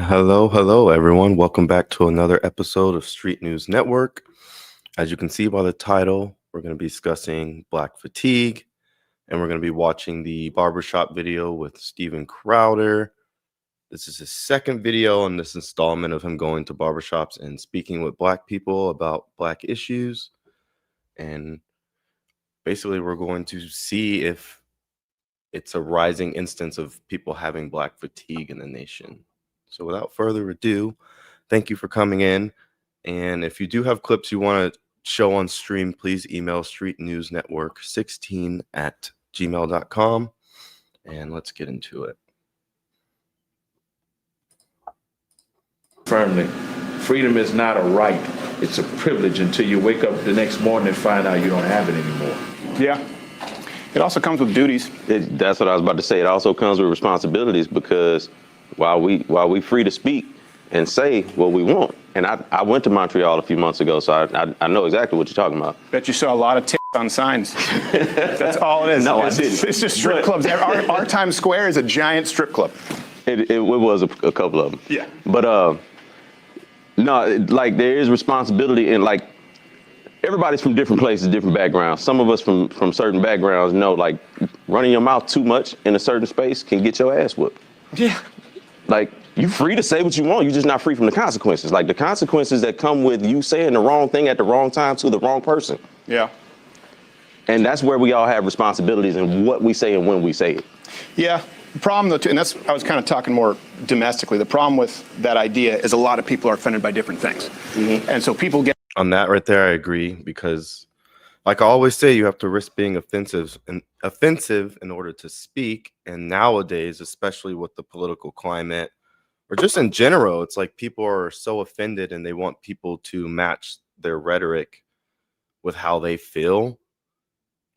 Hello, everyone. Welcome back to another episode of Street News Network. As you can see by the title, we're going to be discussing black fatigue, and we're going to be watching the barbershop video with Steven Crowder. This is his second video in this installment of him going to barbershops and speaking with black people about black issues. And basically, we're going to see if it's a rising instance of people having black fatigue in the nation. So without further ado, thank you for coming in. And if you do have clips you want to show on stream, please email streetnewsnetwork16@gmail.com. And let's get into it. Firmly, freedom is not a right. It's a privilege until you wake up the next morning and find out you don't have it anymore. Yeah. It also comes with duties. That's what I was about to say. It also comes with responsibilities because while we free to speak and say what we want, and I went to Montreal a few months ago, so I know exactly what you're talking about. Bet you saw a lot of tits on signs. That's all it is. No, I didn't. It's just strip clubs. Our Times Square is a giant strip club. It was a couple of them. Yeah. But no, like there is responsibility, and like everybody's from different places, different backgrounds. Some of us from certain backgrounds know like running your mouth too much in a certain space can get your ass whooped. Yeah. Like, you're free to say what you want. You're just not free from the consequences. Like, the consequences that come with you saying the wrong thing at the wrong time to the wrong person. Yeah. And that's where we all have responsibilities in what we say and when we say it. Yeah. The problem, though, too, and I was kind of talking more domestically. The problem with that idea is a lot of people are offended by different things. Mm-hmm. And so people get... On that right there, I agree, because like I always say, you have to risk being offensive in order to speak. And nowadays, especially with the political climate, or just in general, it's like people are so offended and they want people to match their rhetoric with how they feel,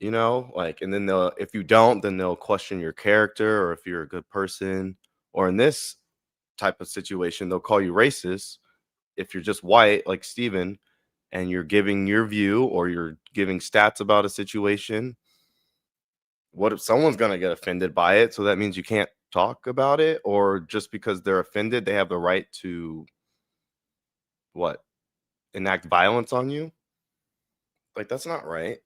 you know, like, and then if you don't, then they'll question your character or if you're a good person. Or in this type of situation, they'll call you racist if you're just white, like Steven, and you're giving your view or you're giving stats about a situation. What if someone's going to get offended by it? So that means you can't talk about it, or just because they're offended, they have the right to enact violence on you? Like, that's not right.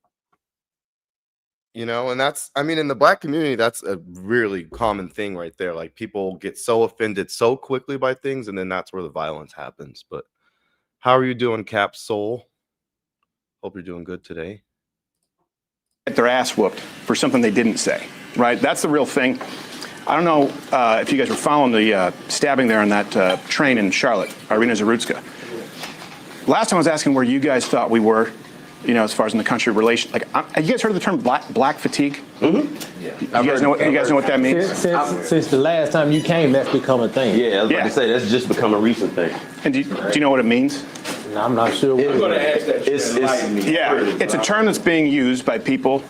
You know, and that's, I mean, in the black community, that's a really common thing right there. Like, people get so offended so quickly by things, and then that's where the violence happens. But how are you doing, Cap Soul? Hope you're doing good today. Get their ass whooped for something they didn't say, right? That's the real thing. I don't know if you guys were following the stabbing there on that train in Charlotte, Irina Zarutska. Last time I was asking where you guys thought we were, you know, as far as in the country relation. Like, have you guys heard of the term black fatigue? Mm-hmm. Yeah. You guys know what that means? Since the last time you came, that's become a thing. Yeah, I was about to say, that's just become a recent thing. And do you know what it means? I'm not sure. I'm going to ask that. Yeah, it's a term that's being used by people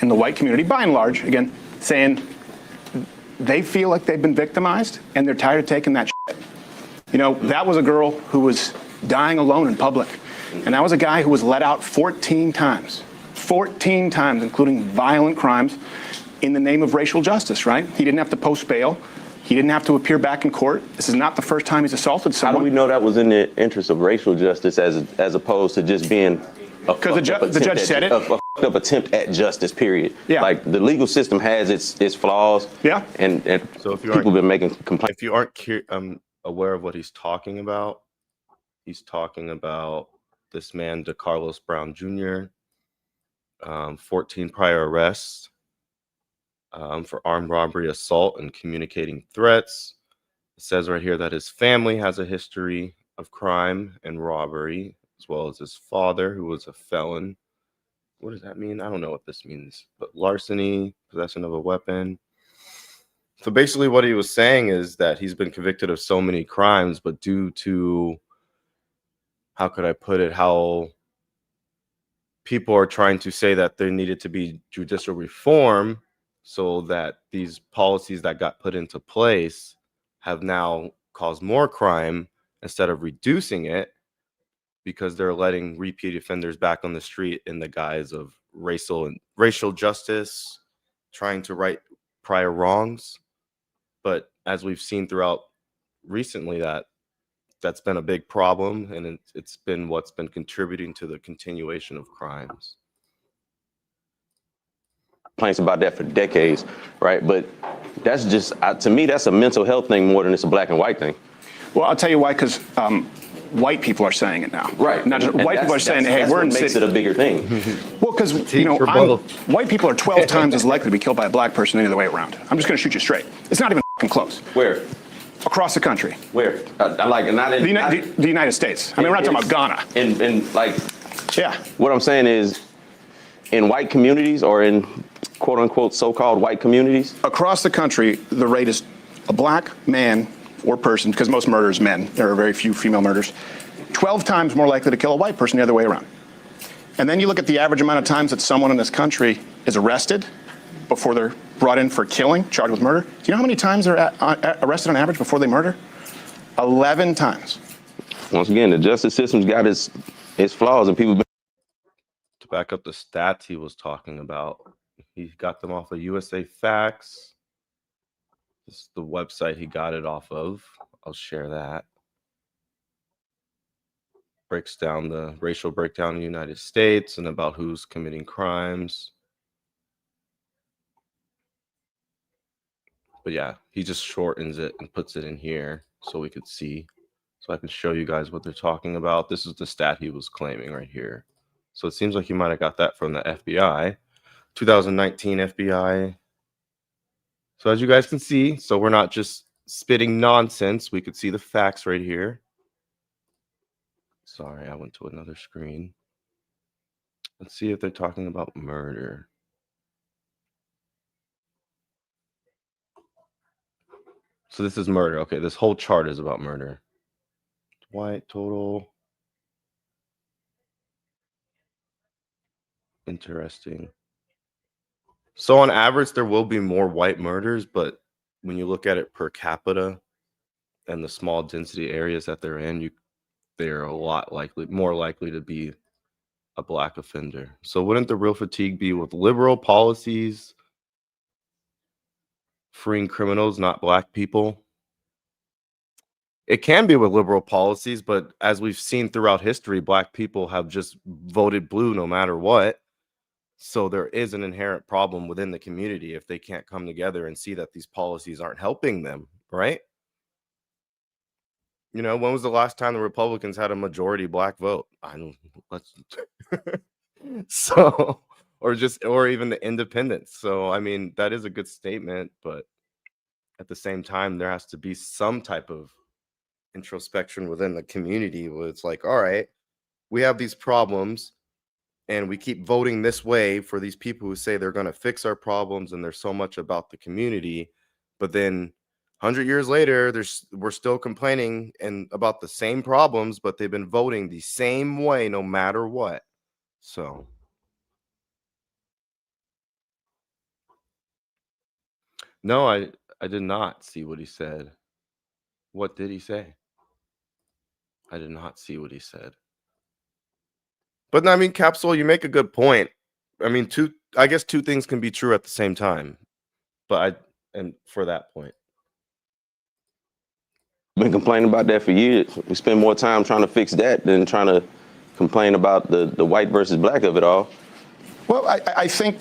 in the white community, by and large, again, saying they feel like they've been victimized and they're tired of taking that shit. You know, that was a girl who was dying alone in public. And that was a guy who was let out 14 times, including violent crimes in the name of racial justice, right? He didn't have to post bail. He didn't have to appear back in court. This is not the first time he's assaulted someone. How do we know that was in the interest of racial justice as opposed to just being because the judge said it. A fucked up attempt at justice, period. Yeah. Like, the legal system has its flaws. Yeah. And so if people have been making complaints. If you aren't aware of what he's talking about this man, DeCarlos Brown Jr., 14 prior arrests for armed robbery, assault, and communicating threats. It says right here that his family has a history of crime and robbery, as well as his father, who was a felon. What does that mean? I don't know what this means, but larceny, possession of a weapon. So basically what he was saying is that he's been convicted of so many crimes, but due to, how could I put it, how people are trying to say that there needed to be judicial reform so that these policies that got put into place have now caused more crime instead of reducing it, because they're letting repeat offenders back on the street in the guise of racial justice, trying to right prior wrongs. But as we've seen throughout recently that's been a big problem, and it's been what's been contributing to the continuation of crimes. Complaints about that for decades, right? But that's just, to me, that's a mental health thing more than it's a black and white thing. Well, I'll tell you why, because white people are saying it now. Right. Not just, And white people are saying, hey, that's we're in what makes city. it a bigger thing. Well, because, you know, for both. white people are 12 times as likely to be killed by a black person than the other way around. I'm just going to shoot you straight. It's not even close. Where? Across the country. Where? Like, not in The United States. I mean, we're not talking about Ghana. And like, Yeah. what I'm saying is, in white communities or in quote unquote so-called white communities, Across the country, the rate is a black man or person, because most murders men, there are very few female murders, 12 times more likely to kill a white person the other way around. And then you look at the average amount of times that someone in this country is arrested before they're brought in for killing, charged with murder. Do you know how many times they're arrested on average before they murder? 11 times. once again, the justice system's got its flaws, and people. To back up the stats he was talking about, he got them off of USA Facts. This is the website he got it off of. I'll share that. Breaks down the racial breakdown in the United States and about who's committing crimes. But yeah, he just shortens it and puts it in here so we could see. So I can show you guys what they're talking about. This is the stat he was claiming right here. So it seems like he might have got that from the FBI. 2019 FBI. So as you guys can see, so we're not just spitting nonsense. We could see the facts right here. Sorry, I went to another screen. Let's see if they're talking about murder. So this is murder. Okay, this whole chart is about murder. White total. Interesting. So on average, there will be more white murders, but when you look at it per capita and the small density areas that they're in, they're a lot more likely to be a black offender. So wouldn't the real fatigue be with liberal policies freeing criminals, not black people? It can be with liberal policies, but as we've seen throughout history, black people have just voted blue no matter what. So there is an inherent problem within the community if they can't come together and see that these policies aren't helping them, right? You know, when was the last time the Republicans had a majority black vote? I don't let's so or even the independents. So I mean, that is a good statement, but at the same time, there has to be some type of introspection within the community where it's like, all right, we have these problems and we keep voting this way for these people who say they're going to fix our problems and there's so much about the community, but then 100 years later we're still complaining and about the same problems, but they've been voting the same way no matter what. So no, I did not see what he said. What did he say? I did not see what he said. But I mean, Capsule, you make a good point. I mean, I guess two things can be true at the same time. And for that point. Been complaining about that for years. We spend more time trying to fix that than trying to complain about the white versus black of it all. Well, I think,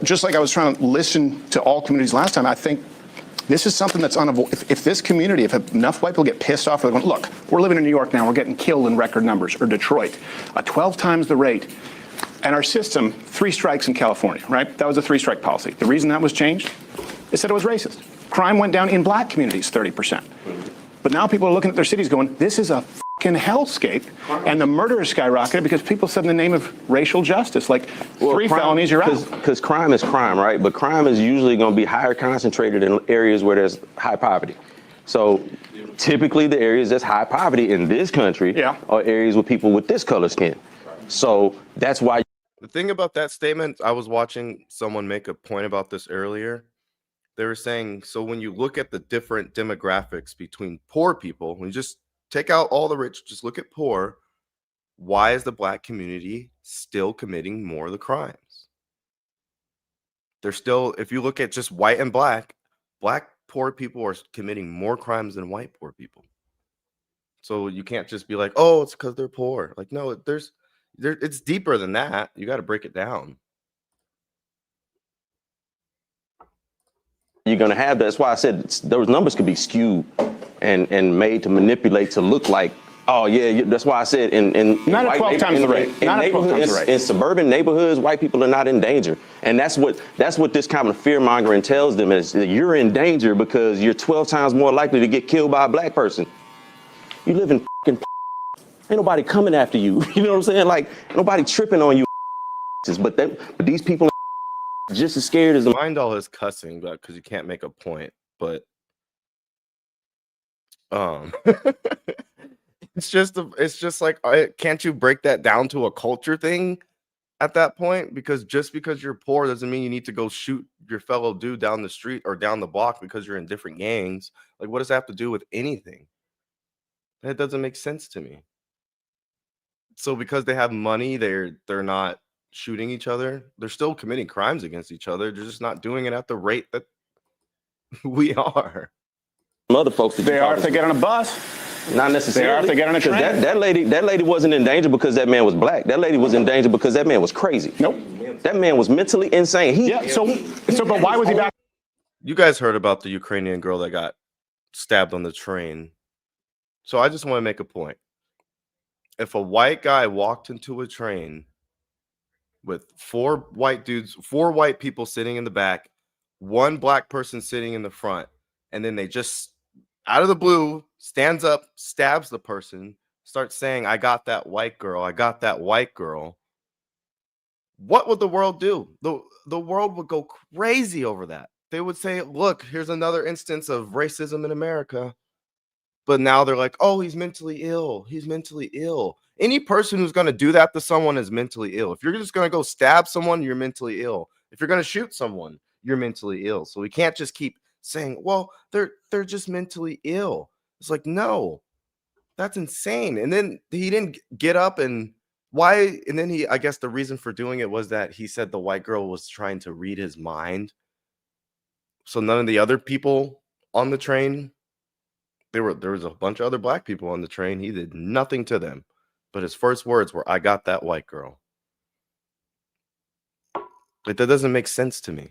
just like I was trying to listen to all communities last time, I think this is something that's unavoidable. If this community, if enough white people get pissed off, they're going, look, we're living in New York now, we're getting killed in record numbers, or Detroit, 12 times the rate. And our system, 3 strikes in California, right? That was a 3-strike policy. The reason that was changed, they said it was racist. Crime went down in black communities 30%. But now people are looking at their cities going, this is a fucking hellscape. And the murder is skyrocketed because people said in the name of racial justice, like 3 felonies, you're out. Because crime is crime, right? But crime is usually going to be higher concentrated in areas where there's high poverty. So typically the areas that's high poverty in this country are areas with people with this color skin. So that's why. The thing about that statement, I was watching someone make a point about this earlier. They were saying, so when you look at the different demographics between poor people, when you just take out all the rich, just look at poor, why is the black community still committing more of the crimes? They're still, if you look at just white and black poor people are committing more crimes than white poor people. So you can't just be like, oh, it's because they're poor. Like, no, it's deeper than that. You got to break it down. You're gonna have that. That's why I said those numbers could be skewed and made to manipulate to look like, oh yeah. That's why I said in Not at 12 times the rate. Not at 12 times the rate. In suburban neighborhoods, white people are not in danger, and that's what this kind of fear mongering tells them is that you're in danger because you're 12 times more likely to get killed by a black person. You live in ain't nobody coming after you. You know what I'm saying? Like ain't nobody tripping on you. But these people are just as scared as them. Mind all his cussing, because you can't make a point. But it's just like, can't you break that down to a culture thing at that point? Because just because you're poor doesn't mean you need to go shoot your fellow dude down the street or down the block because you're in different gangs. Like, what does that have to do with anything? That doesn't make sense to me. So because they have money, they're not shooting each other. They're still committing crimes against each other. They're just not doing it at the rate that we are. Other folks, They are if they get on a bus. Not necessarily. They are if they get on a train. That lady wasn't in danger because that man was black. That lady was in danger because that man was crazy. Nope. That man was mentally insane. But why was he back? You guys heard about the Ukrainian girl that got stabbed on the train. So I just want to make a point. If a white guy walked into a train with 4 white people sitting in the back, 1 black person sitting in the front, and then they just out of the blue stands up, stabs the person, starts saying, I got that white girl, I got that white girl. What would the world do? The world would go crazy over that. They would say, look, here's another instance of racism in America. But now they're like, oh, he's mentally ill. He's mentally ill. Any person who's going to do that to someone is mentally ill. If you're just going to go stab someone, you're mentally ill. If you're going to shoot someone, you're mentally ill. So we can't just keep saying, well, they're just mentally ill. It's like, no, that's insane. And then he didn't get up and why? And then I guess the reason for doing it was that he said the white girl was trying to read his mind. So none of the other people on the train, there was a bunch of other black people on the train. He did nothing to them. But his first words were, I got that white girl. Like, that doesn't make sense to me.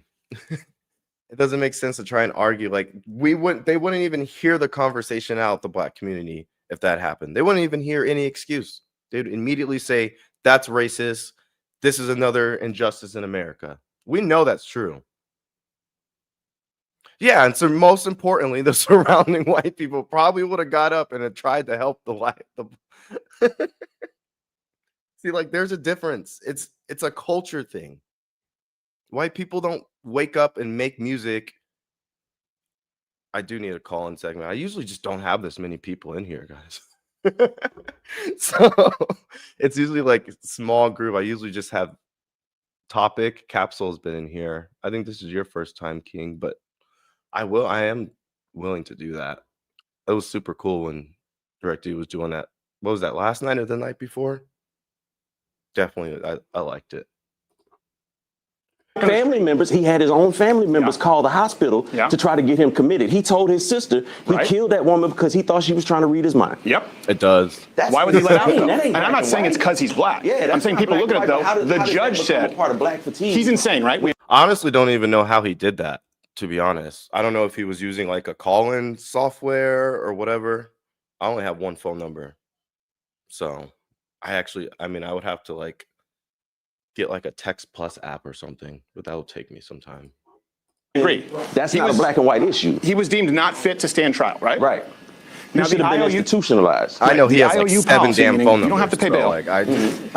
It doesn't make sense to try and argue. Like, they wouldn't even hear the conversation out, the black community, if that happened. They wouldn't even hear any excuse. They'd immediately say, that's racist. This is another injustice in America. We know that's true. Yeah, and so most importantly, the surrounding white people probably would have got up and had tried to help the white. See, like, there's a difference. It's a culture thing. White people don't wake up and make music. I do need a call-in segment. I usually just don't have this many people in here, guys. So it's usually like a small group. I usually just have topic. Capsule's been in here. I think this is your first time, King, but I am willing to do that. It was super cool when DirectD was doing that. What was that, last night or the night before? Definitely, I liked it. Family members, he had his own family members call the hospital to try to get him committed. He told his sister he killed that woman because he thought she was trying to read his mind. Yep. It does. Why was he let out, though? And I'm not saying it's because he's black. Yeah, I'm saying people look at it, though. The judge said, part of black fatigue. he's insane, right? I honestly don't even know how he did that, to be honest. I don't know if he was using like a call-in software or whatever. I only have one phone number. So I would have to like get like a Text Plus app or something, but that would take me some time. Agree. That's not a black and white issue. He was deemed not fit to stand trial, right? Right. Now, He should the have been IOU institutionalized. I know he The has like IOU 7 policy, damn meaning phone numbers. you don't have to pay so, bail. like,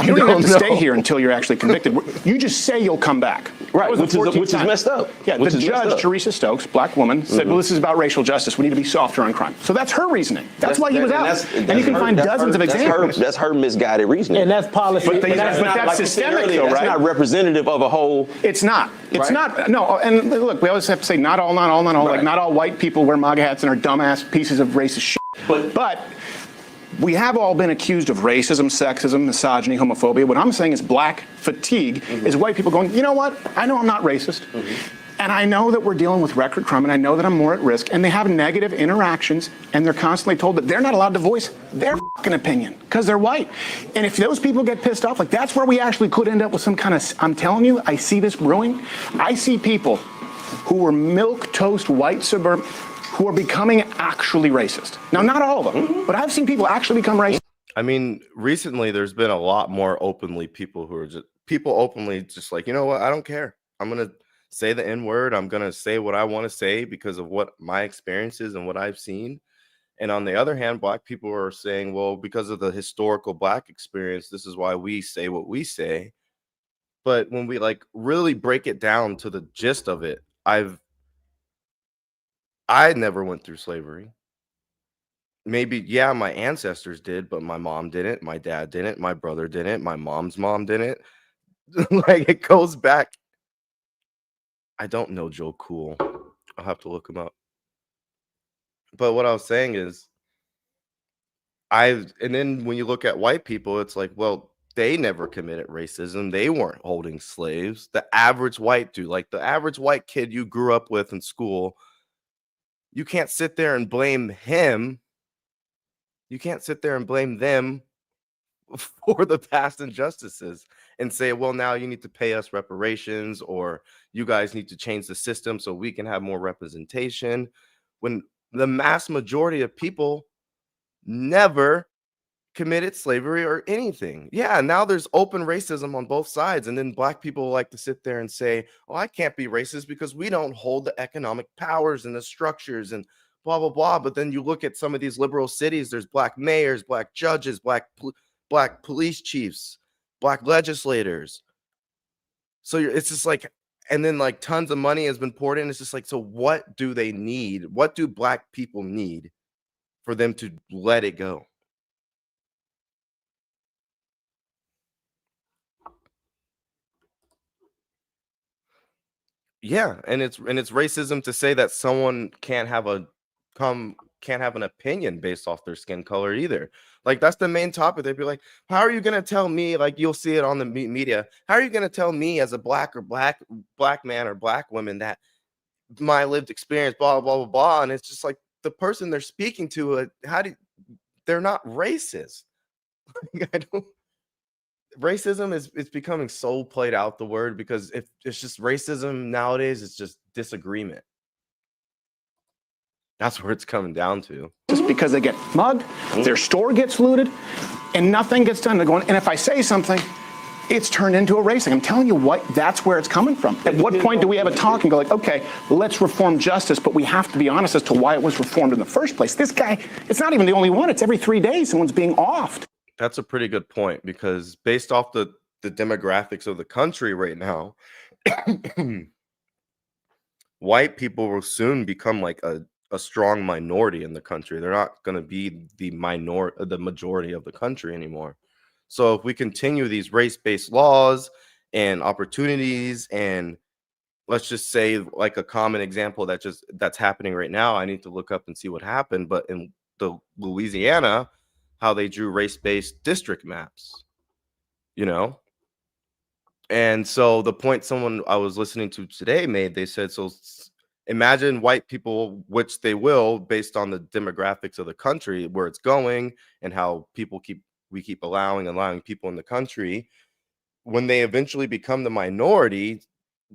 You don't have to stay here until you're actually convicted. You just say you'll come back. Right, That was the which 14th is time. messed up. Yeah, Which the is messed judge, up. Teresa Stokes, black woman, said, well, this is about racial justice. We need to be softer on crime. So that's her reasoning. That's why he was out. And you can find dozens of examples. That's her misguided reasoning. And that's policy. But that's like you said systemic, earlier, though, that's right? not representative of a whole. It's not. It's Right? not. No. And look, we always have to say not all. Right. Like not all white people wear MAGA hats and are dumbass pieces of racist shit. But we have all been accused of racism, sexism, misogyny, homophobia. What I'm saying is black fatigue is white people going, you know what? I know I'm not racist. And I know that we're dealing with record crime, and I know that I'm more at risk, and they have negative interactions, and they're constantly told that they're not allowed to voice their fucking opinion because they're white. And if those people get pissed off, like that's where we actually could end up with some kind of, I'm telling you, I see this brewing. I see people who were milquetoast white suburban who are becoming actually racist. Now, not all of them, but I've seen people actually become racist. I mean, recently there's been a lot more openly people who are just openly just like, you know what, I don't care. I'm gonna say the N-word. I'm gonna say what I want to say because of what my experience is and what I've seen. And on the other hand, black people are saying, well, because of the historical black experience, this is why we say what we say. But when we like really break it down to the gist of it, I never went through slavery. Maybe, yeah, my ancestors did, but my mom didn't, my dad didn't, my brother didn't, my mom's mom didn't. Like it goes back. I don't know Joe Cool. I'll have to look him up. But what I was saying is, and then when you look at white people, it's like, well, they never committed racism. They weren't holding slaves. The average white dude, like the average white kid you grew up with in school, you can't sit there and blame him. You can't sit there and blame them for the past injustices and say, well, now you need to pay us reparations or you guys need to change the system so we can have more representation. When the mass majority of people never committed slavery or anything. Yeah, now there's open racism on both sides. And then black people like to sit there and say, oh, I can't be racist because we don't hold the economic powers and the structures and blah, blah, blah. But then you look at some of these liberal cities, there's black mayors, black judges, black police chiefs, black legislators. So it's just like, and then like tons of money has been poured in. It's just like, so what do they need? What do black people need for them to let it go? Yeah, and it's racism to say that someone can't have an opinion based off their skin color either. Like that's the main topic. They'd be like, "How are you gonna tell me?" Like you'll see it on the media. How are you gonna tell me as a black man or black woman that my lived experience, blah blah blah blah? And it's just like the person they're speaking to. They're not racist. I don't. Racism is it's becoming so played out the word because if it's just racism nowadays, it's just disagreement. That's where it's coming down to. Just because they get mugged, their store gets looted, and nothing gets done. They're going, and if I say something, it's turned into a racing. I'm telling you what, that's where it's coming from. At what point do we have a talk and go like, okay, let's reform justice, but we have to be honest as to why it was reformed in the first place. This guy, it's not even the only one. It's every 3 days someone's being offed. That's a pretty good point because based off the demographics of the country right now, white people will soon become like a strong minority in the country. They're not going to be the majority of the country anymore. So if we continue these race-based laws and opportunities, and let's just say like a common example that's happening right now, I need to look up and see what happened, but in the Louisiana, how they drew race-based district maps, you know? And so the point someone I was listening to today made, they said, so imagine white people, which they will, based on the demographics of the country, where it's going and how we keep allowing people in the country. When they eventually become the minority,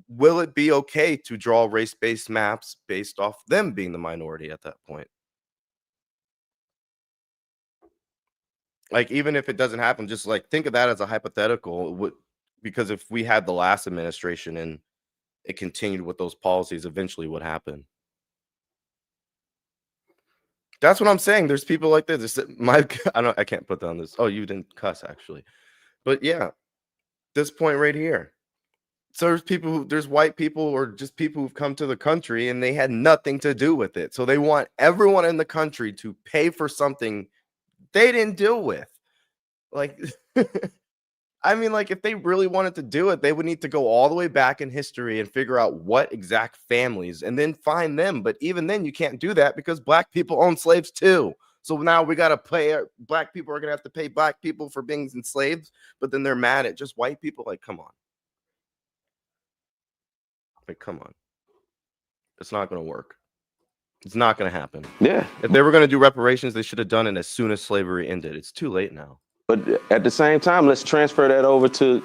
will it be okay to draw race-based maps based off them being the minority at that point? Like, even if it doesn't happen, just like think of that as a hypothetical. Because if we had the last administration and it continued with those policies, eventually what happened? That's what I'm saying. There's people like this. I can't put down this. Oh, you didn't cuss actually, but yeah, this point right here. So there's white people or just people who've come to the country and they had nothing to do with it. So they want everyone in the country to pay for something they didn't deal with. Like, I mean, like if they really wanted to do it, they would need to go all the way back in history and figure out what exact families and then find them. But even then, you can't do that because black people own slaves too. So now we got to pay black people are going to have to pay black people for being enslaved, but then they're mad at just white people. Like, come on. Like, come on. It's not going to work. It's not going to happen. Yeah. If they were going to do reparations, they should have done it as soon as slavery ended. It's too late now. But at the same time, let's transfer that over to,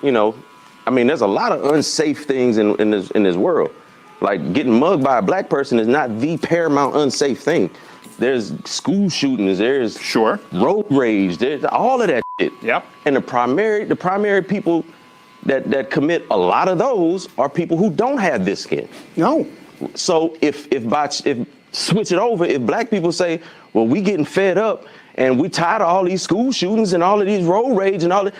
I mean, there's a lot of unsafe things in this world. Like getting mugged by a black person is not the paramount unsafe thing. There's school shootings, there's Sure. road rage, there's all of that shit. Yep. And the primary people that commit a lot of those are people who don't have this skin. No. So if switch it over, if black people say, well, we getting fed up and we tired of all these school shootings and all of these road rage and all that,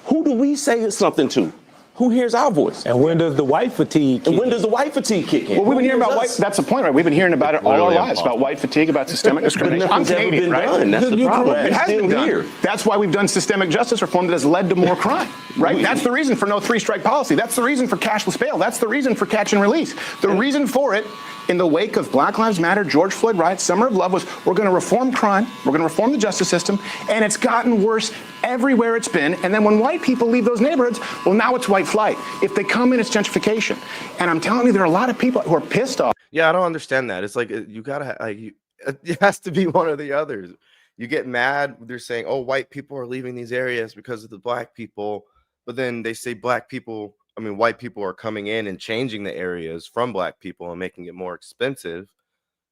who do we say something to? Who hears our voice? And when does the white fatigue kick And when does the white fatigue kick in? Well, we've been Who hearing about hears white. us? That's the point, right? We've been hearing about it all our Literally lives, impossible. about white fatigue, about systemic discrimination. I'm Nothing's ever Canadian, been right? done. That's the You're problem. correct. It It's has still been done. here. That's why we've done systemic justice reform that has led to more crime, right? That's the reason for no three-strike policy. That's the reason for cashless bail. That's the reason for catch and release. The reason for it, in the wake of Black Lives Matter, George Floyd riots, Summer of Love, was we're going to reform crime, we're going to reform the justice system, and it's gotten worse everywhere it's been. And then when white people leave those neighborhoods, well, now it's white flight. If they come in, it's gentrification. And I'm telling you, there are a lot of people who are pissed off. Yeah, I don't understand that. It's like you gotta it has to be one or the others. You get mad. They're saying, "Oh, white people are leaving these areas because of the black people," but then they say white people are coming in and changing the areas from black people and making it more expensive.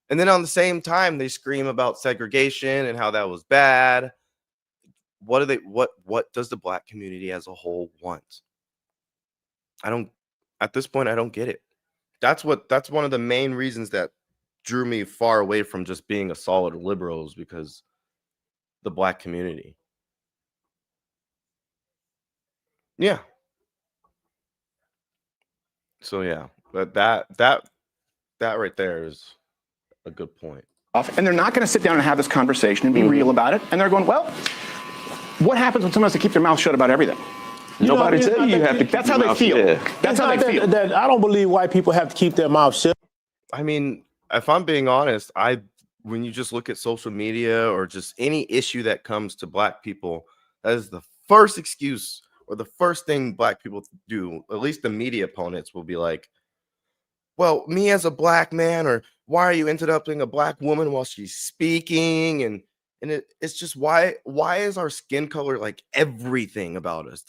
And then on the same time, they scream about segregation and how that was bad. What does the black community as a whole want? At this point, I don't get it. That's one of the main reasons that drew me far away from just being a solid liberal, is because the black community. Yeah. So yeah, but that right there is a good point. And they're not going to sit down and have this conversation and be real about it. And they're going, well, what happens when someone has to keep their mouth shut about everything? Nobody it's tell not you that have to deep. keep That's your how they mouth feel. shut. That's how It's they not feel. that I don't believe white people have to keep their mouth shut. I mean, if I'm being honest, when you just look at social media or just any issue that comes to black people, that is the first excuse or the first thing black people do. At least the media opponents will be like, well, me as a black man, or why are you interrupting a black woman while she's speaking? And it's just why is our skin color like everything about us?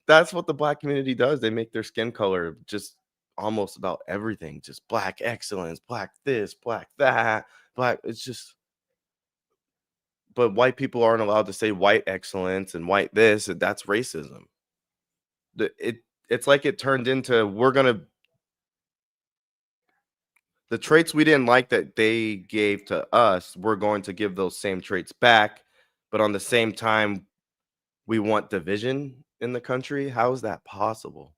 That's what the black community does. They make their skin color just almost about everything. Just black excellence, black this, black that, black. It's just, but white people aren't allowed to say white excellence and white this, and that's racism. It's like it turned into, the traits we didn't like that they gave to us, we're going to give those same traits back. But on the same time, we want division in the country. How is that possible?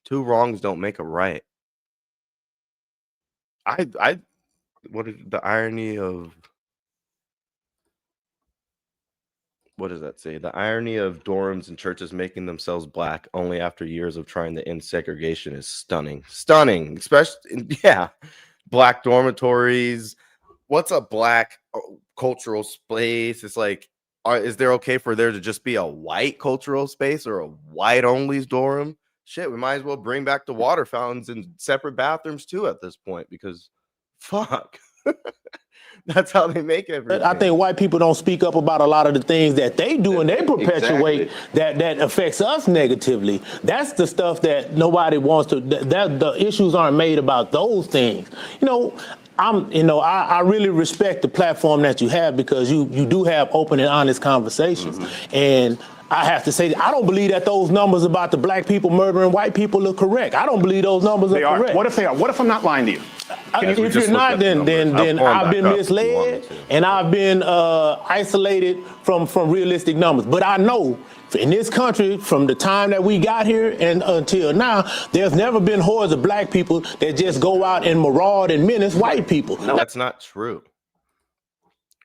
Two wrongs don't make a right. What is the irony of, what does that say? The irony of dorms and churches making themselves black only after years of trying to end segregation is stunning. Stunning, especially, yeah. Black dormitories. What's a black cultural space? It's like, is there okay for there to just be a white cultural space or a white only dorm? Shit, we might as well bring back the water fountains and separate bathrooms too at this point, because fuck. That's how they make everything. I think white people don't speak up about a lot of the things that they do and they perpetuate Exactly. that affects us negatively. That's the stuff that nobody wants to. That the issues aren't made about those things. I really respect the platform that you have, because you do have open and honest conversations. And I have to say, I don't believe that those numbers about the black people murdering white people are correct. I don't believe those numbers They are are. correct. What if they are? What if I'm not lying to you? If you're not, then I've been misled and I've been isolated from realistic numbers. But I know in this country, from the time that we got here and until now, there's never been hordes of black people that just go out and maraud and menace white people. No, that's not true.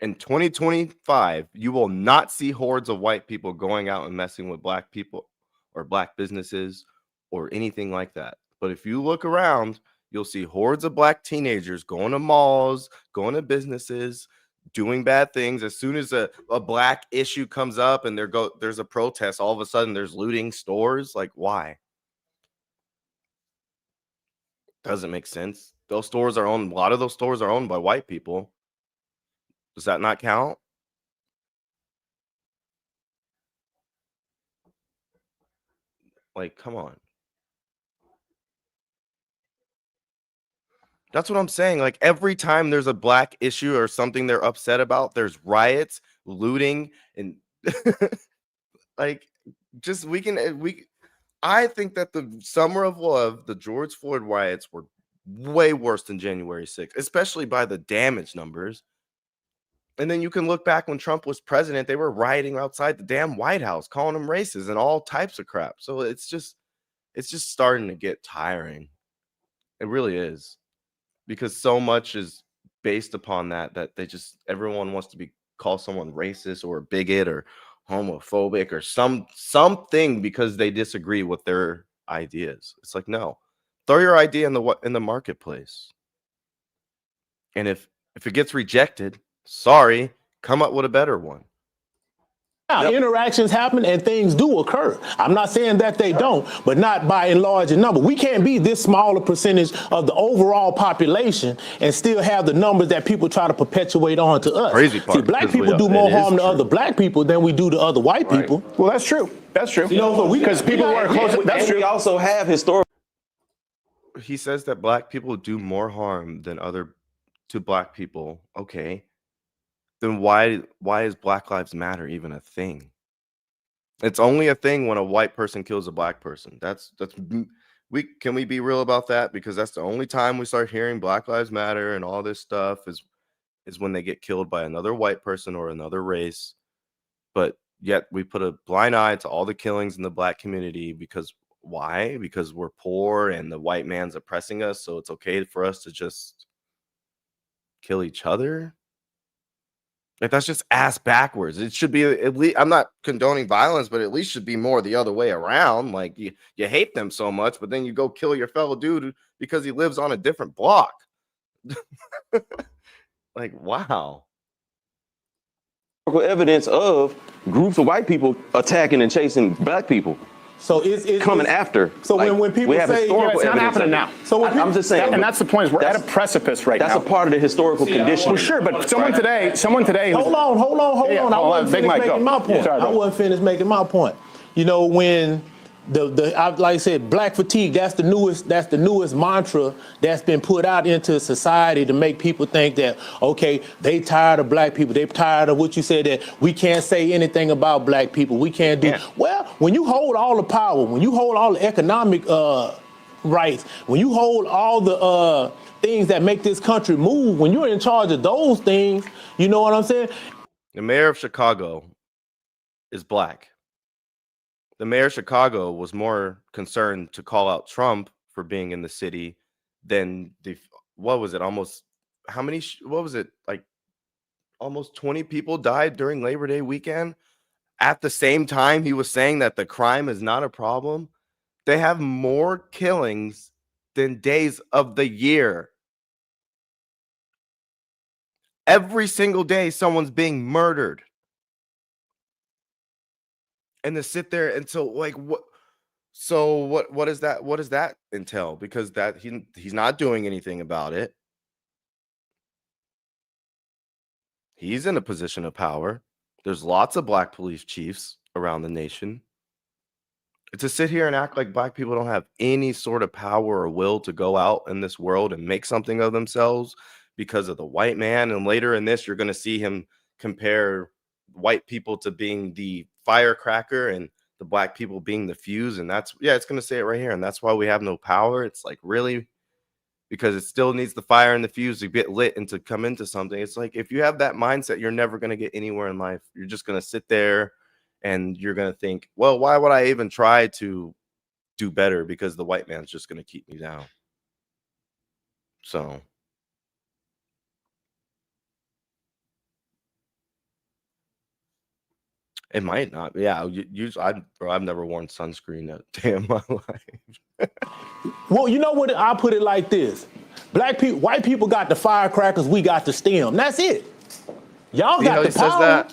In 2025, you will not see hordes of white people going out and messing with black people or black businesses or anything like that. But if you look around, you'll see hordes of black teenagers going to malls, going to businesses, doing bad things. As soon as a black issue comes up and there's a protest, all of a sudden there's looting stores. Like, why? Doesn't make sense. Those stores are owned. A lot of those stores are owned by white people. Does that not count? Like, come on. That's what I'm saying. Like, every time there's a black issue or something they're upset about, there's riots, looting, and like, just I think that the summer of love, the George Floyd riots were way worse than January 6th, especially by the damage numbers. And then you can look back when Trump was president, they were rioting outside the damn White House, calling them racist and all types of crap. So it's just starting to get tiring. It really is. Because so much is based upon that everyone wants to call someone racist or a bigot or homophobic or something because they disagree with their ideas. It's like, no, throw your idea in the marketplace, and if it gets rejected, sorry, come up with a better one. Interactions happen and things do occur. I'm not saying that they don't, but not by and large in number. We can't be this small a percentage of the overall population and still have the numbers that people try to perpetuate onto us. Crazy part. See, black people do more harm to other black people than we do to other white people. Well, that's true. That's true. You know, so because people who are close. That's true. We also have historical. He says that black people do more harm than to black people. Okay. Then why is Black Lives Matter even a thing? It's only a thing when a white person kills a black person. Can we be real about that? Because that's the only time we start hearing Black Lives Matter and all this stuff is when they get killed by another white person or another race. But yet we put a blind eye to all the killings in the black community because why? Because we're poor and the white man's oppressing us, so it's okay for us to just kill each other. Like, that's just ass backwards. It should be at least, I'm not condoning violence, but at least should be more the other way around. Like, you hate them so much, but then you go kill your fellow dude because he lives on a different block. Like, wow. Evidence of groups of white people attacking and chasing black people. So it's coming after. So like, when people we have say historical it's not evidence happening now. So I'm just saying, and that's the point. Is we're at a precipice right now. That's a part of the historical condition. Well, sure, but someone today. Hold on. I wasn't finished making my point. I wasn't finished making my point. You know, when like I said, black fatigue, that's the newest mantra that's been put out into society to make people think that, okay, they tired of black people. They tired of what you said, that we can't say anything about black people. We can't do. Yeah. Well, when you hold all the power, when you hold all the economic rights, when you hold all the things that make this country move, when you're in charge of those things, you know what I'm saying? The mayor of Chicago is black. The mayor of Chicago was more concerned to call out Trump for being in the city than almost 20 people died during Labor Day weekend. At the same time, he was saying that the crime is not a problem. They have more killings than days of the year. Every single day, someone's being murdered. And to sit there and so like what? So what is that? What does that entail? Because he's not doing anything about it. He's in a position of power. There's lots of black police chiefs around the nation. To sit here and act like black people don't have any sort of power or will to go out in this world and make something of themselves because of the white man. And later in this, you're going to see him compare white people to being the firecracker and the black people being the fuse. And it's going to say it right here. And that's why we have no power. It's like, really? Because it still needs the fire and the fuse to get lit and to come into something. It's like, if you have that mindset, you're never going to get anywhere in life. You're just going to sit there and you're going to think, well, why would I even try to do better? Because the white man's just going to keep me down. So it might not. Yeah, I've never worn sunscreen a day in my life. Well, you know what? I'll put it like this: white people got the firecrackers, we got the stem. That's it. Y'all got the power.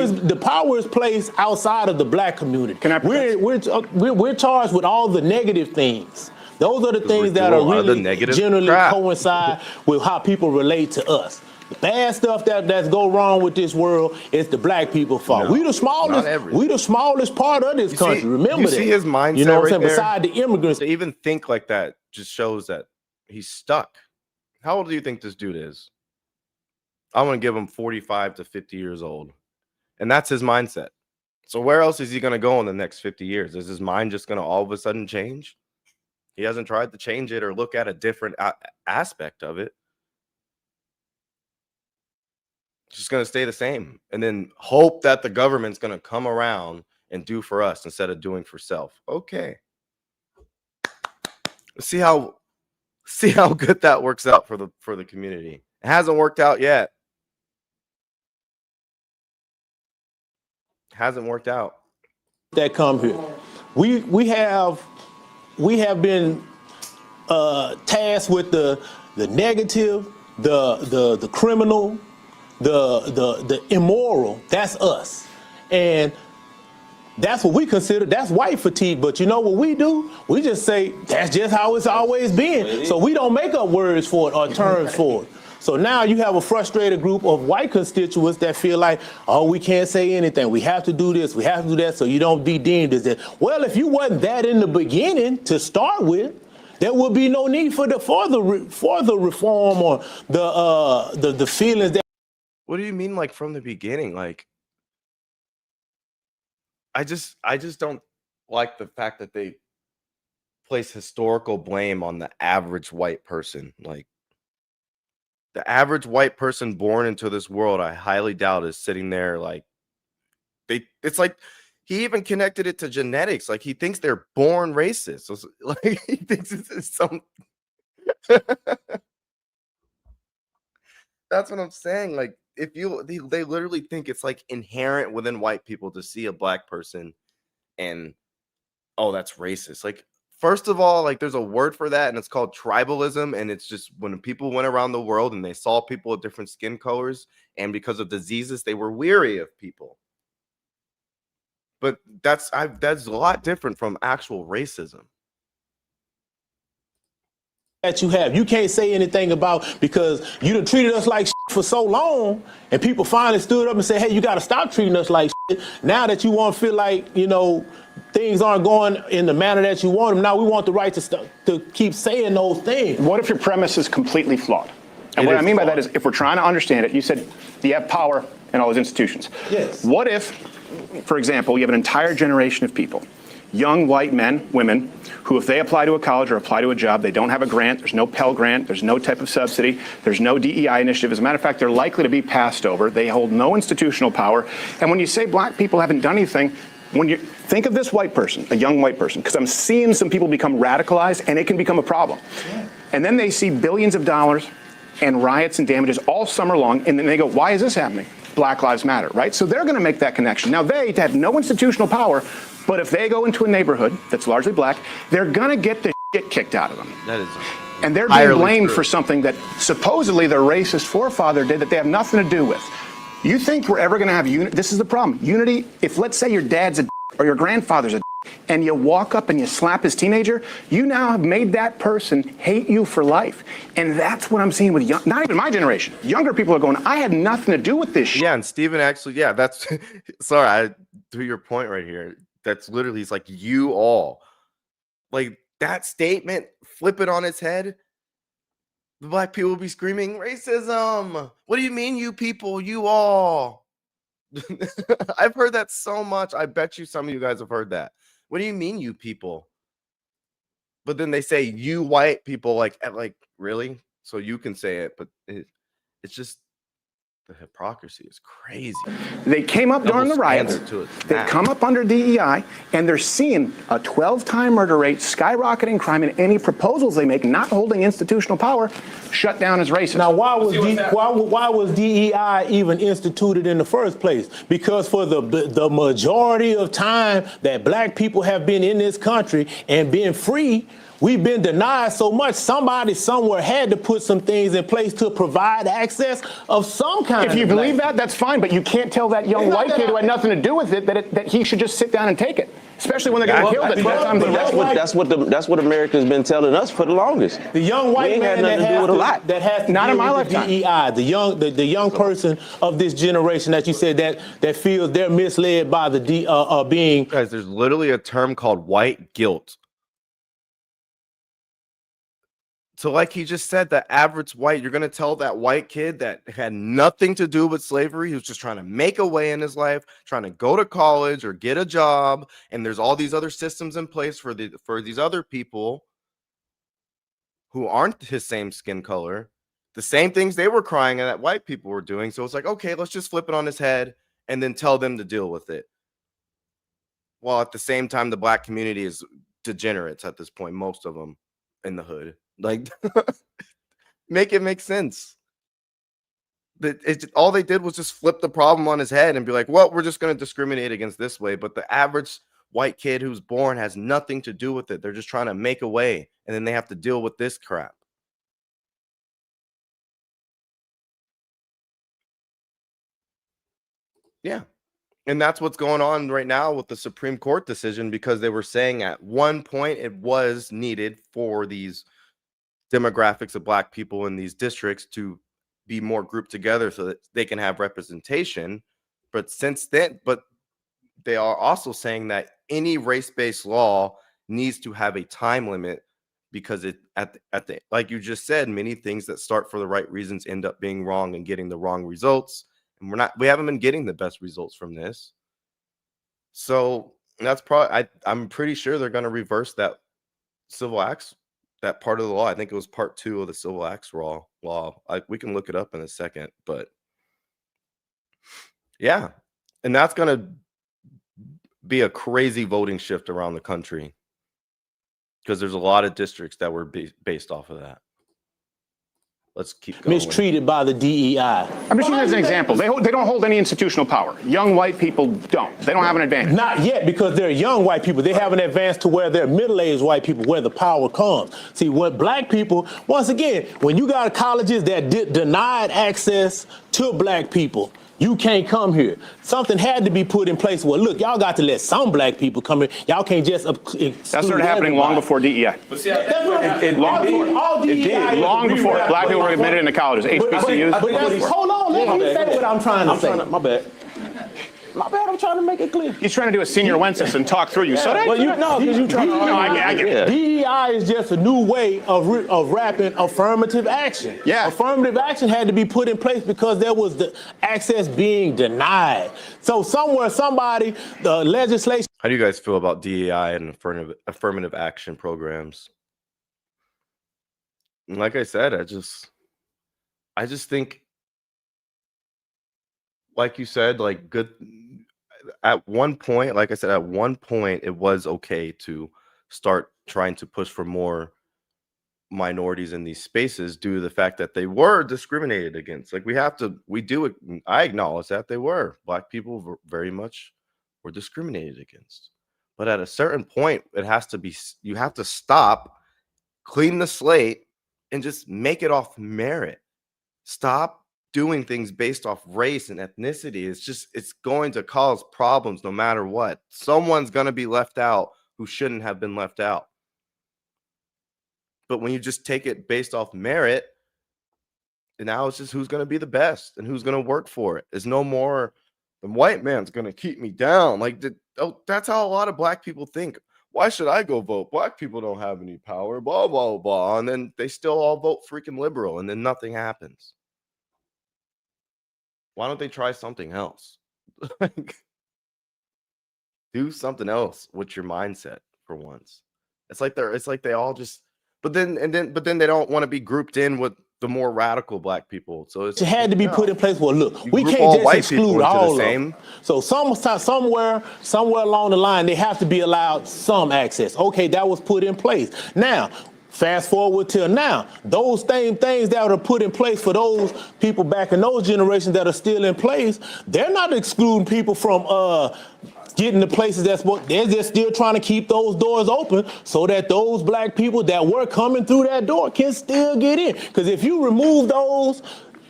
The power is placed outside of the black community. We're charged with all the negative things. Those are the things do that a are lot of the really negative generally crap. coincide with how people relate to us. The bad stuff that's go wrong with this world is the black people fault. No, we the not smallest. everything. We the smallest part of this country. Remember you that. see his mindset You know what I'm right saying? there? Beside the immigrants, To even think like that just shows that he's stuck. How old do you think this dude is? I'm gonna give him 45 to 50 years old, and that's his mindset. So where else is he gonna go in the next 50 years? Is his mind just gonna all of a sudden change? He hasn't tried to change it or look at a different aspect of it. It's just going to stay the same, and then hope that the government's going to come around and do for us instead of doing for self. Okay. See how good that works out for the community. It hasn't worked out yet. Hasn't worked out. that come here, we have been tasked with the negative, the criminal, the immoral. That's us, and that's what we consider. That's white fatigue. But you know what we do? We just say that's just how it's always been. So we don't make up words for it or terms for it. So now you have a frustrated group of white constituents that feel like, oh, we can't say anything. We have to do this. We have to do that. So you don't be deemed as that. Well, if you wasn't that in the beginning to start with, there would be no need for the reform or the feelings that. What do you mean, like from the beginning? Like, I just don't like the fact that they place historical blame on the average white person. Like, the average white person born into this world, I highly doubt is sitting there like it's like he even connected it to genetics. Like he thinks they're born racist. So like he thinks it's some That's what I'm saying. Like they literally think it's like inherent within white people to see a black person and oh, that's racist. Like first of all, like there's a word for that and it's called tribalism, and it's just when people went around the world and they saw people with different skin colors and because of diseases they were weary of people. But that's a lot different from actual racism. That you have. You can't say anything about because you done treated us like shit for so long and people finally stood up and said, hey, you got to stop treating us like shit. Now that you want to feel like, you know, things aren't going in the manner that you want them, now we want the right to keep saying those things. What if your premise is completely flawed? And what I mean by that is if we're trying to understand it, you said you have power in all those institutions. Yes. What if, for example, you have an entire generation of people, young white men, women, who if they apply to a college or apply to a job, they don't have a grant, there's no Pell Grant, there's no type of subsidy, there's no DEI initiative. As a matter of fact, they're likely to be passed over. They hold no institutional power. And when you say black people haven't done anything, when you think of this white person, a young white person, because I'm seeing some people become radicalized and it can become a problem. Yeah. And then they see billions of dollars and riots and damages all summer long, and then they go, why is this happening? Black Lives Matter, right? So they're going to make that connection. Now, they have no institutional power, but if they go into a neighborhood that's largely black, they're going to get the shit kicked out of them. That is and they're being blamed true. for something that supposedly their racist forefather did that they have nothing to do with. You think we're ever going to have unity? This is the problem. Unity, if let's say your dad's a or your grandfather's a and you walk up and you slap his teenager, you now have made that person hate you for life. And that's what I'm seeing with not even my generation. Younger people are going, I had nothing to do with this shit. Yeah, and Steven actually, yeah, that's sorry, to your point right here. That's literally, it's like you all. Like that statement, flip it on its head. The black people will be screaming racism. What do you mean, you people, you all? I've heard that so much. I bet you some of you guys have heard that. What do you mean, you people? But then they say you white people, like really? So you can say it, but it's just the hypocrisy is crazy. They came up during the riots. They come up under DEI, and they're seeing a 12-time murder rate, skyrocketing crime, and any proposals they make not holding institutional power shut down as racist. Now, why was DEI even instituted in the first place? Because for the majority of time that black people have been in this country and been free, we've been denied so much. Somebody somewhere had to put some things in place to provide access of some kind. If you believe that, that's fine, but you can't tell that young white kid who had nothing to do with it that he should just sit down and take it, especially when they're going to kill it. That's what America's been telling us for the longest. The young white man that has to not in my deal with the lifetime. DEI, the young person of this generation that you said that feels they're misled by the being. Guys, there's literally a term called white guilt. So like he just said, the average white, you're going to tell that white kid that had nothing to do with slavery, who's just trying to make a way in his life, trying to go to college or get a job, and there's all these other systems in place for these other people who aren't his same skin color, the same things they were crying that white people were doing. So it's like, okay, let's just flip it on his head and then tell them to deal with it. While at the same time, the black community is degenerates at this point, most of them in the hood. Like, make it make sense. All they did was just flip the problem on his head and be like, well, we're just going to discriminate against this way. But the average white kid who's born has nothing to do with it. They're just trying to make a way, and then they have to deal with this crap. Yeah. And that's what's going on right now with the Supreme Court decision, because they were saying at one point it was needed for these demographics of black people in these districts to be more grouped together so that they can have representation. But since then, they are also saying that any race-based law needs to have a time limit, because it at the like you just said, many things that start for the right reasons end up being wrong and getting the wrong results. And we haven't been getting the best results from this. So that's probably, I'm pretty sure they're going to reverse that civil acts, that part of the law. I think it was part 2 of the civil acts law. We can look it up in a second, but yeah. And that's going to be a crazy voting shift around the country, because there's a lot of districts that were based off of that. Let's keep going. Mistreated by the DEI. I'm just using it as an example. They don't hold any institutional power. Young white people don't. They don't have an advantage. Not yet, because they're young white people. They haven't advanced to where they're middle-aged white people, where the power comes. See, what black people, once again, when you got colleges that denied access to black people, you can't come here. Something had to be put in place. Well, look, y'all got to let some black people come in. Y'all can't just that started happening long before DEI. But see, long before black people were admitted into colleges, HBCUs. Hold on, let me say what I'm trying to say. My bad. I'm trying to make it clear. He's trying to do a senior Wences and talk through you. So that, well, because you trying to. No, I get it. DEI is just a new way of wrapping affirmative action. Yeah. Affirmative action had to be put in place because there was the access being denied. So somewhere, somebody, the legislation. How do you guys feel about DEI and affirmative action programs? And like I said, I just think, like you said, like good. At one point, like I said, at one point, it was okay to start trying to push for more minorities in these spaces due to the fact that they were discriminated against. Like I acknowledge that they were. Black people very much were discriminated against. But at a certain point, you have to stop, clean the slate, and just make it off merit. Stop doing things based off race and ethnicity. It's going to cause problems no matter what. Someone's going to be left out who shouldn't have been left out. But when you just take it based off merit, and now it's just who's going to be the best and who's going to work for it. There's no more, the white man's going to keep me down. That's how a lot of black people think. Why should I go vote? Black people don't have any power, blah, blah, blah. And then they still all vote freaking liberal, and then nothing happens. Why don't they try something else? Do something else with your mindset for once. It's like they all just, but then they don't want to be grouped in with the more radical black people. So it had to be put in place. Well, look, we can't just exclude all of them. So somewhere along the line, they have to be allowed some access. Okay, that was put in place. Now, Fast forward till now, those same things that are put in place for those people back in those generations that are still in place, they're not excluding people from getting to places they're just still trying to keep those doors open so that those black people that were coming through that door can still get in. Because if you remove those,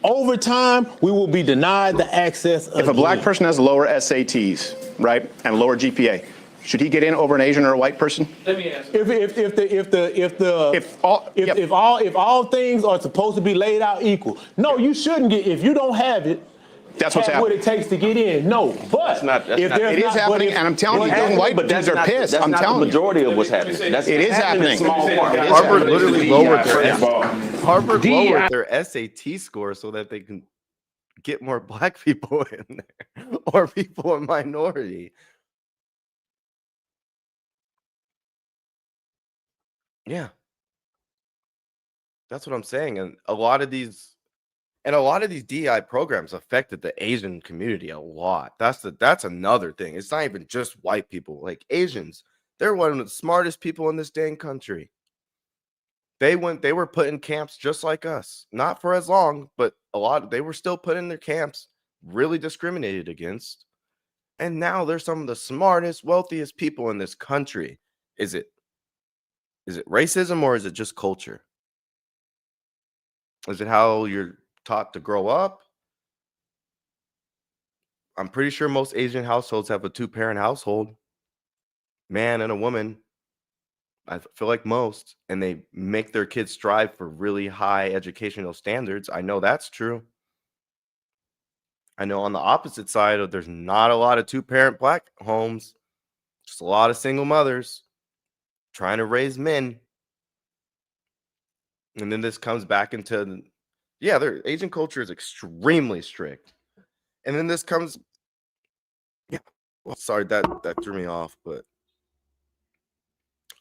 over time, we will be denied the access again. If a black person has lower SATs, right, and lower GPA, should he get in over an Asian or a white person? Let me answer. If all things are supposed to be laid out equal, no, you shouldn't get. If you don't have it, that's what's what happening. it takes to get in. No, but it is happening, and I'm telling you, young white dudes are pissed. That's I'm not telling the you. majority of what's happening. It is happening. Harvard literally lowered their SAT score so that they can get more black people in there or people in minority. Yeah, that's what I'm saying. And a lot of these DEI programs affected the Asian community a lot. That's another thing. It's not even just white people. Like Asians, they're one of the smartest people in this dang country. They were put in camps just like us. Not for as long, but they were still put in their camps, really discriminated against. And now they're some of the smartest, wealthiest people in this country. Is it racism or is it just culture? Is it how you're taught to grow up? I'm pretty sure most Asian households have a 2-parent household, man and a woman. I feel like most, and they make their kids strive for really high educational standards. I know that's true. I know on the opposite side, there's not a lot of 2-parent black homes, just a lot of single mothers trying to raise men. And then this comes back into, their Asian culture is extremely strict. And then this comes, sorry, that threw me off, but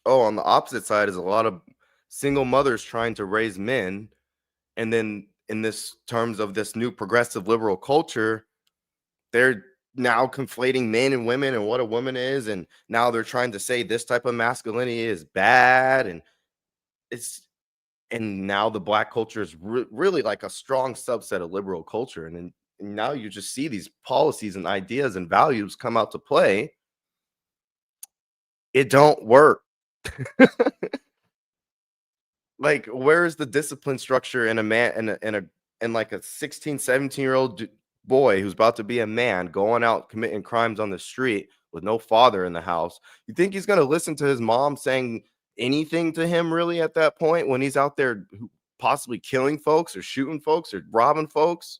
on the opposite side is a lot of single mothers trying to raise men. And then in this terms of this new progressive liberal culture, they're now conflating men and women and what a woman is. And now they're trying to say this type of masculinity is bad. And now the black culture is really like a strong subset of liberal culture. And now you just see these policies and ideas and values come out to play. It don't work. Like, where's the discipline structure in a man and like a 16, 17-year-old boy who's about to be a man going out committing crimes on the street with no father in the house? You think he's going to listen to his mom saying anything to him really at that point when he's out there possibly killing folks or shooting folks or robbing folks,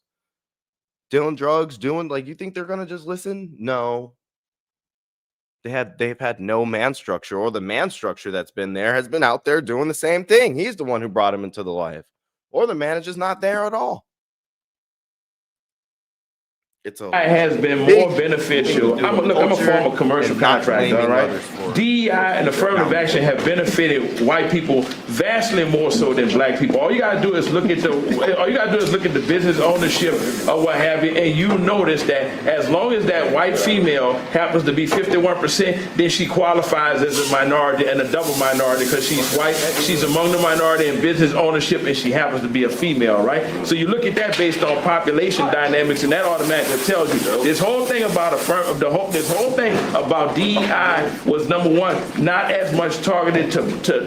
doing drugs, you think they're going to just listen? No. They've had no man structure, or the man structure that's been there has been out there doing the same thing. He's the one who brought him into the life, or the man is just not there at all. It has been more beneficial. I'm a former commercial contractor, all right? DEI and affirmative action have benefited white people vastly more so than black people. All you gotta do is look at the business ownership or what have you, and you notice that as long as that white female happens to be 51%, then she qualifies as a minority and a double minority because she's white, she's among the minority in business ownership, and she happens to be a female, right? So you look at that based on population dynamics, and that automatically tells you this whole thing about DEI was, number one, not as much targeted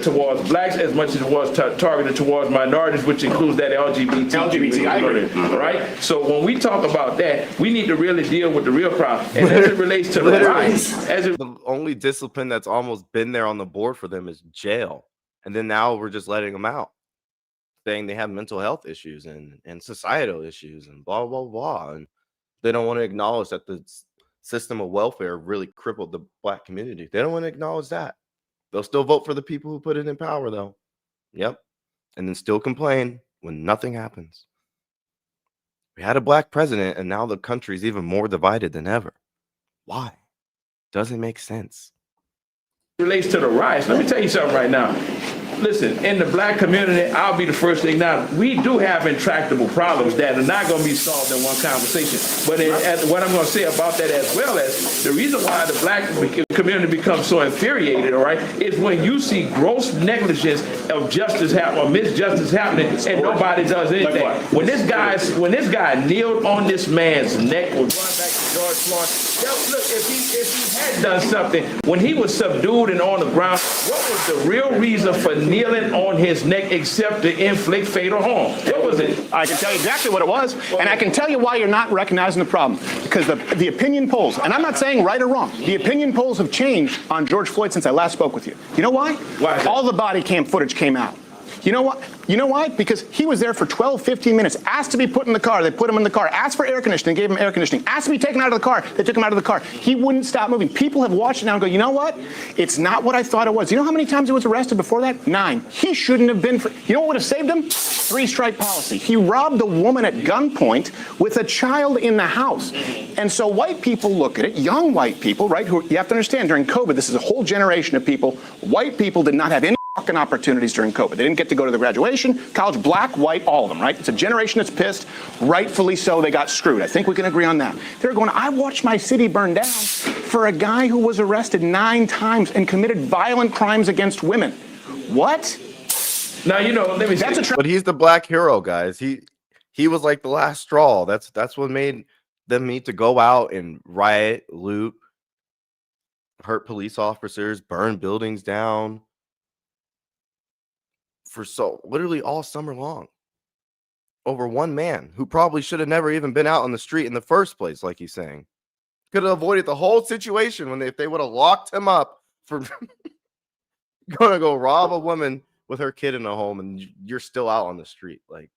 towards blacks as much as it was targeted towards minorities, which includes that LGBT, I agree. Right? So when we talk about that, we need to really deal with the real problem. And as it relates to the rights, the only discipline that's almost been there on the board for them is jail, and then now we're just letting them out, saying they have mental health issues and societal issues and blah blah blah, and they don't want to acknowledge that the system of welfare really crippled the black community. They don't want to acknowledge that. They'll still vote for the people who put it in power, though. Yep. And then still complain when nothing happens. We had a black president, and now the country's even more divided than ever. Why? Doesn't make sense. Relates to the riots. Let me tell you something right now. listen, in the black community, I'll be the first to acknowledge, we do have intractable problems that are not going to be solved in one conversation. But what I'm going to say about that as well as the reason why the black community becomes so infuriated, all right, is when you see gross negligence of justice happen or misjustice happening and nobody does anything. When this guy kneeled on this man's neck, was going back to George Floyd, look, if he had done something, when he was subdued and on the ground, what was the real reason for kneeling on his neck except to inflict fatal harm? What was it? I can tell you exactly what it was, and I can tell you why you're not recognizing the problem. Because the opinion polls, and I'm not saying right or wrong, the opinion polls have changed on George Floyd since I last spoke with you. You know why? Why? All the body cam footage came out. You know what? You know why? Because he was there for 12, 15 minutes, asked to be put in the car. They put him in the car, asked for air conditioning, gave him air conditioning, asked to be taken out of the car. They took him out of the car. He wouldn't stop moving. People have watched it now and go, you know what? It's not what I thought it was. You know how many times he was arrested before that? 9. He shouldn't have been. You know what would have saved him? 3-strike policy. He robbed a woman at gunpoint with a child in the house. And so white people look at it, young white people, right, who you have to understand during COVID, this is a whole generation of people. White people did not have any fucking opportunities during COVID. They didn't get to go to the graduation, college, black, white, all of them, right? It's a generation that's pissed. Rightfully so, they got screwed. I think we can agree on that. They're going, I watched my city burn down for a guy who was arrested 9 times and committed violent crimes against women. What? Now, you know, let me say. But he's the black hero, guys. He was like the last straw. That's what made them need to go out and riot, loot, hurt police officers, burn buildings down. For literally all summer long over one man who probably should have never even been out on the street in the first place, like he's saying. Could have avoided the whole situation if they would have locked him up for going to go rob a woman with her kid in a home and you're still out on the street. Like,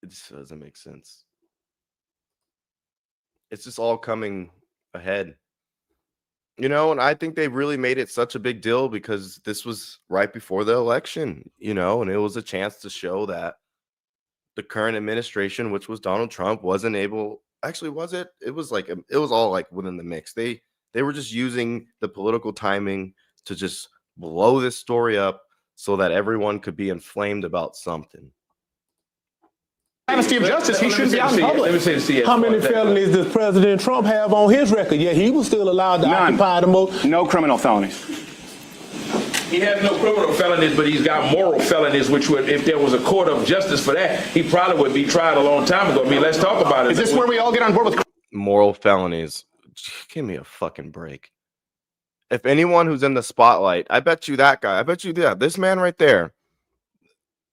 it just doesn't make sense. It's just all coming ahead. You know, and I think they really made it such a big deal because this was right before the election, you know, and it was a chance to show that the current administration, which was Donald Trump, wasn't able. Actually, was it? It was like it was all like within the mix. They were just using the political timing to just blow this story up so that everyone could be inflamed about something. Honesty of justice, he shouldn't be out in public. Let me say this to you. How many felonies does President Trump have on his record? Yet he was still allowed to occupy the most. No criminal felonies. He has no criminal felonies, but he's got moral felonies, which would, if there was a court of justice for that, he probably would be tried a long time ago. I mean, let's talk about it. Is this where we all get on board with moral felonies? Give me a fucking break. If anyone who's in the spotlight, I bet you that guy, this man right there,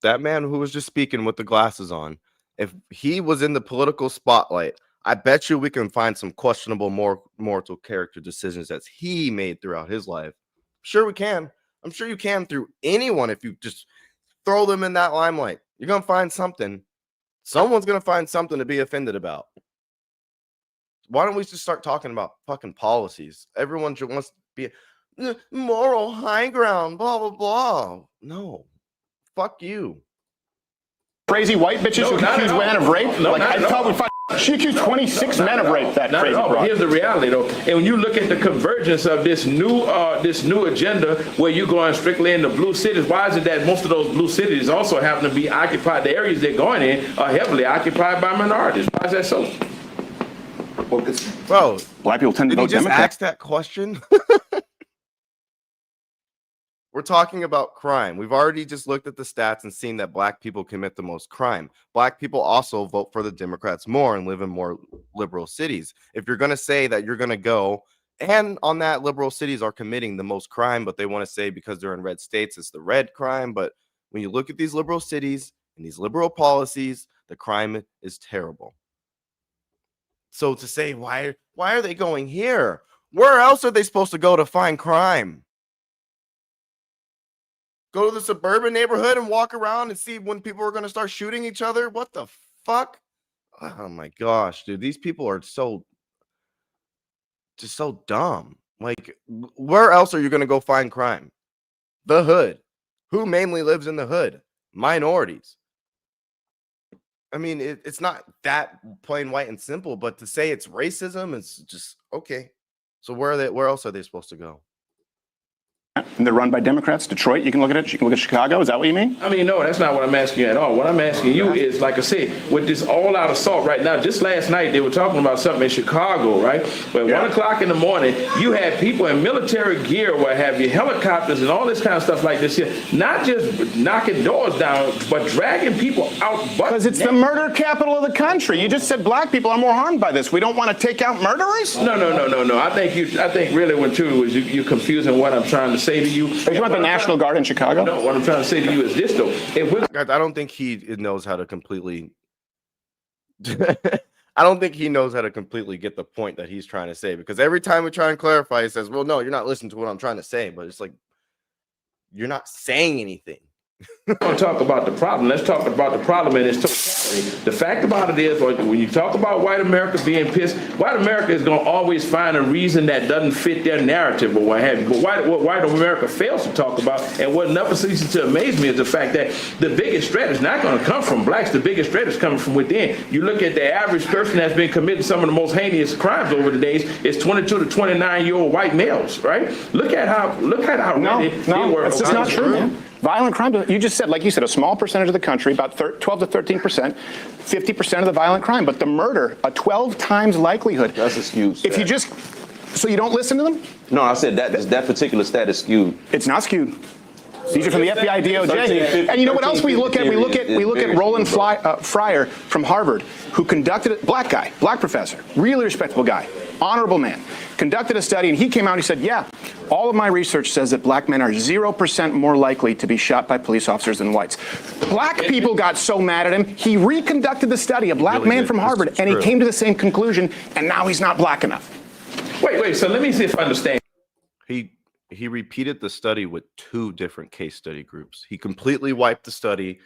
that man who was just speaking with the glasses on, if he was in the political spotlight, I bet you we can find some questionable moral character decisions that he made throughout his life. Sure we can. I'm sure you can through anyone. If you just throw them in that limelight, you're going to find something. Someone's going to find something to be offended about. Why don't we just start talking about fucking policies? Everyone just wants to be moral high ground, blah, blah, blah. No, fuck you. Crazy white bitches who accuse men of rape? She accused 26 men of rape, that crazy broad. But here's the reality, though. And when you look at the convergence of this new agenda where you're going strictly in the blue cities, why is it that most of those blue cities also happen to be occupied, the areas they're going in are heavily occupied by minorities? Why is that so? Well, bro, black people tend to vote just Democrat. Ask that question? We're talking about crime. We've already just looked at the stats and seen that black people commit the most crime. Black people also vote for the Democrats more and live in more liberal cities. If you're going to say that you're going to go and on that liberal cities are committing the most crime, but they want to say because they're in red states, it's the red crime. But when you look at these liberal cities and these liberal policies, the crime is terrible. So to say, why are they going here? Where else are they supposed to go to find crime? Go to the suburban neighborhood and walk around and see when people are going to start shooting each other? What the fuck? Oh my gosh, dude. These people are so dumb. Like, where else are you going to go find crime? The hood. Who mainly lives in the hood? Minorities. I mean, it's not that plain white and simple, but to say it's racism, it's just okay. So where else are they supposed to go? And they're run by Democrats. Detroit, you can look at it. You can look at Chicago. Is that what you mean? I mean, no, that's not what I'm asking you at all. What I'm asking you is, like I said, with this all-out assault right now, just last night they were talking about something in Chicago, right? But 1 o'clock in the morning, you had people in military gear, what have you, helicopters and all this kind of stuff like this here, not just knocking doors down, but dragging people out. Because it's the murder capital of the country. You just said black people are more harmed by this. We don't want to take out murderers? No. I think really what truly was you're confusing what I'm trying to say to you. You want the National Guard in Chicago? No, what I'm trying to say to you is this, though. I don't think he knows how to completely. I don't think he knows how to completely get the point that he's trying to say, because every time we try and clarify, he says, "Well, no, you're not listening to what I'm trying to say." But it's like you're not saying anything. We're going to talk about the problem. Let's talk about the problem in its totality. The fact about it is, when you talk about white America being pissed, white America is going to always find a reason that doesn't fit their narrative or what have you. But what white America fails to talk about, and what never ceases to amaze me, is the fact that the biggest threat is not going to come from blacks. The biggest threat is coming from within. You look at the average person that's been committing some of the most heinous crimes over the days, it's 22 to 29-year-old white males, right? Look at how ready they were. That's just not true, man. Violent crime, you just said, like you said, a small percentage of the country, about 12 to 13%, 50% of the violent crime. But the murder, a 12 times likelihood. That's a skewed stat. If you just, so you don't listen to them? No, I said that particular stat is skewed. It's not skewed. These are from the FBI, DOJ. And you know what else we look at? We look at Roland Fryer from Harvard, who conducted it, black guy, black professor, really respectable guy, honorable man, conducted a study, and he came out and he said, yeah, all of my research says that black men are 0% more likely to be shot by police officers than whites. Black people got so mad at him, he reconducted the study, a black man from Harvard, and he came to the same conclusion, and now he's not black enough. Wait, so let me see if I understand. He repeated the study with 2 different case study groups. He completely wiped the study,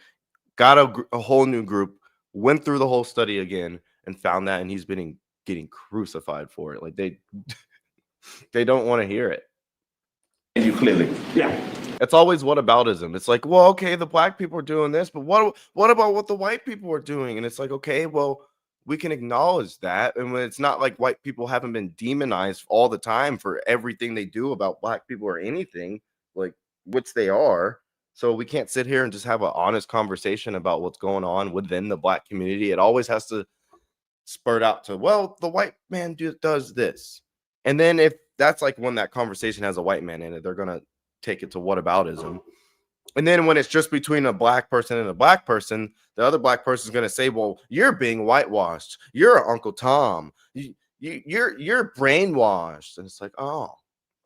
got a whole new group, went through the whole study again, and found that, and he's been getting crucified for it. Like they don't want to hear it. You clearly, yeah. It's always whataboutism. It's like, well, okay, the black people are doing this, but what about what the white people are doing? And it's like, okay, well, we can acknowledge that. And when it's not like white people haven't been demonized all the time for everything they do about black people or anything, like, which they are. So we can't sit here and just have an honest conversation about what's going on within the black community. It always has to spurt out to, well, the white man does this. And then if that's like when that conversation has a white man in it, they're going to take it to whataboutism. And then when it's just between a black person and a black person, the other black person is going to say, well, you're being whitewashed. You're Uncle Tom. You're brainwashed. And it's like, oh,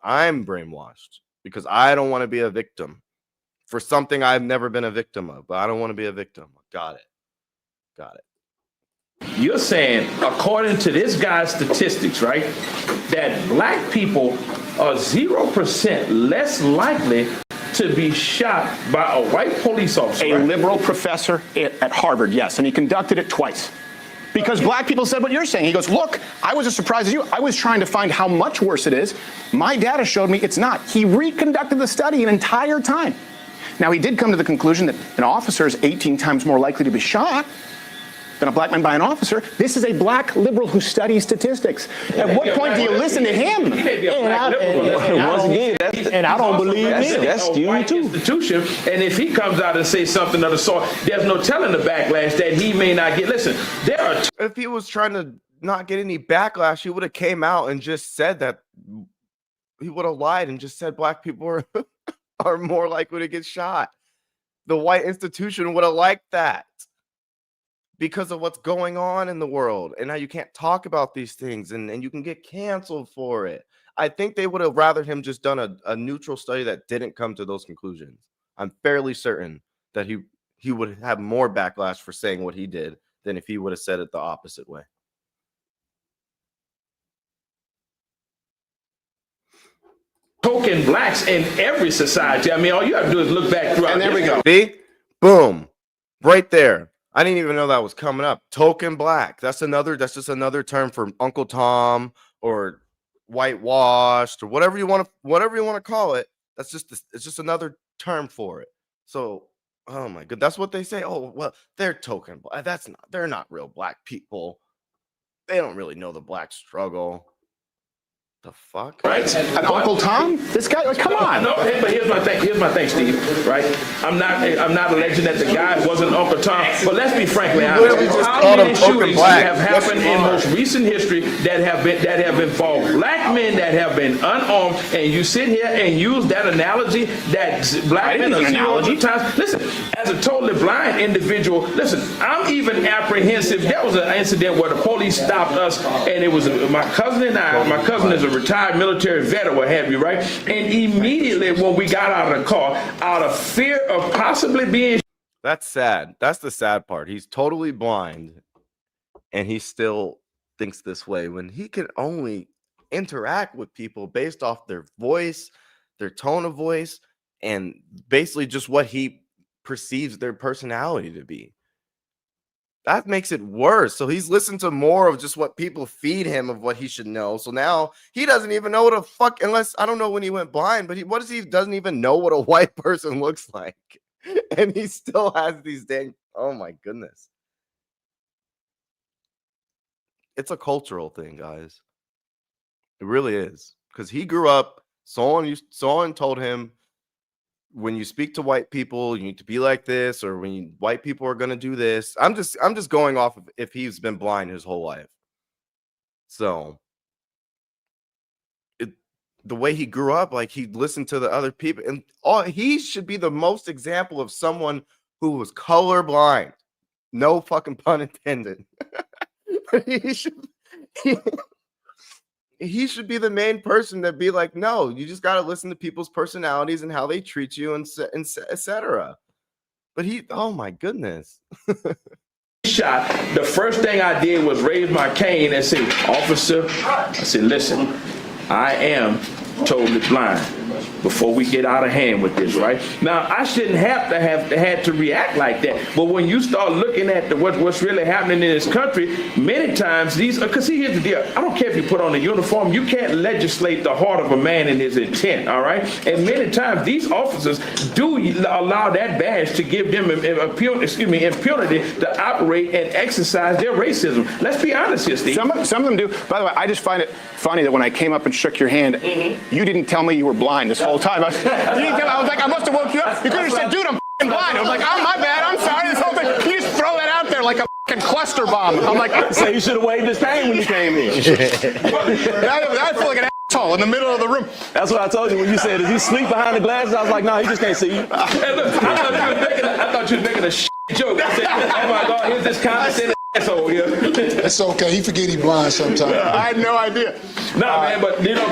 I'm brainwashed because I don't want to be a victim for something I've never been a victim of, but I don't want to be a victim. Got it. You're saying, according to this guy's statistics, right, that black people are 0% less likely to be shot by a white police officer. A liberal professor at Harvard, yes, and he conducted it twice. Because black people said what you're saying. He goes, look, I was as surprised as you. I was trying to find how much worse it is. My data showed me it's not. He reconducted the study an entire time. Now, he did come to the conclusion that an officer is 18 times more likely to be shot than a black man by an officer. This is a black liberal who studies statistics. At what point do you listen to him? And I don't believe him. That's skewed too. Institution, and if he comes out and says something of the sort, there's no telling the backlash that he may not get. Listen, there are. If he was trying to not get any backlash, he would have came out and just said that. He would have lied and just said black people are more likely to get shot. The white institution would have liked that, because of what's going on in the world and how you can't talk about these things and you can get canceled for it. I think they would have rather him just done a neutral study that didn't come to those conclusions. I'm fairly certain that he would have more backlash for saying what he did than if he would have said it the opposite way. Token blacks in every society. I mean, all you have to do is look back throughout. And there we go. See? Boom. Right there. I didn't even know that was coming up. Token black. That's just another term for Uncle Tom or whitewashed or whatever you want to call it. It's just another term for it. So, oh my god, that's what they say. Oh, well, they're token black. They're not real black people. They don't really know the black struggle. The fuck? Right? And Uncle Tom? This guy, like, come on. No, but here's my thing. Here's my thing, Steve. Right? I'm not alleging that the guy wasn't Uncle Tom. But let's be frankly honest. How many shootings have happened in most recent history that have involved black men that have been unarmed? And you sit here and use that analogy that black men are 0 times. Listen, as a totally blind individual, listen, I'm even apprehensive. There was an incident where the police stopped us, and it was my cousin and I. My cousin is a retired military vet or what have you, right? And immediately when we got out of the car, out of fear of possibly being... That's sad. That's the sad part. He's totally blind, and he still thinks this way when he can only interact with people based off their voice, their tone of voice, and basically just what he perceives their personality to be. That makes it worse. So he's listened to more of just what people feed him of what he should know. So now he doesn't even know what a fuck, unless I don't know when he went blind, but he doesn't even know what a white person looks like. And he still has these dang, oh my goodness. It's a cultural thing, guys. It really is. Because he grew up, someone told him, when you speak to white people, you need to be like this, or when white people are going to do this. I'm just going off of if he's been blind his whole life. So the way he grew up, like he listened to the other people, and he should be the most example of someone who was colorblind. No fucking pun intended. He should be the main person that be like, no, you just got to listen to people's personalities and how they treat you and etc. But oh my goodness. Shot. The first thing I did was raise my cane and say, officer, I said, listen, I am totally blind. Before we get out of hand with this, right? Now, I shouldn't have to react like that. But when you start looking at what's really happening in this country, many times because see, here's the deal. I don't care if you put on a uniform. You can't legislate the heart of a man and his intent, all right? And many times these officers do allow that badge to give them impunity to operate and exercise their racism. Let's be honest here, Steve. Some of them do. By the way, I just find it funny that when I came up and shook your hand, you didn't tell me you were blind this whole time. I was like, I must have woke you up. You could have said, dude, I'm blind. I was like, oh, my bad. I'm sorry. This whole thing. You just throw that out there like a cluster bomb. I'm like, So you should have waved his cane when you came in. I feel like an asshole in the middle of the room. That's what I told you when you said, does he sleep behind the glasses? I was like, no, he just can't see you. Hey, look, I thought you was making a joke. I said, oh my God, here's this condescending asshole here. It's okay. He forget he blind sometimes. I had no idea. No, man, but you know,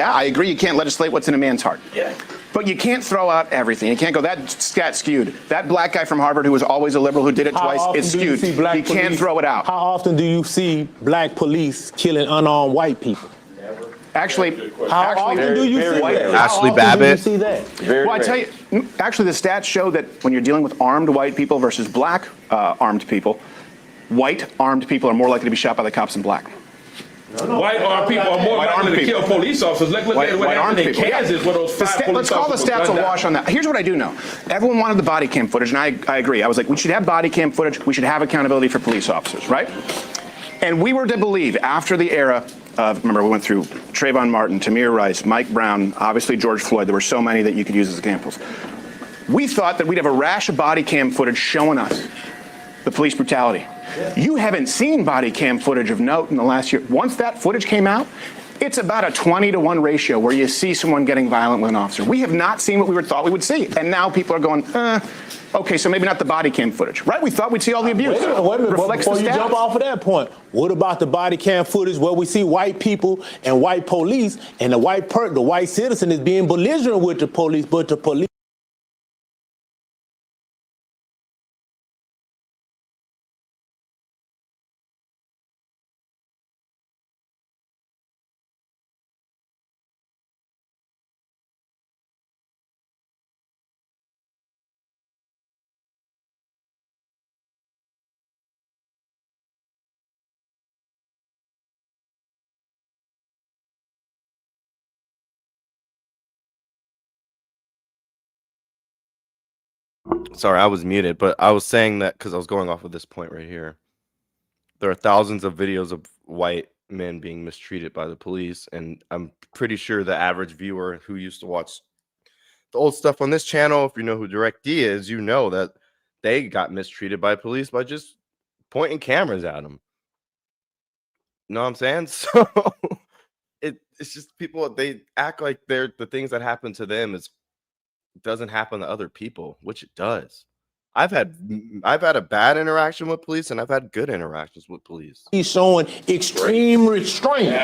I agree. You can't legislate what's in a man's heart. Yeah. But you can't throw out everything. You can't go, that scat skewed. That black guy from Harvard who was always a liberal who did it twice is skewed. You can't throw it out. How often do you see black police killing unarmed white people? Actually, How often do you see that? Ashley How often Babbitt. do you see that? well, I tell you, actually, the stats show that when you're dealing with armed white people versus black armed people, white armed people are more likely to be shot by the cops than black. White armed people are more likely to kill police officers. Look at what happened in Kansas where those 5 police officers. Let's call the stats a wash on that. Here's what I do know. Everyone wanted the body cam footage, and I agree. I was like, we should have body cam footage. We should have accountability for police officers, right? And we were to believe after the era of, remember, we went through Trayvon Martin, Tamir Rice, Mike Brown, obviously George Floyd. There were so many that you could use as examples. We thought that we'd have a rash of body cam footage showing us the police brutality. You haven't seen body cam footage of note in the last year. Once that footage came out, it's about a 20-to-1 ratio where you see someone getting violent with an officer. We have not seen what we thought we would see. And now people are going, okay, so maybe not the body cam footage, right? We thought we'd see all the abuse. Wait a minute, before you jump off of that point, what about the body cam footage where we see white people and white police and the white citizen is being belligerent with the police, but the police Sorry, I was muted, but I was saying that because I was going off of this point right here. There are thousands of videos of white men being mistreated by the police, and I'm pretty sure the average viewer who used to watch the old stuff on this channel, if you know who Direct D is, you know that they got mistreated by police by just pointing cameras at them. You know what I'm saying? So it's just people, they act like they're the things that happen to them doesn't happen to other people, which it does. I've had a bad interaction with police, and I've had good interactions with police. He's showing extreme restraint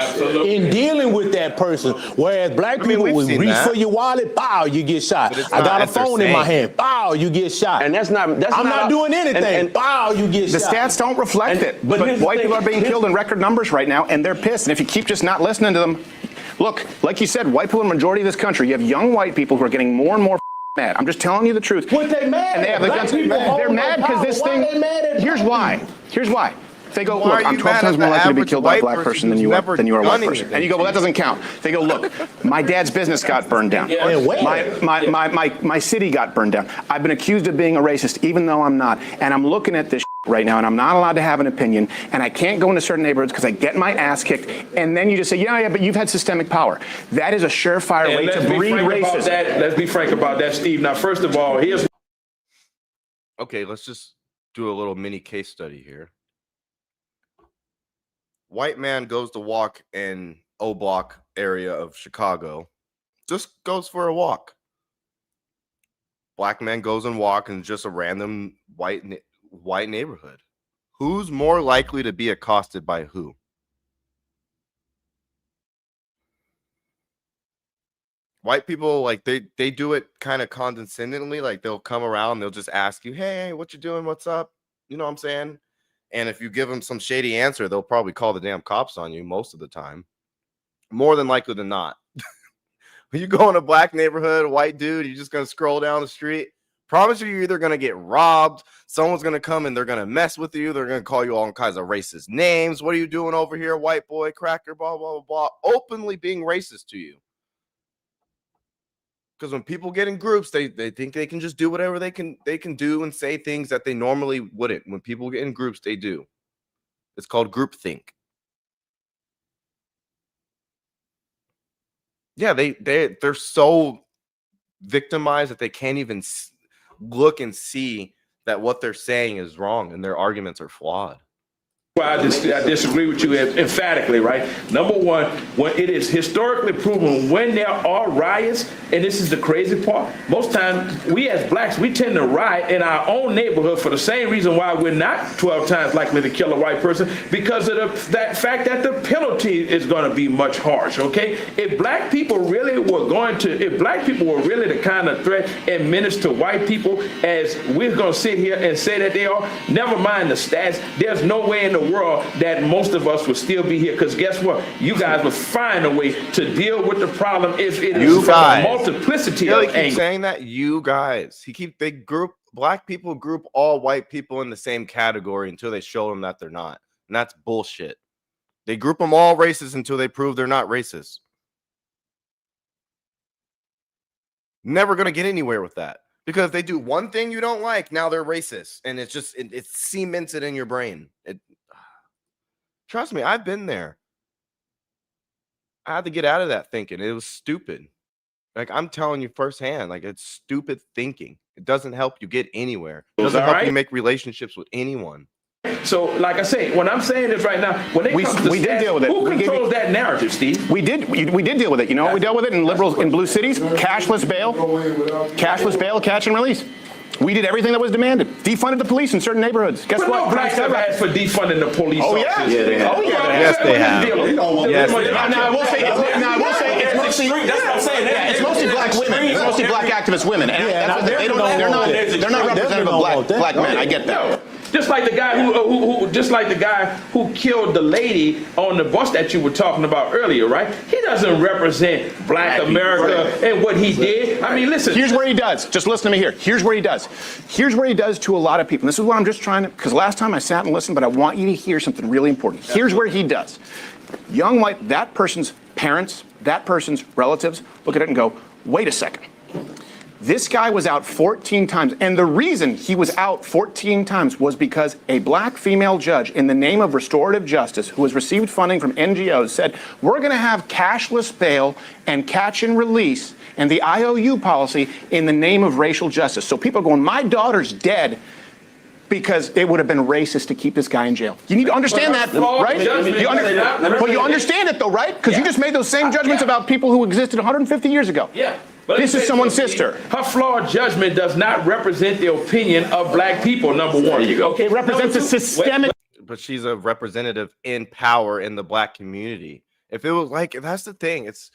in dealing with that person. Whereas black people will reach for your wallet, bow, you get shot. I got a phone in my hand, bow, you get shot. And that's not. I'm not doing anything. Bow, you get shot. The stats don't reflect it. But white people are being killed in record numbers right now, and they're pissed. And if you keep just not listening to them, look, like you said, white people in the majority of this country. You have young white people who are getting more and more mad. I'm just telling you the truth. What they mad? And they have the guns. They're mad because this thing. Here's why. Here's why. They go, look, I'm 12 times more likely to be killed by a black person than you are a white person. And you go, well, that doesn't count. They go, look, my dad's business got burned down. My city got burned down. I've been accused of being a racist, even though I'm not. And I'm looking at this right now, and I'm not allowed to have an opinion, and I can't go into certain neighborhoods because I get my ass kicked. And then you just say, yeah, but you've had systemic power. That is a surefire way to breed racism. Let's be frank about that, Steve. Now, first of all, here's... Okay, let's just do a little mini case study here. White man goes to walk in O Block area of Chicago, just goes for a walk. Black man goes and walk in just a random white neighborhood. Who's more likely to be accosted by who? White people, like they do it kind of condescendingly, like they'll come around, they'll just ask you, hey, what you doing? What's up? You know what I'm saying? And if you give them some shady answer, they'll probably call the damn cops on you most of the time. More than likely than not. When you go in a black neighborhood, a white dude, you're just going to scroll down the street. Promise you're either going to get robbed, someone's going to come and they're going to mess with you, they're going to call you all kinds of racist names. What are you doing over here, white boy, cracker, blah, blah, blah, blah. Openly being racist to you. Because when people get in groups, they think they can just do whatever they can do and say things that they normally wouldn't. When people get in groups, they do. It's called groupthink. Yeah, they're so victimized that they can't even look and see that what they're saying is wrong and their arguments are flawed. I disagree with you emphatically, right? Number one, when it is historically proven when there are riots, and this is the crazy part, most times we as blacks, we tend to riot in our own neighborhood for the same reason why we're not 12 times likely to kill a white person, because of that fact that the penalty is going to be much harsh, okay? If black people really were the kind of threat and menace to white people as we're going to sit here and say that they are, never mind the stats, there's no way in the world that most of us would still be here, because guess what? You guys will find a way to deal with the problem if it is from a multiplicity of angles. Saying that, you guys, black people group all white people in the same category until they show them that they're not, and that's bullshit. They group them all racist until they prove they're not racist. Never gonna get anywhere with that, because if they do one thing you don't like, now they're racist, and it's just it's cemented in your brain. Trust me, I've been there. I had to get out of that thinking. It was stupid. Like, I'm telling you firsthand, like, it's stupid thinking. It doesn't help you get anywhere. It doesn't help you make relationships with anyone. So, like I say, when I'm saying this right now, when it comes to did deal with it. Who controls that narrative, Steve? We did deal with it. You know, we dealt with it in blue cities, cashless bail, catch and release. We did everything that was demanded. Defunded the police in certain neighborhoods. Guess what? No blacks have asked for defunding the police. Oh yeah, Yes, they have. Now I will say it's mostly. That's what I'm saying. It's mostly black women. It's mostly black activist women, and they're not representative of black men. I get that. Just like the guy who killed the lady on the bus that you were talking about earlier, right? He doesn't represent Black America and what he did. I mean, listen. Here's where he does. Just listen to me here. Here's where he does. Here's where he does to a lot of people. And this is what I'm just trying to, because last time I sat and listened, but I want you to hear something really important. Here's where he does. Young white, that person's parents, that person's relatives, look at it and go, wait a second. This guy was out 14 times. And the reason he was out 14 times was because a black female judge, in the name of restorative justice, who has received funding from NGOs, said, we're going to have cashless bail and catch and release and the IOU policy in the name of racial justice. So people are going, my daughter's dead because it would have been racist to keep this guy in jail. You need to understand that, right? But you understand it, though, right? Because you just made those same judgments about people who existed 150 years ago. Yeah. This is someone's sister. Her flawed judgment does not represent the opinion of black people, number one. Okay, it represents a systemic. But she's a representative in power in the black community. If it was like, that's the thing. It's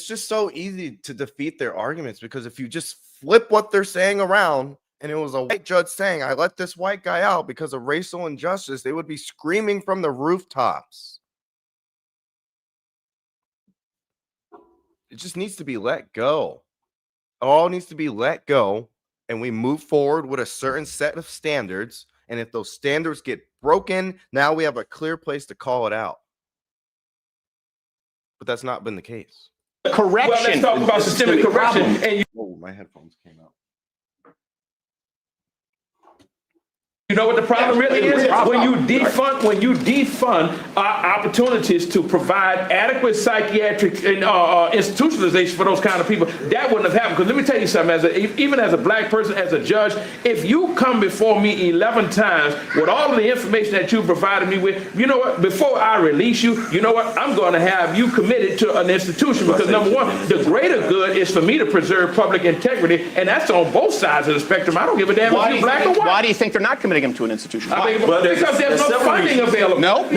just so easy to defeat their arguments, because if you just flip what they're saying around and it was a white judge saying, I let this white guy out because of racial injustice, they would be screaming from the rooftops. It just needs to be let go. It all needs to be let go, and we move forward with a certain set of standards. And if those standards get broken, now we have a clear place to call it out. But that's not been the case. Correction. Well, let's talk about systemic correction. And Oh, my headphones came out. you know what the problem really is? When you defund opportunities to provide adequate psychiatric institutionalization for those kind of people, that wouldn't have happened. Because let me tell you something, even as a black person, as a judge, if you come before me 11 times with all of the information that you provided me with, you know what, before I release you, you know what, I'm going to have you committed to an institution, because number one, the greater good is for me to preserve public integrity, and that's on both sides of the spectrum. I don't give a damn if you're black or white. Why do you think they're not committing him to an institution? Because there's no funding available. No,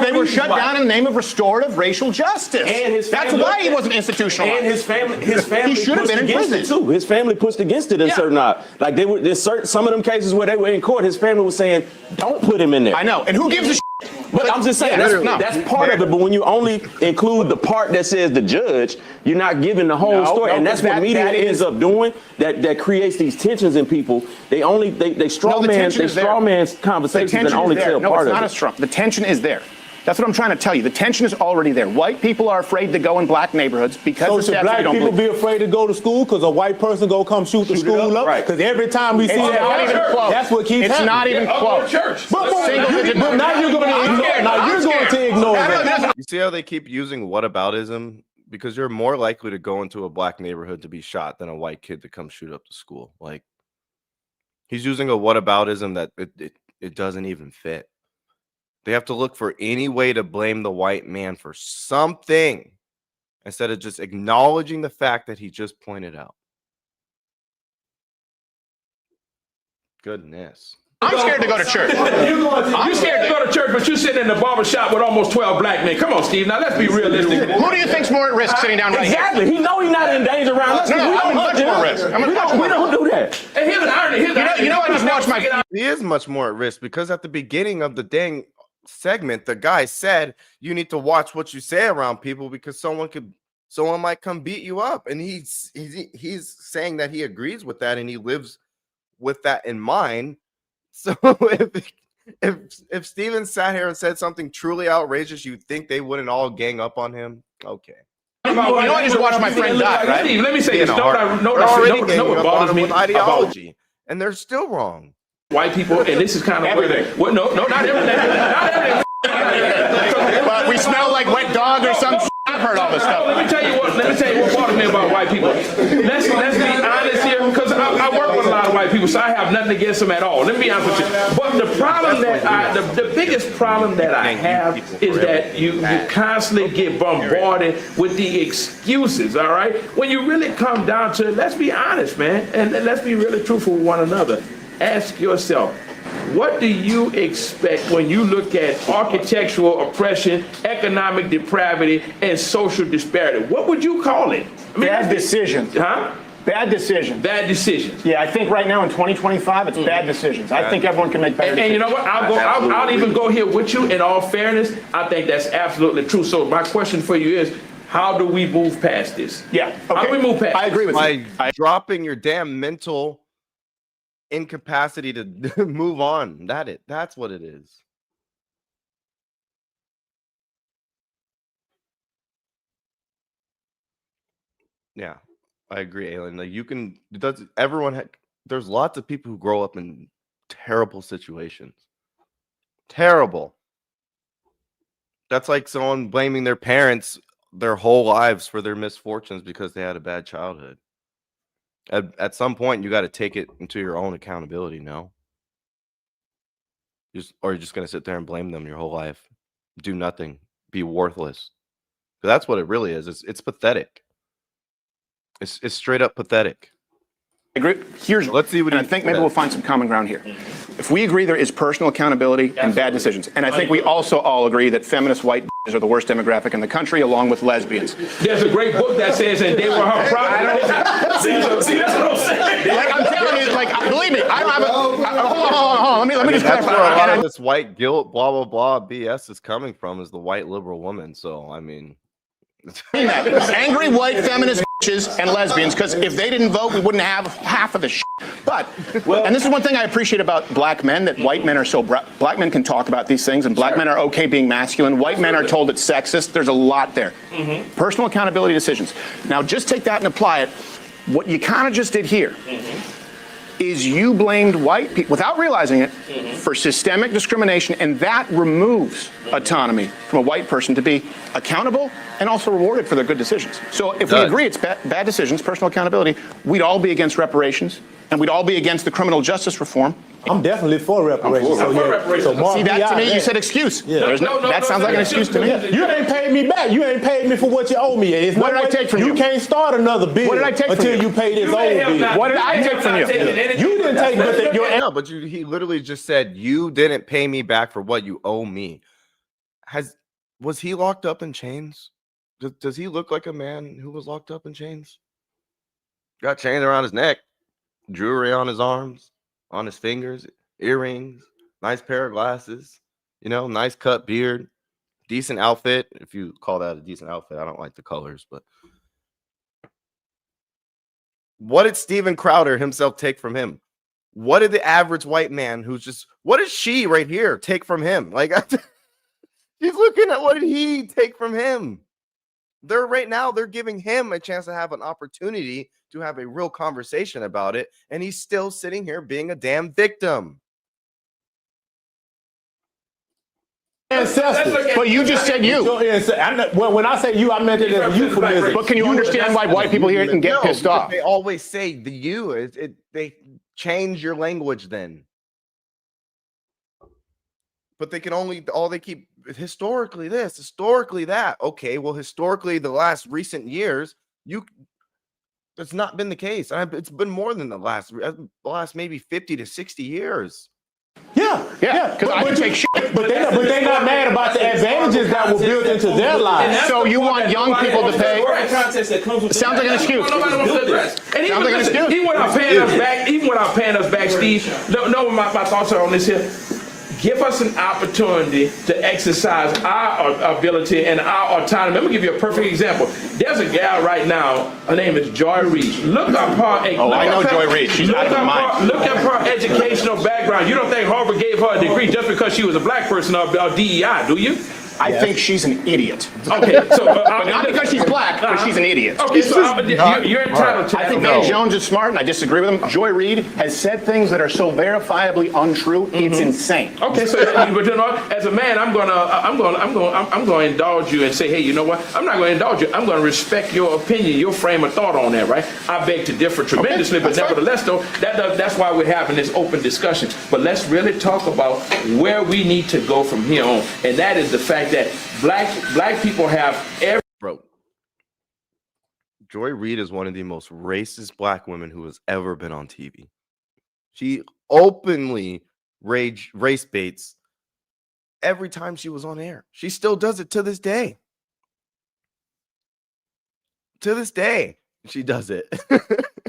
they were shut down in the name of restorative racial justice. And his That's family, why he wasn't institutionalized. And his family He should have pushed been in against prison. it too. His family pushed against it in certain like there's some of them cases where they were in court. His family was saying, "Don't put him in there." I know. And who gives a shit? But I'm just saying that's part of it. But when you only include the part that says the judge, you're not giving the whole story, and that's what media ends up doing. That creates these tensions in people. They straw man's conversations and only tell part of it. No, it's not a straw. The tension is there. That's what I'm trying to tell you. The tension is already there. White people are afraid to go in black neighborhoods because So should black people be afraid to go to school because a white person go come shoot the school up? Right. Because every time we see that, not even close. that's what keeps It's happening. not even close. But now you're going to ignore. Now you're going to ignore that. You see how they keep using whataboutism? Because you're more likely to go into a black neighborhood to be shot than a white kid to come shoot up the school. Like, he's using a whataboutism that it doesn't even fit. They have to look for any way to blame the white man for something instead of just acknowledging the fact that he just pointed out. Goodness. I'm scared to go to church. You're scared to go to church, but you're sitting in the barbershop with almost 12 black men. Come on, Steve. Now let's be realistic. Who do you think's more at risk sitting down right here? Exactly. He know he's not in danger around us. I'm much more at risk. We don't do that. And here's an irony. You know, I just watched my. He is much more at risk because at the beginning of the dang segment, the guy said you need to watch what you say around people because someone might come beat you up, and he's saying that he agrees with that and he lives with that in mind. So if Steven sat here and said something truly outrageous, you'd think they wouldn't all gang up on him. Okay. You know, I just watched my friend die, right? Steve, let me say this. They're already ganging up on him with ideology, and they're still wrong. White people, and this is kind of where no, not everything. Not everything. But we smell like wet dog or some. I've heard all this stuff. Let me tell you what bothers me about white people. Let's be honest here, because I work with a lot of white people, so I have nothing against them at all. Let me be honest with you. But the problem the biggest problem that I have is that you constantly get bombarded with the excuses. All right, when you really come down to it, let's be honest, man, and let's be really truthful with one another. Ask yourself, what do you expect when you look at architectural oppression, economic depravity, and social disparity? What would you call it? I mean, Bad decisions. Huh? Bad decisions. Bad decisions. Yeah, I think right now in 2025, it's bad decisions. I think everyone can make better decisions. And you know what? I'll even go here with you. In all fairness, I think that's absolutely true. So my question for you is, how do we move past this? Yeah. Okay. How do we move past I agree with you. By dropping your damn mental incapacity to move on. That's what it is. Yeah. I agree, Alan. Like you can, does everyone? There's lots of people who grow up in terrible situations. Terrible. That's like someone blaming their parents their whole lives for their misfortunes because they had a bad childhood. At some point, you got to take it into your own accountability. No, or you're just gonna sit there and blame them your whole life, do nothing, be worthless. That's what it really is. It's pathetic. It's straight up pathetic. I agree. Let's see what I think maybe we'll find some common ground here. If we agree there is personal accountability and bad decisions, and I think we also all agree that feminist white bitches are the worst demographic in the country, along with lesbians. There's a great book that says that they were her product. See, that's what I'm saying. Like I'm telling you, like believe me, I don't have a. Hold on. Let me just That's clarify. where a lot of this white guilt, blah blah blah, BS is coming from. Is the white liberal woman? So I mean, angry white feminist bitches and lesbians, because if they didn't vote, we wouldn't have half of the shit. But, and this is one thing I appreciate about black men, that white men are so, black men can talk about these things, and black men are okay being masculine. White men are told it's sexist. There's a lot there. Personal accountability decisions. Now, just take that and apply it. What you kind of just did here is you blamed white people, without realizing it, for systemic discrimination, and that removes autonomy from a white person to be accountable and also rewarded for their good decisions. So if we agree it's bad decisions, personal accountability, we'd all be against reparations, and we'd all be against the criminal justice reform. I'm definitely for reparations. I'm for reparations. So See, that to me, you said excuse. Yeah. That sounds like an excuse to me. You ain't paid me back. You ain't paid me for what you owe me. What did I take from you? You can't start another bill What did I take from until you? you pay this old bill. What did I take from you? You didn't take, but no, but he literally just said you didn't pay me back for what you owe me. Was he locked up in chains? Does he look like a man who was locked up in chains? Got chains around his neck, jewelry on his arms, on his fingers, earrings, nice pair of glasses, nice cut beard, decent outfit. If you call that a decent outfit, I don't like the colors, but what did Steven Crowder himself take from him? What did the average white man what did she right here take from him? Like, he's looking at what did he take from him? They're giving him a chance to have an opportunity to have a real conversation about it, and he's still sitting here being a damn victim. Ancestors. But you just said you. When I say you, I meant it as a euphemism. But can you understand why white people hear it and get pissed off? They always say the you. They change your language then. But they can historically this, historically that. Okay, well, historically, the last recent years, that's not been the case. It's been more than the last maybe 50 to 60 years. Yeah. Because I would take shit. But they're not mad about the advantages that were built into their lives. So you want young people to pay? Sounds like an excuse. Sounds like an excuse. Even without paying us back, Steve. No, my thoughts are on this here. Give us an opportunity to exercise our ability and our autonomy. Let me give you a perfect example. There's a gal right now. Her name is Joy Reid. Look up her. I know Joy Reid. She's out of her mind. Look up her educational background. You don't think Harvard gave her a degree just because she was a black person or DEI, do you? I think she's an idiot. Okay, so but not because she's black, but she's an idiot. Okay, so you're entitled to. I think Van Jones is smart, and I disagree with him. Joy Reid has said things that are so verifiably untrue. It's insane. Okay, so but as a man, I'm gonna indulge you and say, hey, you know what? I'm not gonna indulge you. I'm gonna respect your opinion, your frame of thought on that, right? I beg to differ tremendously, but nevertheless, though, that's why we're having this open discussion. But let's really talk about where we need to go from here on, and that is the fact that black people have every. Bro, Joy Reid is one of the most racist black women who has ever been on TV. She openly race baits every time she was on air. She still does it to this day. To this day, she does it.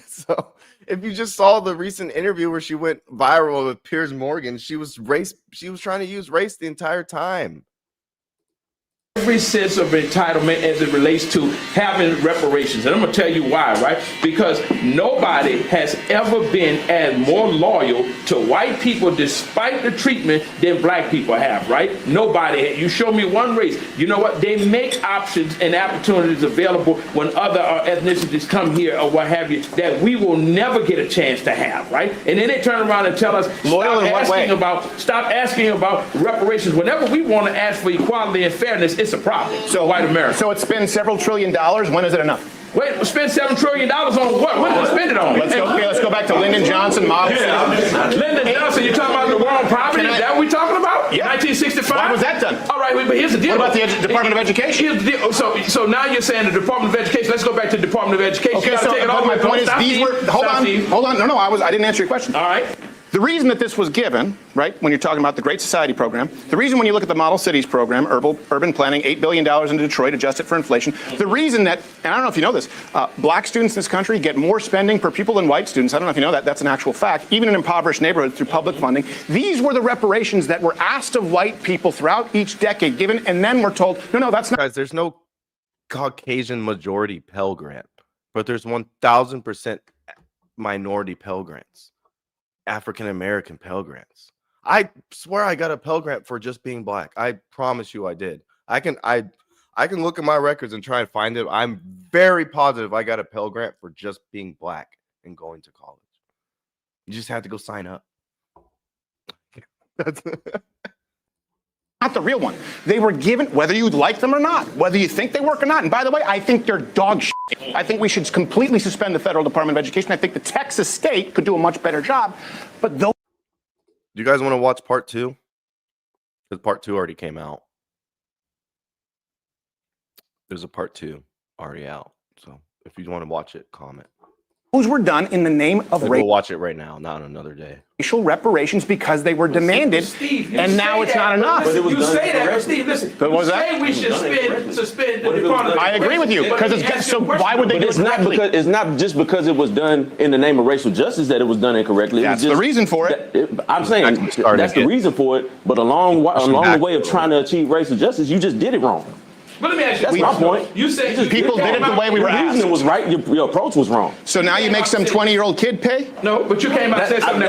So if you just saw the recent interview where she went viral with Piers Morgan, she was trying to use race the entire time. every sense of entitlement as it relates to having reparations. And I'm going to tell you why, right? Because nobody has ever been as more loyal to white people despite the treatment than black people have, right? Nobody. You show me one race. You know what? They make options and opportunities available when other ethnicities come here or what have you that we will never get a chance to have, right? And then they turn around and tell us, stop asking about reparations. Whenever we want to ask for equality and fairness, it's a problem. So white America. So it's been several $1 trillion. When is it enough? Wait, spend $7 trillion on what? What did we spend it on? Let's go back to Lyndon Johnson model. Lyndon Johnson, you're talking about the war on poverty? Is that what we're talking about? Yeah. 1965? Why was that done? All right, but here's the deal. What about the Department of Education? Here's the deal. So now you're saying the Department of Education. Let's go back to the Department of Education. Okay, so my point is, these were, hold on. No, I didn't answer your question. All right. The reason that this was given, right, when you're talking about the Great Society program, the reason when you look at the Model Cities program, urban planning, $8 billion into Detroit, adjusted for inflation, the reason that, and I don't know if you know this, black students in this country get more spending per pupil than white students. I don't know if you know that. That's an actual fact. Even in impoverished neighborhoods through public funding. These were the reparations that were asked of white people throughout each decade given, and then we're told, no, that's not. Guys, there's no Caucasian majority Pell Grant, but there's 1,000% minority Pell Grants. African American Pell Grants. I swear I got a Pell Grant for just being black. I promise you I did. I can look at my records and try and find it. I'm very positive I got a Pell Grant for just being black and going to college. You just had to go sign up. That's not the real one. They were given, whether you like them or not, whether you think they work or not. And by the way, I think they're dog shit. I think we should completely suspend the federal Department of Education. I think the Texas state could do a much better job. But those. Do you guys want to watch part 2? Because part 2 already came out. There's a part 2 already out. So if you want to watch it, comment. Those were done in the name of we'll watch it right now, not another day. Racial reparations because they were demanded, Steve, and now it's not enough. You say that, Steve. Listen, what was you that? say we should suspend the Department of I agree with you because so why would they do it correctly? It's not just because it was done in the name of racial justice that it was done incorrectly. That's the reason for it. I'm saying that's the reason for it. But along the way of trying to achieve racial justice, you just did it wrong. But let me ask you, that's my point. You said people did it the way we were asked. The reasoning was right. Your approach was wrong. So now you make some 20-year-old kid pay? No, but you came out and said something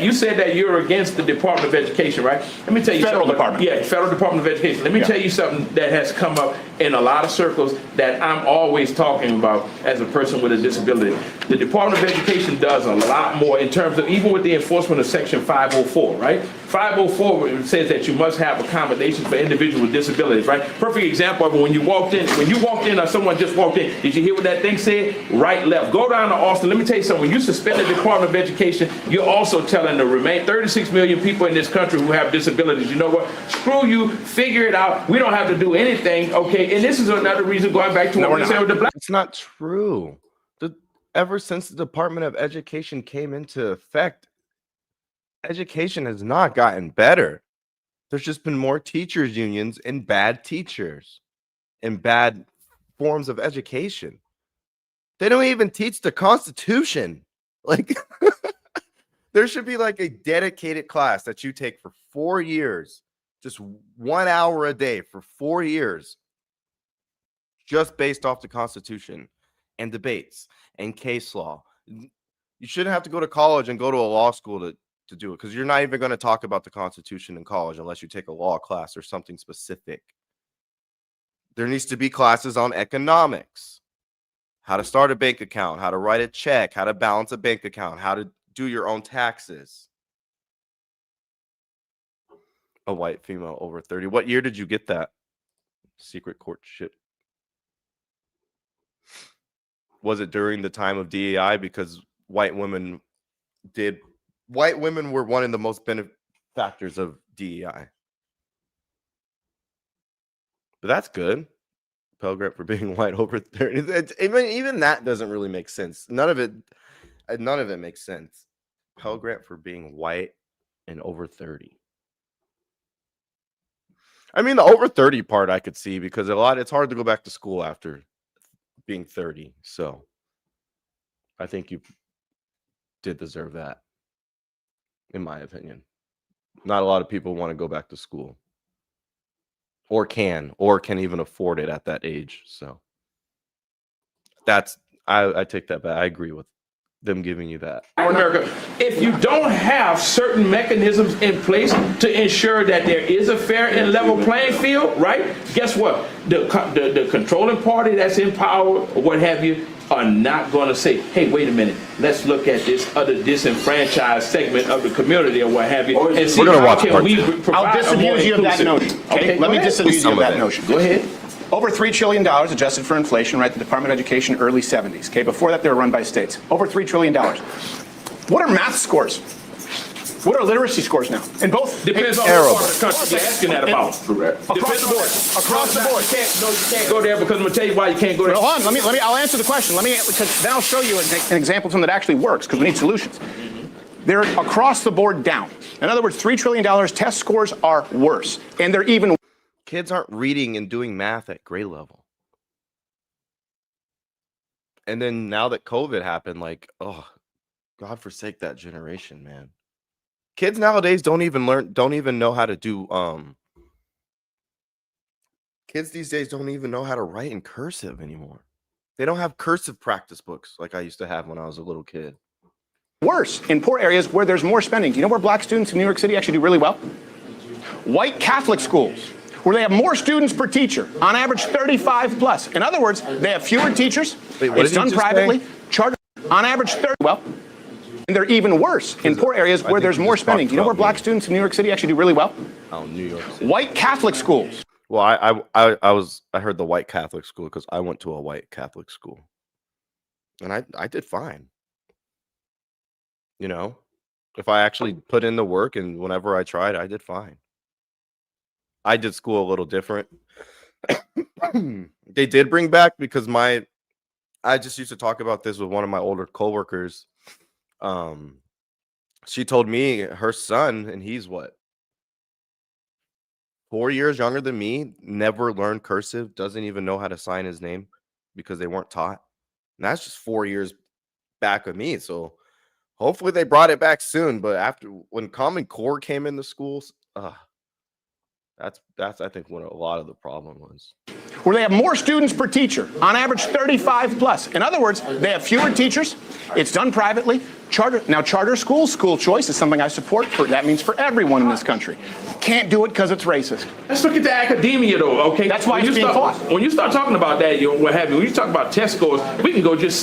you said that you're against the Department of Education, right? Let me tell you Federal Department. Yeah, Federal Department of Education. Let me tell you something that has come up in a lot of circles that I'm always talking about as a person with a disability. The Department of Education does a lot more in terms of, even with the enforcement of Section 504, right? 504 says that you must have accommodations for individuals with disabilities, right? Perfect example of it, when you walked in or someone just walked in, did you hear what that thing said? Right, left. Go down to Austin. Let me tell you something. When you suspend the Department of Education, you're also telling the remain 36 million people in this country who have disabilities, you know what? Screw you, figure it out. We don't have to do anything, okay? And this is another reason, going back to what we said with the black. It's not true. Ever since the Department of Education came into effect, education has not gotten better. There's just been more teachers unions and bad teachers and bad forms of education. They don't even teach the Constitution. Like, there should be like a dedicated class that you take for 4 years, just 1 hour a day for 4 years, just based off the Constitution and debates and case law. You shouldn't have to go to college and go to a law school to do it, because you're not even going to talk about the Constitution in college unless you take a law class or something specific. There needs to be classes on economics, how to start a bank account, how to write a check, how to balance a bank account, how to do your own taxes. A white female over 30. What year did you get that? Secret courtship. Was it during the time of DEI? Because white women were one of the most benefactors of DEI. But that's good. Pell Grant for being white over 30. Even that doesn't really make sense. None of it makes sense. Pell Grant for being white and over 30. I mean, the over 30 part I could see, because it's hard to go back to school after being 30. So I think you did deserve that, in my opinion. Not a lot of people want to go back to school. or can even afford it at that age. So I take that back. I agree with them giving you that. America, if you don't have certain mechanisms in place to ensure that there is a fair and level playing field, right? Guess what? The controlling party that's in power or what have you are not going to say, hey, wait a minute, let's look at this other disenfranchised segment of the community or what have you, and see how can we provide. I'll disabuse you of that notion. Okay, let me disabuse you of that notion. Go ahead. Over $3 trillion adjusted for inflation, right? The Department of Education, early 70s. Okay, before that, they were run by states. Over $3 trillion. What are math scores? What are literacy scores now? In both. Depends on what part of the country you're asking that about. Across the board. Across the board. You can't go there because I'm going to tell you why you can't go there. Well, hold on. I'll answer the question. Because then I'll show you an example of something that actually works, because we need solutions. They're across the board down. In other words, $3 trillion, test scores are worse. And they're even. Kids aren't reading and doing math at grade level. And then now that COVID happened, like, oh, God forsake that generation, man. Kids nowadays don't even know how to do kids these days don't even know how to write in cursive anymore. They don't have cursive practice books like I used to have when I was a little kid. Worse in poor areas where there's more spending. Do you know where black students in New York City actually do really well? White Catholic schools, where they have more students per teacher, on average 35 plus. In other words, they have fewer teachers. It's done privately, chartered, on average 30. Well, and they're even worse in poor areas where there's more spending. Do you know where black students in New York City actually do really well? Oh, New York City. White Catholic schools. Well, I heard the white Catholic school because I went to a white Catholic school, and I did fine. You know, if I actually put in the work and whenever I tried, I did fine. I did school a little different. They did bring back because I just used to talk about this with one of my older coworkers. She told me her son, and he's what, 4 years younger than me, never learned cursive, doesn't even know how to sign his name because they weren't taught. And that's just 4 years back with me. So hopefully they brought it back soon. But when Common Core came into schools, that's I think what a lot of the problem was. Where they have more students per teacher, on average 35 plus. In other words, they have fewer teachers. It's done privately. Charter schools, school choice is something I support. That means for everyone in this country. Can't do it because it's racist. Let's look at the academia, though. Okay, that's why it's being taught. When you start talking about that, what have you? When you talk about test scores, we can go just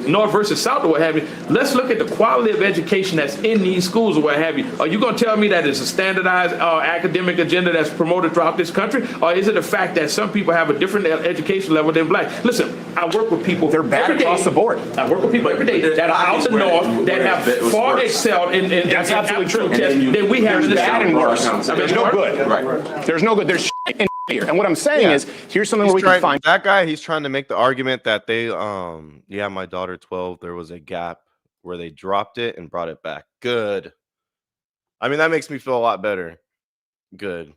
north versus south, or what have you. Let's look at the quality of education that's in these schools, or what have you. Are you going to tell me that it's a standardized academic agenda that's promoted throughout this country, or is it a fact that some people have a different education level than black? Listen, I work with people. They're bad across the board. I work with people every day that are out the north that have far excelled in that's absolutely true. Than we have in the bad and worse. There's no good. Right. There's no good. There's shit in here. And what I'm saying is, here's something where we can find that guy. He's trying to make the argument that they, my daughter 12. There was a gap where they dropped it and brought it back. Good. I mean, that makes me feel a lot better. Good.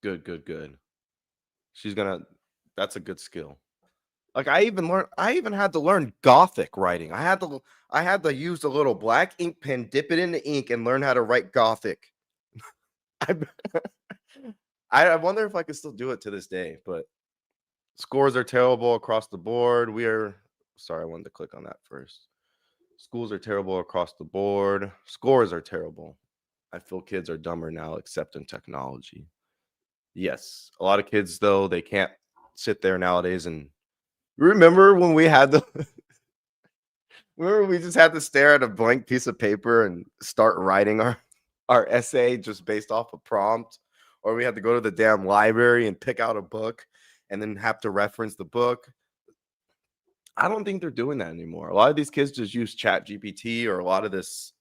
That's a good skill. Like I even had to learn Gothic writing. I had to use a little black ink pen, dip it in the ink, and learn how to write Gothic. I wonder if I could still do it to this day, but scores are terrible across the board. Sorry, I wanted to click on that first. Schools are terrible across the board. Scores are terrible. I feel kids are dumber now, except in technology. Yes, a lot of kids, though, they can't sit there nowadays and remember when we had remember we just had to stare at a blank piece of paper and start writing our essay just based off a prompt, or we had to go to the damn library and pick out a book and then have to reference the book. I don't think they're doing that anymore. A lot of these kids just use ChatGPT or a lot of this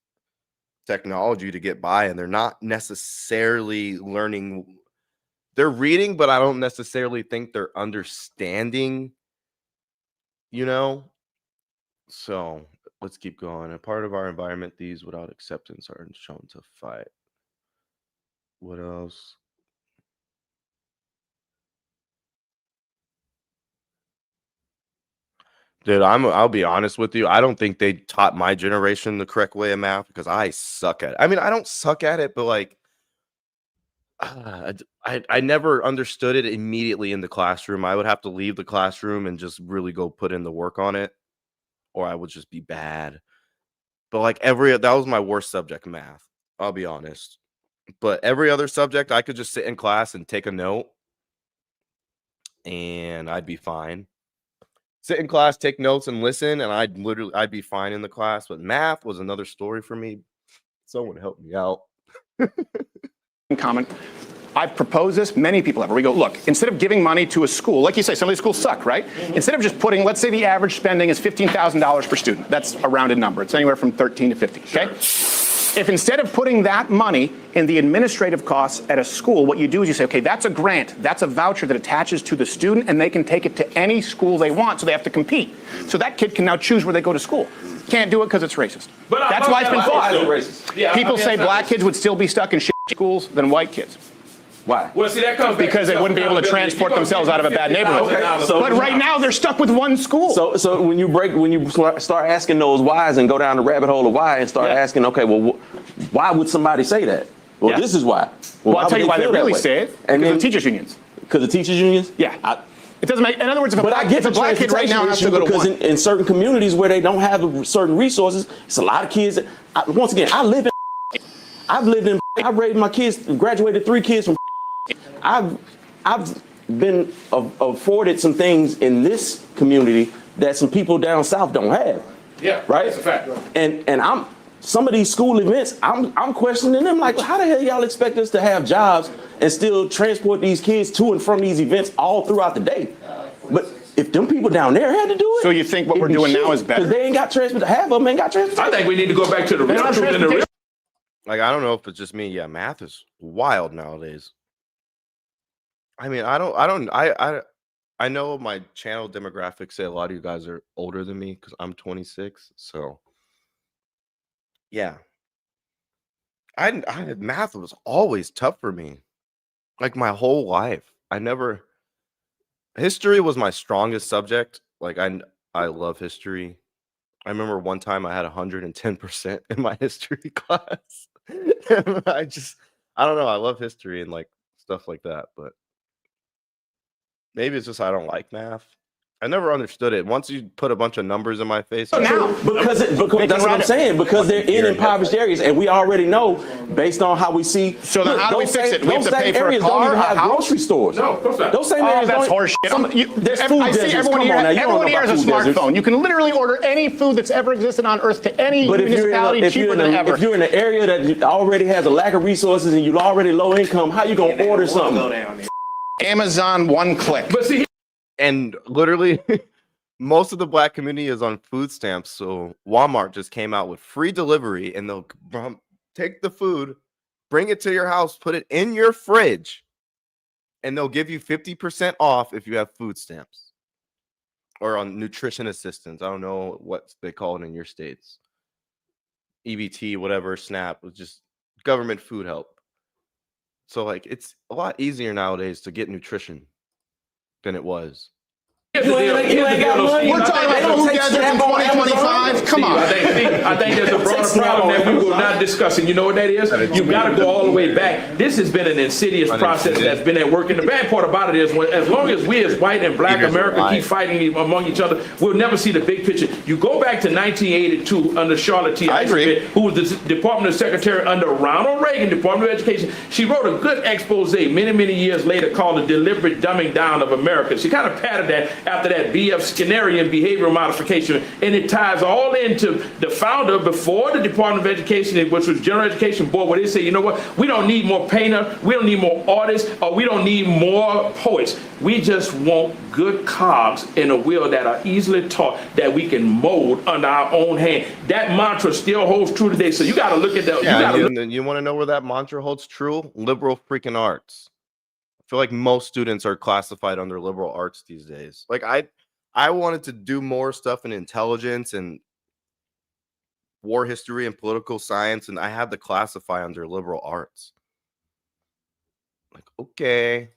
technology to get by, and they're not necessarily learning. They're reading, but I don't necessarily think they're understanding, So let's keep going. A part of our environment, these without acceptance are shown to fight. What else? Dude, I'll be honest with you. I don't think they taught my generation the correct way of math because I suck at it. I mean, I don't suck at it, but like I never understood it immediately in the classroom. I would have to leave the classroom and just really go put in the work on it, or I would just be bad. But like that was my worst subject, math. I'll be honest. But every other subject, I could just sit in class and take a note, and I'd be fine. Sit in class, take notes, and listen, and I'd be fine in the class. But math was another story for me. Someone help me out. In common. I've proposed this, many people have. We go, look, instead of giving money to a school, like you say, some of these schools suck, right? Instead of just putting, let's say the average spending is $15,000 per student. That's a rounded number. It's anywhere from 13 to 50, okay? If instead of putting that money in the administrative costs at a school, what you do is you say, okay, that's a grant, that's a voucher that attaches to the student, and they can take it to any school they want, so they have to compete. So that kid can now choose where they go to school. Can't do it because it's racist. But that's why it's been fought. Yeah, People say black kids would still be stuck in shit schools than white kids. Why? Well, see, that comes Because they wouldn't be able to transport themselves out of a bad neighborhood. Okay. But right now they're stuck with one school. So when you start asking those whys and go down the rabbit hole of why and start asking, okay, well, why would somebody say that? Well, this is why. Well, I'll tell you why they really say it. And because then of teachers unions. Because of teachers unions? Yeah. It doesn't make. In other words, if a black kid right now has to go to because one. in certain communities where they don't have certain resources, it's a lot of kids. Once again, I've raised my kids, graduated 3 kids from. I've been afforded some things in this community that some people down south don't have. Yeah, right. That's a fact. And some of these school events, I'm questioning them like, how the hell y'all expect us to have jobs and still transport these kids to and from these events all throughout the day? But if them people down there had to do it, So you think what we're doing now is better? Because they ain't got transport. Half of them ain't got transportation. I think we need to go back to the real truth and the real. Like, I don't know if it's just me. Yeah, math is wild nowadays. I mean, I know my channel demographics say a lot of you guys are older than me because I'm 26. So, yeah, math was always tough for me, like my whole life. History was my strongest subject. Like I love history. I remember one time I had 110% in my history class. I don't know. I love history and like stuff like that, but maybe it's just I don't like math. I never understood it. Once you put a bunch of numbers in my face, because that's what I'm saying. Because they're in impoverished areas, and we already know based on how we see. So then how do we fix it? We have to pay for a areas car, don't even a have house? grocery stores. No, of course not. Those same areas that's don't. horseshit. There's food I see deserts. everyone Come here. on now, you don't Everyone know here about has a food deserts. smartphone. You can literally order any food that's ever existed on Earth to any But municipality cheaper than ever. if you're in an area that already has a lack of resources and you're already low income, how you gonna order something? Amazon, one click. But see, and literally most of the black community is on food stamps. So Walmart just came out with free delivery, and they'll take the food, bring it to your house, put it in your fridge, and they'll give you 50% off if you have food stamps or on nutrition assistance. I don't know what they call it in your states. EBT, whatever, SNAP, was just government food help. So like it's a lot easier nowadays to get nutrition than it was. here's the deal. We're talking about food deserts in 2025. Come on. I think there's a broader problem that we will not discuss, and you know what that is? You've got to go all the way back. This has been an insidious process that's been at work, and the bad part about it is, as long as we as white and black America keep fighting among each other, we'll never see the big picture. You go back to 1982 under Charlotte T. Ice, who was the Department of Secretary under Ronald Reagan, Department of Education. She wrote a good expose many years later called The Deliberate Dumbing Down of America. She kind of patted that after that B.F. Skinnerian behavioral modification, and it ties all into the founder before the Department of Education, which was General Education Board, where they say, you know what, we don't need more painter, we don't need more artists, or we don't need more poets. We just want good cogs in a wheel that are easily taught, that we can mold under our own hand. That mantra still holds true today. So you got to look at that. Yeah, you want to know where that mantra holds true? Liberal freaking arts. I feel like most students are classified under liberal arts these days. Like I wanted to do more stuff in intelligence and war history and political science, and I had to classify under liberal arts. Like, okay,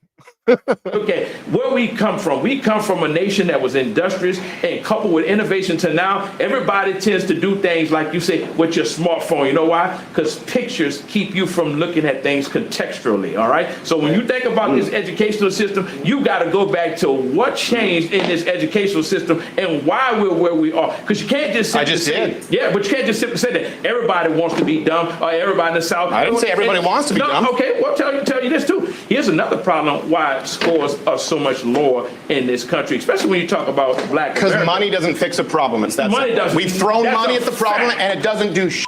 Look at where we come from. We come from a nation that was industrious and coupled with innovation to now everybody tends to do things like you say with your smartphone. You know why? Because pictures keep you from looking at things contextually. All right. So when you think about this educational system, you got to go back to what changed in this educational system and why we're where we are. Because you can't just simply say, yeah, but you can't just simply say that everybody wants to be dumb or everybody in the South. I didn't say everybody wants to be dumb. Okay. Well, tell you this too. Here's another problem why scores are so much lower in this country, especially when you talk about black America. Because money doesn't fix a problem. It's that money doesn't. We've thrown money at the problem, and it doesn't do shit.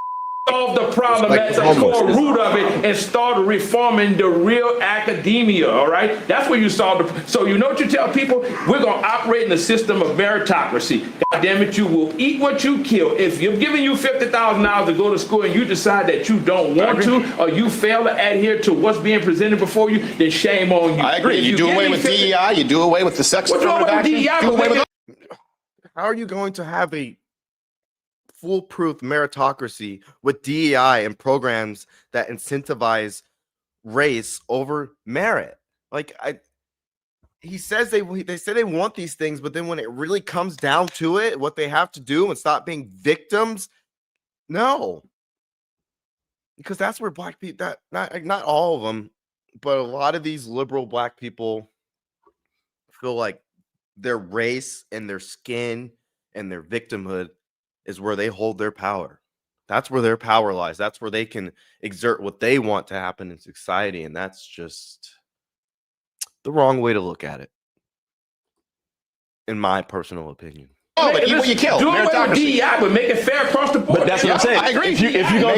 Solve the problem at the core root of it and start reforming the real academia. All right, that's where you solve the. So you know what you tell people? We're gonna operate in the system of meritocracy. God damn it, you will eat what you kill. If you're giving you $50,000 to go to school and you decide that you don't want to, or you fail to adhere to what's being presented before you, then shame on you. I agree. You do away with DEI. You do away with the sex affirmative action. How are you going to have a foolproof meritocracy with DEI and programs that incentivize race over merit? Like, he says they say they want these things, but then when it really comes down to it, what they have to do and stop being victims, no, because that's where black people, not all of them, but a lot of these liberal black people feel like their race and their skin and their victimhood is where they hold their power. That's where their power lies. That's where they can exert what they want to happen in society. And that's just the wrong way to look at it, in my personal opinion. Oh, but eat what you kill. Do away with DEI, but make it fair across the board. But that's what I'm saying. I agree. If you're gonna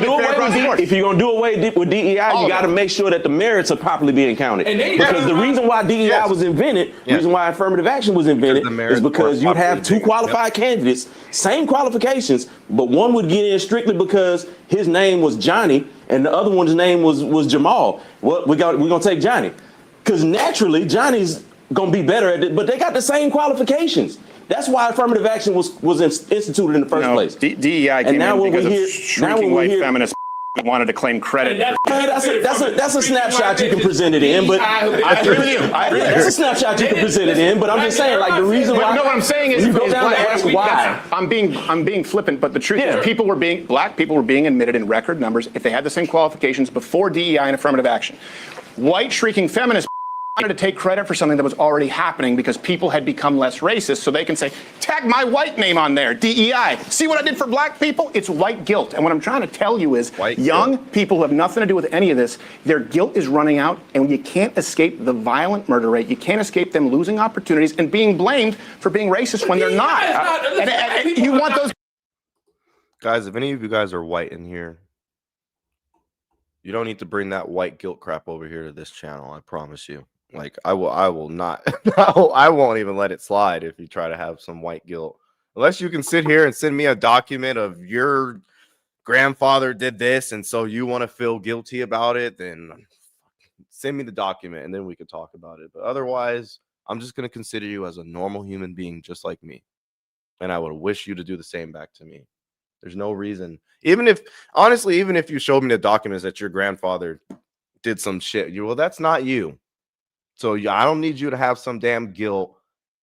do away with DEI, you got to make sure that the merits are properly being counted. Because the reason why DEI was invented, reason why affirmative action was invented, is because you'd have two qualified candidates, same qualifications, but one would get in strictly because his name was Johnny, and the other one's name was Jamal. Well, we're gonna take Johnny, because naturally Johnny's gonna be better at it, but they got the same qualifications. That's why affirmative action was instituted in the first place. DEI came in because of shrinking white feminists wanted to claim credit. That's a snapshot you can present it in, but I agree with you. That's a snapshot you can present it in, but I'm just saying, like, the reason why. No, what I'm saying is, you go down to ask why. I'm being flippant, but the truth is, black people were being admitted in record numbers if they had the same qualifications before DEI and affirmative action. White shrieking feminists wanted to take credit for something that was already happening because people had become less racist, so they can say, tag my white name on there, DEI. See what I did for black people? It's white guilt. And what I'm trying to tell you is young people who have nothing to do with any of this, their guilt is running out, and you can't escape the violent murder rate. You can't escape them losing opportunities and being blamed for being racist when they're not. And you want those guys, if any of you guys are white in here, you don't need to bring that white guilt crap over here to this channel. I promise you. Like, I will not. I won't even let it slide if you try to have some white guilt. Unless you can sit here and send me a document of your grandfather did this, and so you want to feel guilty about it, then send me the document, and then we could talk about it. But otherwise, I'm just going to consider you as a normal human being just like me. And I would wish you to do the same back to me. There's no reason. Even if you showed me the documents that your grandfather did some shit, well, that's not you. So I don't need you to have some damn guilt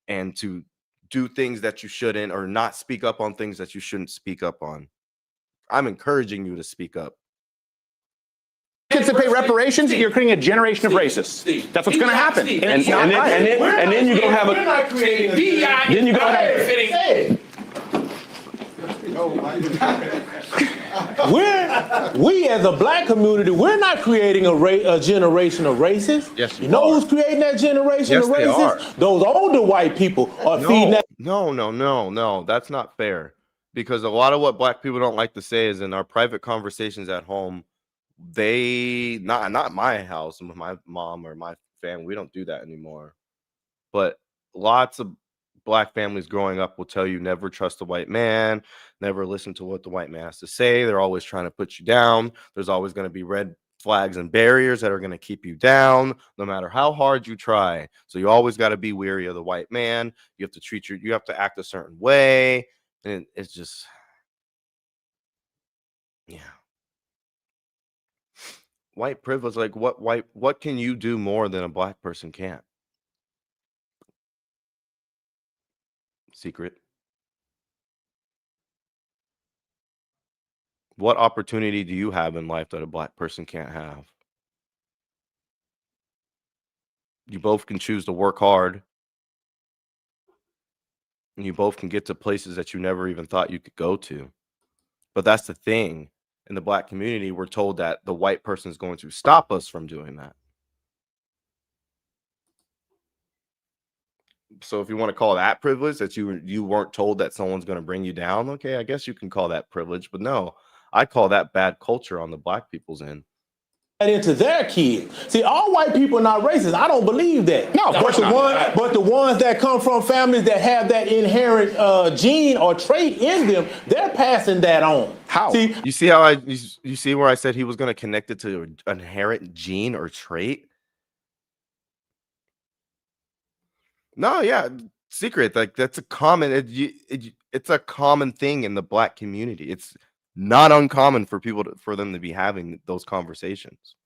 and to do things that you shouldn't, or not speak up on things that you shouldn't speak up on. I'm encouraging you to speak up. Kids that pay reparations, you're creating a generation of racists. That's what's going to happen. And then you're going to have We're not creating DEI. Then you're going to have we as a black community, we're not creating a generation of racists. Yes, you know who's creating that generation of racists? Those older white people are feeding that. No. That's not fair. Because a lot of what black people don't like to say is in our private conversations at home, they not my house with my mom or my family, we don't do that anymore. But lots of black families growing up will tell you never trust a white man, never listen to what the white man has to say. They're always trying to put you down. There's always going to be red flags and barriers that are going to keep you down no matter how hard you try. So you always got to be weary of the white man. You have to you have to act a certain way. And it's just, yeah. white privilege, like what can you do more than a black person can't? Secret. What opportunity do you have in life that a black person can't have? You both can choose to work hard, and you both can get to places that you never even thought you could go to. But that's the thing. In the black community, we're told that the white person is going to stop us from doing that. So if you want to call that privilege, that you weren't told that someone's going to bring you down, okay, I guess you can call that privilege. But no, I call that bad culture on the black people's end. Into their kids. See, all white people are not racist. I don't believe that. No, of course not. But the ones that come from families that have that inherent gene or trait in them, they're passing that on. How? See, You see how you see where I said he was going to connect it to an inherent gene or trait? No, yeah, secret. Like that's a common. It's a common thing in the black community. It's not uncommon for people for them to be having those conversations.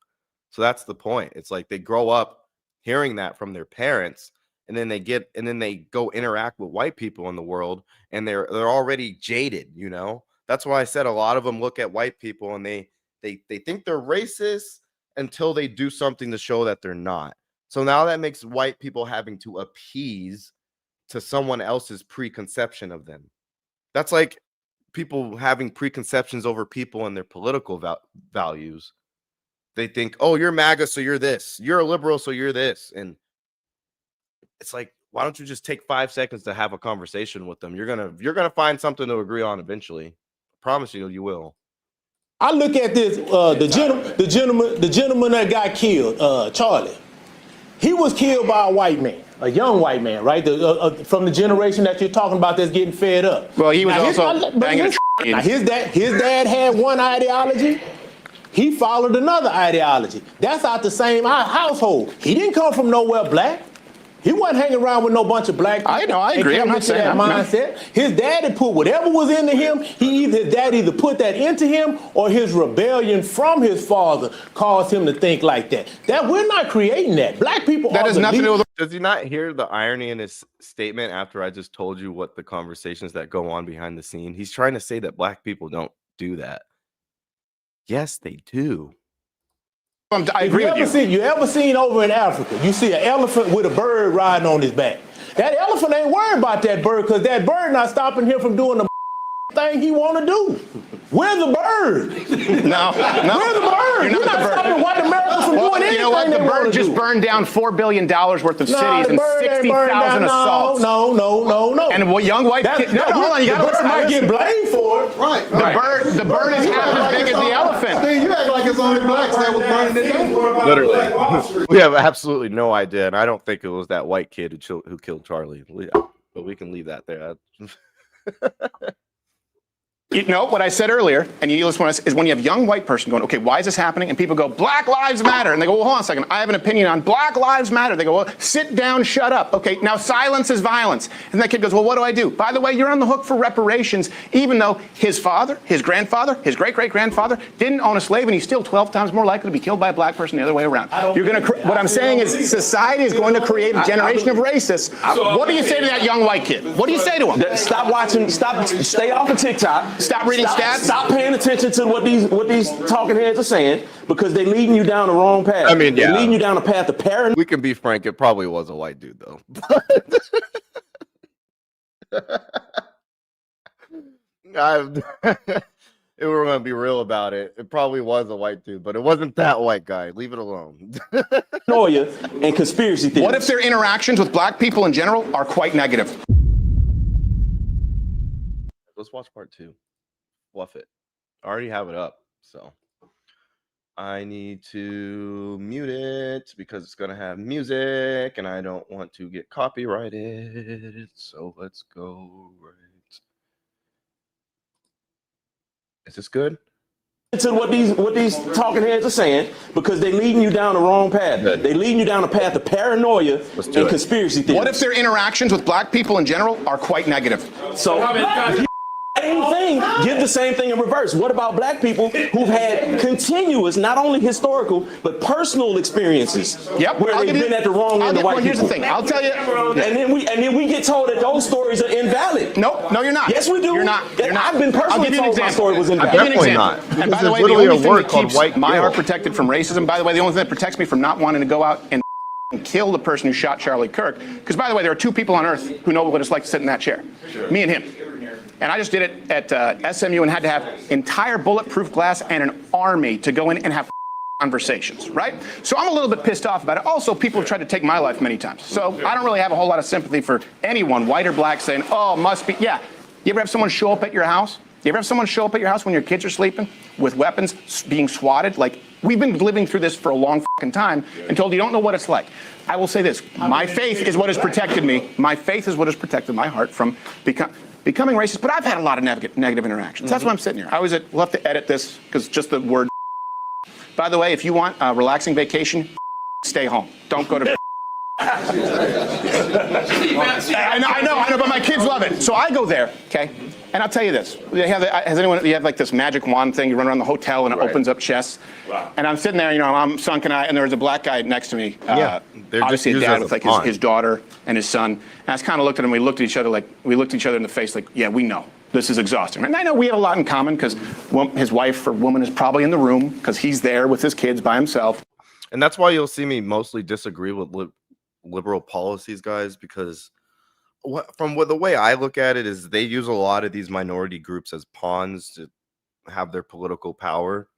So that's the point. It's like they grow up hearing that from their parents, and then they go interact with white people in the world, and they're already jaded. You know, that's why I said a lot of them look at white people and they think they're racist until they do something to show that they're not. So now that makes white people having to appease to someone else's preconception of them. That's like people having preconceptions over people and their political values. They think, oh, you're MAGA, so you're this. You're a liberal, so you're this. And it's like, why don't you just take 5 seconds to have a conversation with them? You're gonna find something to agree on eventually. I promise you, you will. I look at this. The gentleman that got killed, Charlie. He was killed by a white man, a young white man, right? From the generation that you're talking about that's getting fed up. Well, he was also banging his dad had one ideology. He followed another ideology. That's out the same household. He didn't come from nowhere black. He wasn't hanging around with no bunch of black people. I know, I agree. I'm not saying that mindset. His daddy put whatever was into him. His dad either put that into him, or his rebellion from his father caused him to think like that. That we're not creating that. Black people. That has nothing to do with. Does he not hear the irony in his statement after I just told you what the conversations that go on behind the scene? He's trying to say that black people don't do that. Yes, they do. I agree with you. You ever seen over in Africa, you see an elephant with a bird riding on his back. That elephant ain't worried about that bird because that bird not stopping him from doing the thing he want to do. Where's the bird? No. Where's the bird? You're not stopping white Americans from doing anything. You know what? The bird just burned down $4 billion worth of cities and 60,000 assaults. No. And a young white kid. No, hold on. You got to might get blamed for it. Right. The bird is half as big as the elephant. Steve, you act like it's only blacks that was burning it down. Literally. We have absolutely no idea, and I don't think it was that white kid who killed Charlie. But we can leave that there. You know what I said earlier, and you listen is when you have a young white person going, okay, why is this happening? And people go, Black Lives Matter. And they go, well, hold on a second. I have an opinion on Black Lives Matter. They go, well, sit down, shut up. Okay, now silence is violence. And that kid goes, well, what do I do? By the way, you're on the hook for reparations, even though his father, his grandfather, his great-great-grandfather didn't own a slave, and he's still 12 times more likely to be killed by a black person the other way around. What I'm saying is society is going to create a generation of racists. What do you say to that young white kid? What do you say to him? Stay off of TikTok. Stop reading stats. Stop paying attention to what these talking heads are saying, because they're leading you down the wrong path. I mean, yeah. They're leading you down a path of paranoia. We can be frank, it probably was a white dude, though. If we're going to be real about it, it probably was a white dude, but it wasn't that white guy. Leave it alone. And conspiracy theories. What if their interactions with black people in general are quite negative? Let's watch part 2. Fluff it. I already have it up, so I need to mute it because it's going to have music and I don't want to get copyrighted. So let's go right. Is this good? To what these talking heads are saying, because they're leading you down the wrong path. Good. They're leading you down a path of paranoia and conspiracy theories. What if their interactions with black people in general are quite negative? So I ain't give the same thing in reverse. What about black people who've had continuous, not only historical, but personal experiences where they've been at the wrong end of white people? Here's the thing. I'll tell you. And then we get told that those stories are invalid. No, you're not. Yes, we do. You're not. I've been personally told my story was invalid. Definitely not. And by the way, the only thing that keeps my heart protected from racism, by the way, the only thing that protects me from not wanting to go out and kill the person who shot Charlie Kirk, because by the way, there are two people on earth who know what it's like to sit in that chair. Me and him. And I just did it at SMU and had to have entire bulletproof glass and an army to go in and have conversations, right? So I'm a little bit pissed off about it. Also, people have tried to take my life many times. So I don't really have a whole lot of sympathy for anyone, white or black, saying, oh, must be, yeah. You ever have someone show up at your house? You ever have someone show up at your house when your kids are sleeping with weapons being swatted? Like, we've been living through this for a long fucking time and told you don't know what it's like. I will say this, my faith is what has protected me. My faith is what has protected my heart from becoming racist, but I've had a lot of negative interactions. That's why I'm sitting here. We'll have to edit this because just the word. By the way, if you want a relaxing vacation, stay home. Don't go to. I know, but my kids love it. So I go there, okay? And I'll tell you this. You have like this magic wand thing, you run around the hotel and it opens up chests. Wow. And I'm sitting there, I'm sunken eye, and there was a black guy next to me. Obviously a dad with like his daughter and his son. And I just kind of looked at him, we looked at each other in the face like, yeah, we know. This is exhausting. And I know we have a lot in common because his wife or woman is probably in the room because he's there with his kids by himself. And that's why you'll see me mostly disagree with liberal policies, guys, because the way I look at it is they use a lot of these minority groups as pawns to have their political power.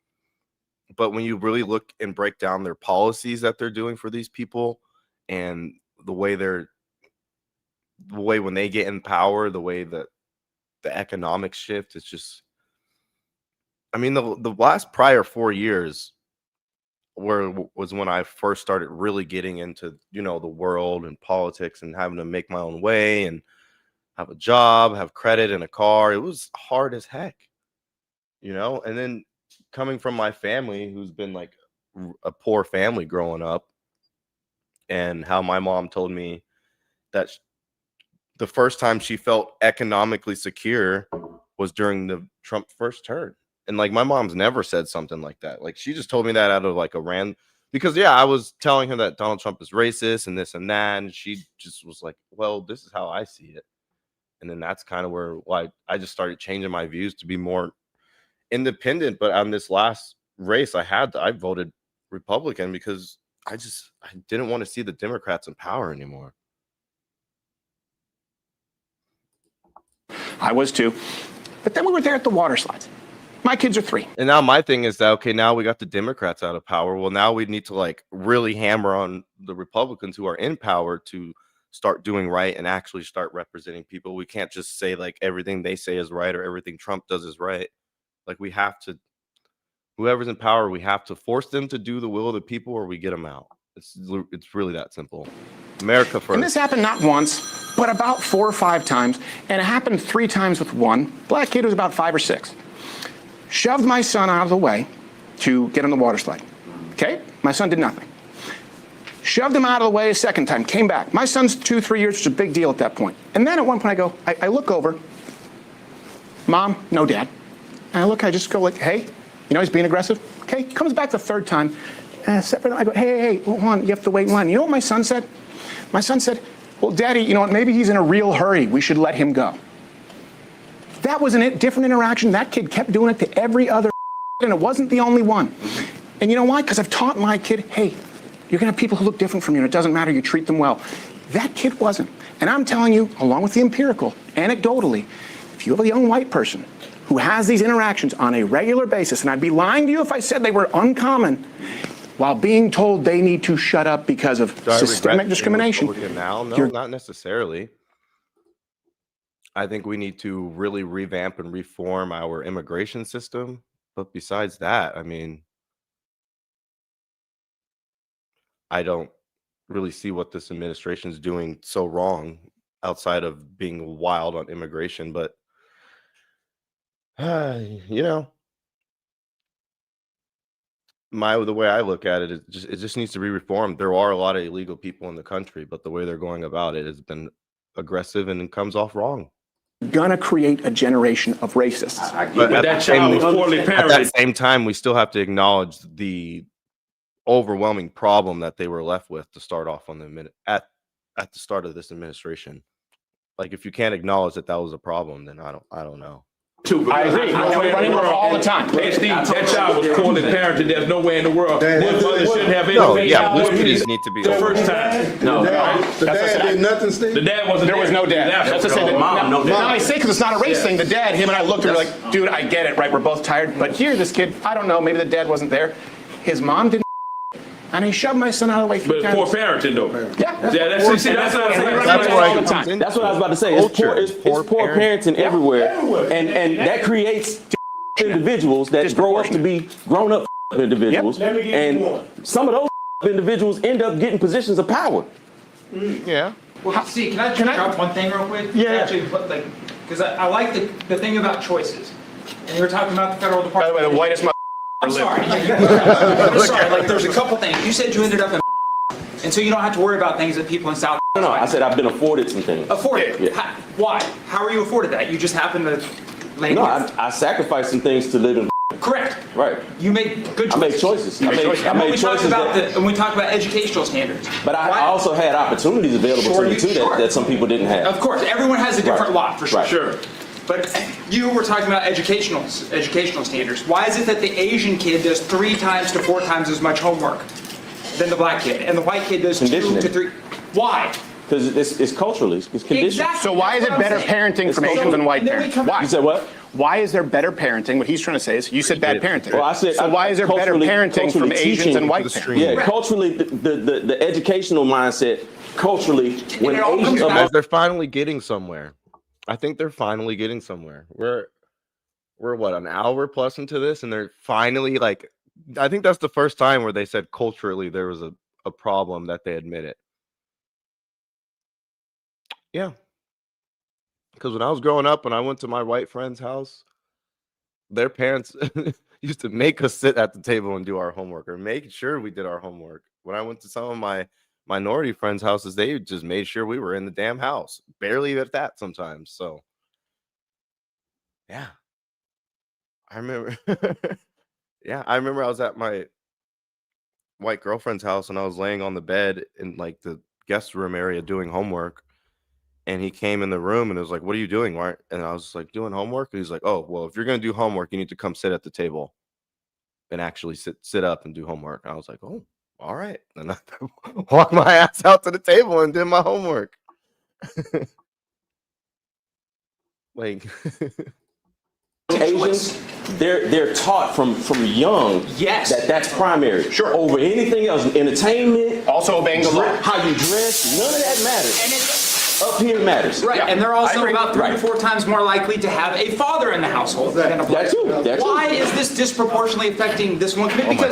But when you really look and break down their policies that they're doing for these people and the way when they get in power, the way that the economic shift, it's just, I mean, the last prior 4 years was when I first started really getting into, the world and politics and having to make my own way and have a job, have credit and a car. It was hard as heck, and then coming from my family, who's been like a poor family growing up, and how my mom told me that the first time she felt economically secure was during the Trump first term. And like, my mom's never said something like that. Like, she just told me that out of like because I was telling her that Donald Trump is racist and this and that. And she just was like, well, this is how I see it. And then that's kind of where I just started changing my views to be more independent. But on this last race I voted Republican because I didn't want to see the Democrats in power anymore. I was too. But then we were there at the water slides. My kids are 3. And now my thing is that, okay, now we got the Democrats out of power. Well, now we need to like really hammer on the Republicans who are in power to start doing right and actually start representing people. We can't just say like everything they say is right or everything Trump does is right. Like, we have to, whoever's in power, we have to force them to do the will of the people or we get them out. It's really that simple. America first. And this happened not once, but about 4 or 5 times. And it happened 3 times with one black kid who was about 5 or 6. Shoved my son out of the way to get on the water slide. Okay? My son did nothing. Shoved him out of the way a second time, came back. My son's 2, 3 years, which is a big deal at that point. And then at one point I look over, Mom, no Dad. And I just go like, hey, he's being aggressive. Okay, he comes back the 3rd time. And I go, hey, hold on, you have to wait in line. You know what my son said? My son said, well, Daddy, you know what, maybe he's in a real hurry. We should let him go. That was a different interaction. That kid kept doing it to every other and it wasn't the only one. And you know why? Because I've taught my kid, hey, you're going to have people who look different from you, and it doesn't matter, you treat them well. That kid wasn't. And I'm telling you, along with the empirical, anecdotally, if you have a young white person who has these interactions on a regular basis, and I'd be lying to you if I said they were uncommon, while being told they need to shut up because of systemic discrimination. Now? No, not necessarily. I think we need to really revamp and reform our immigration system. But besides that, I mean, I don't really see what this administration is doing so wrong outside of being wild on immigration. But, the way I look at it is it just needs to be reformed. There are a lot of illegal people in the country, but the way they're going about it has been aggressive and it comes off wrong. gonna create a generation of racists. But But that child was poorly at that parented. same time, we still have to acknowledge the overwhelming problem that they were left with to start off on at the start of this administration. Like, if you can't acknowledge that was a problem, then I don't know. I agree. Running all the time. Hey, Steve, that child was poorly parented. There's no way in the world. Dad, One mother shouldn't have any. No, yeah, blue cities need to be the first time. No, The dad did nothing, Steve? The dad wasn't There was no dad. That's to say that Mom, no dad. Now I say because it's not a race thing. The dad, him and I looked and were like, dude, I get it, right? We're both tired. But here, this kid, I don't know, maybe the dad wasn't there. His mom didn't, and he shoved my son out of the way. But poor parenting, though. Yeah. Yeah, that's not That's why all the time. That's what I was about to say. It's poor parenting everywhere, and that creates individuals that grow up to be grown up individuals, and some of those individuals end up getting positions of power. Yeah. Well, see, can I drop one thing real quick? Yeah. Actually, like, because I like the thing about choices. And you were talking about the federal By the department. way, the whitest I'm sorry. I'm sorry. Like, there's a couple things. You said you ended up in, and so you don't have to worry about things that people in South. No, I said I've been afforded some things. Afforded. Yeah. Why? How are you afforded that? You just happen to land. No, here. I sacrificed some things to live in. Correct. Right. You made good choices. I made choices. I And when made we talk choices about that. when we talk about educational standards. But I why- also had opportunities available Sure, to me you- too sure. that some people didn't have. Of course, everyone has a different Right. lot for sure. Right. Sure. But you were talking about educational standards. Why is it that the Asian kid does 3 times to 4 times as much homework than the black kid, and the white kid does 2 Conditioning. to 3? Why? Because it's culturally, it's conditioned. Exactly. So why is it That's what better I'm saying. parenting from Asians than white And then we parents? come- Why? You said what? Why is there better parenting? What he's trying to say is, you said bad parenting. Well, I said so why is there better culturally- parenting from culturally Asians teaching and white the parents? stream. Yeah, culturally, the educational mindset, culturally, when it all comes Asian, back- Guys, they're finally getting somewhere. I think they're finally getting somewhere. We're what, an hour plus into this, and they're finally, like, I think that's the first time where they said culturally there was a problem that they admit it. Yeah. Because when I was growing up and I went to my white friend's house, their parents used to make us sit at the table and do our homework, or make sure we did our homework. When I went to some of my minority friends' houses, they just made sure we were in the damn house. Barely at that sometimes. So, yeah. I remember. Yeah, I remember I was at my white girlfriend's house and I was laying on the bed in like the guest room area doing homework. And he came in the room and was like, "What are you doing?" Why? And I was like, "Doing homework." And he's like, "Oh, well, if you're gonna do homework, you need to come sit at the table and actually sit up and do homework." And I was like, "Oh, all right." And I walked my ass out to the table and did my homework. Like, Asians, they're taught from young Yes. that's primary. Sure. Over anything else, entertainment, Also obeying the law. how you dress, none of that matters. And it's, Up here matters. right, Yeah, and they're I also agree. about 3 to Right. 4 times more likely to have a father in the household than a black. That too. That too. Why is this disproportionately affecting this one community? Oh my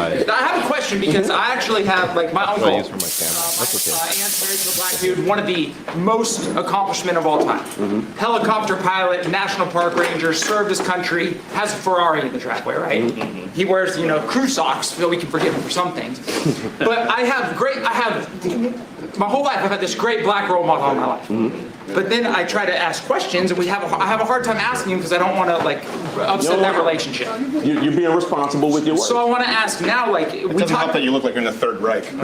Because God. I have a question, because I actually have, like, my what uncle. I use for my camera. That's okay. Aunt's married to a black dude, one of the most accomplishment of all time. Mm-hmm. Helicopter pilot, National Park Ranger, served his country, has a Ferrari in the driveway, right? Mm-hmm. He wears, crew socks, so we can forgive him for some things. But I have my whole life I've had this great black role model in my life. Mm-hmm. But then I try to ask questions, and I have a hard time asking him because I don't want to upset that relationship. You're being responsible with your work. So I want to ask now, like, It doesn't help that you look like you're in the Third Reich. I'm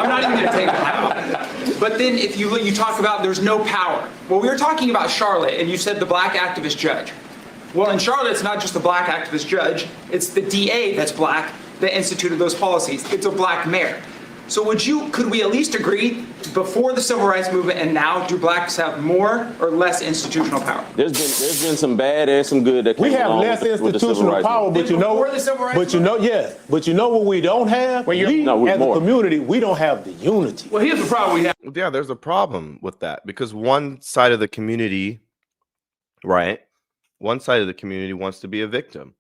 not even going to take that out. But then if you talk about there's no power. Well, we were talking about Charlotte, and you said the black activist judge. Well, in Charlotte, it's not just the black activist judge. It's the DA that's black that instituted those policies. It's a black mayor. So could we at least agree, before the civil rights movement and now, do blacks have more or less institutional power? There's been some bad and some good that came We have along less with the civil institutional rights power, movement. but you know, Before the civil rights but you know what we don't have? We, No, we as more. a community, we don't have the unity. Well, here's the problem we have. Yeah, there's a problem with that because one side of the community, right? One side of the community wants to be a victim.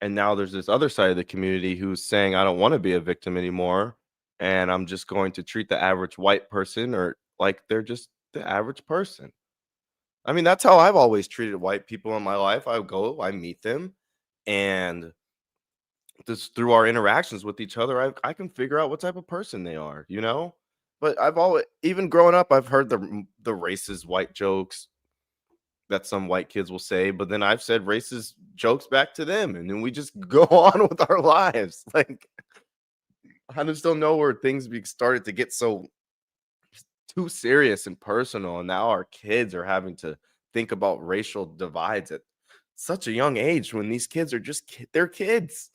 And now there's this other side of the community who's saying, I don't want to be a victim anymore. And I'm just going to treat the average white person or like they're just the average person. I mean, that's how I've always treated white people in my life. I meet them, and just through our interactions with each other, I can figure out what type of person they are, But I've always, even growing up, I've heard the racist white jokes, that some white kids will say, but then I've said racist jokes back to them, and then we just go on with our lives. Like, I just don't know where things started to get so too serious and personal, and now our kids are having to think about racial divides at such a young age when these kids are just they're kids.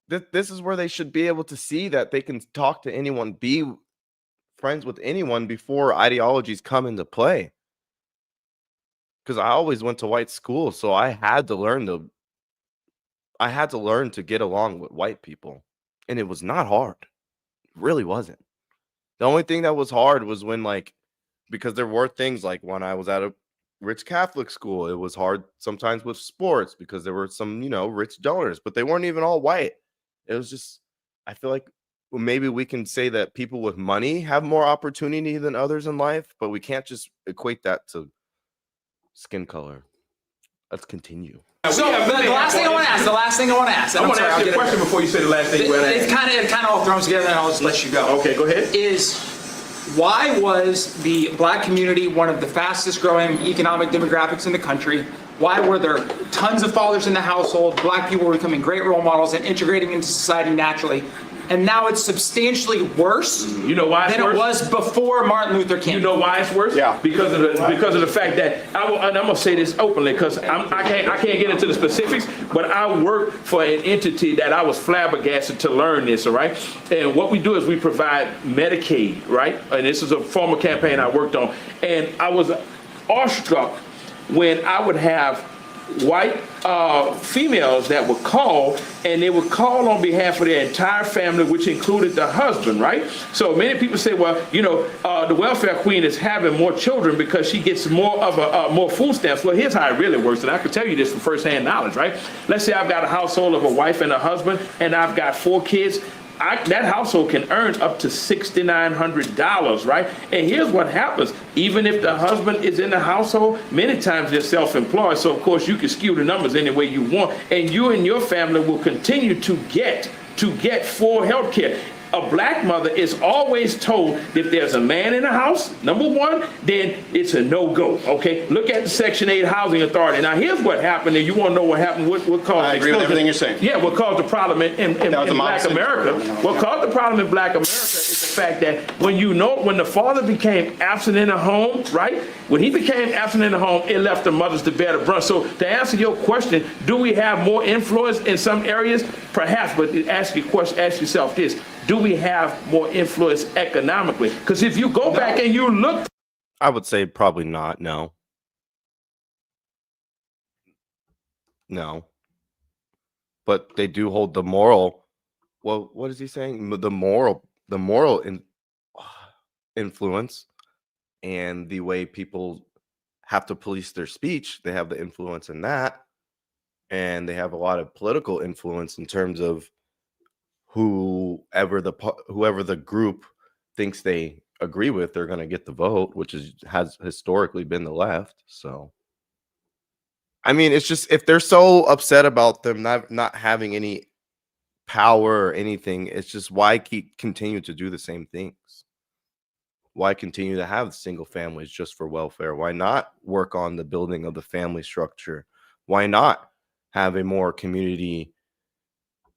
This is where they should be able to see that they can talk to anyone, be friends with anyone before ideologies come into play. Because I always went to white school, so I had to learn to get along with white people, and it was not hard. It really wasn't. The only thing that was hard was when, like, because there were things like when I was at a rich Catholic school, it was hard sometimes with sports because there were some, rich donors, but they weren't even all white. It was just, I feel like maybe we can say that people with money have more opportunity than others in life, but we can't just equate that to skin color. Let's continue. So the last thing I want to ask, I want to ask you a question before you say the last thing. It kind of all throws together, and I'll just let you go. Okay, go ahead. Why was the black community one of the fastest growing economic demographics in the country? Why were there tons of fathers in the household? Black people were becoming great role models and integrating into society naturally. And now it's substantially worse You know why it's than worse? it was before Martin Luther King. You know why it's worse? Yeah. Because of the fact that and I'm gonna say this openly because I can't get into the specifics, but I work for an entity that I was flabbergasted to learn this. All right, and what we do is we provide Medicaid, right? And this is a former campaign I worked on, and I was awestruck when I would have white females that would call, and they would call on behalf of their entire family, which included the husband, right? So many people say, well, the welfare queen is having more children because she gets more food stamps. Well, here's how it really works, and I can tell you this from firsthand knowledge, right? Let's say I've got a household of a wife and a husband, and I've got 4 kids. That household can earn up to $6,900, right? And here's what happens. Even if the husband is in the household, many times they're self-employed. So, of course, you can skew the numbers any way you want. And you and your family will continue to get full health care. A black mother is always told that if there's a man in the house, number one, then it's a no-go, okay? Look at the Section 8 Housing Authority. Now, here's what happened, and you want to know what happened, what caused I agree with everything you're saying. Yeah, what caused the problem in black America. What caused the problem in black America is the fact that when the father became absent in the home, right? When he became absent in the home, it left the mothers to bear the brunt. So to answer your question, do we have more influence in some areas? Perhaps, but ask yourself this. Do we have more influence economically? Because if you go back and you look, I would say probably not. No. But they do hold the moral. Well, what is he saying? The moral influence, and the way people have to police their speech. They have the influence in that, and they have a lot of political influence in terms of whoever the group thinks they agree with, they're going to get the vote, which has historically been the left. So, I mean, it's just if they're so upset about them not having any power or anything, it's just why continue to do the same things? Why continue to have single families just for welfare? Why not work on the building of the family structure? Why not have a more community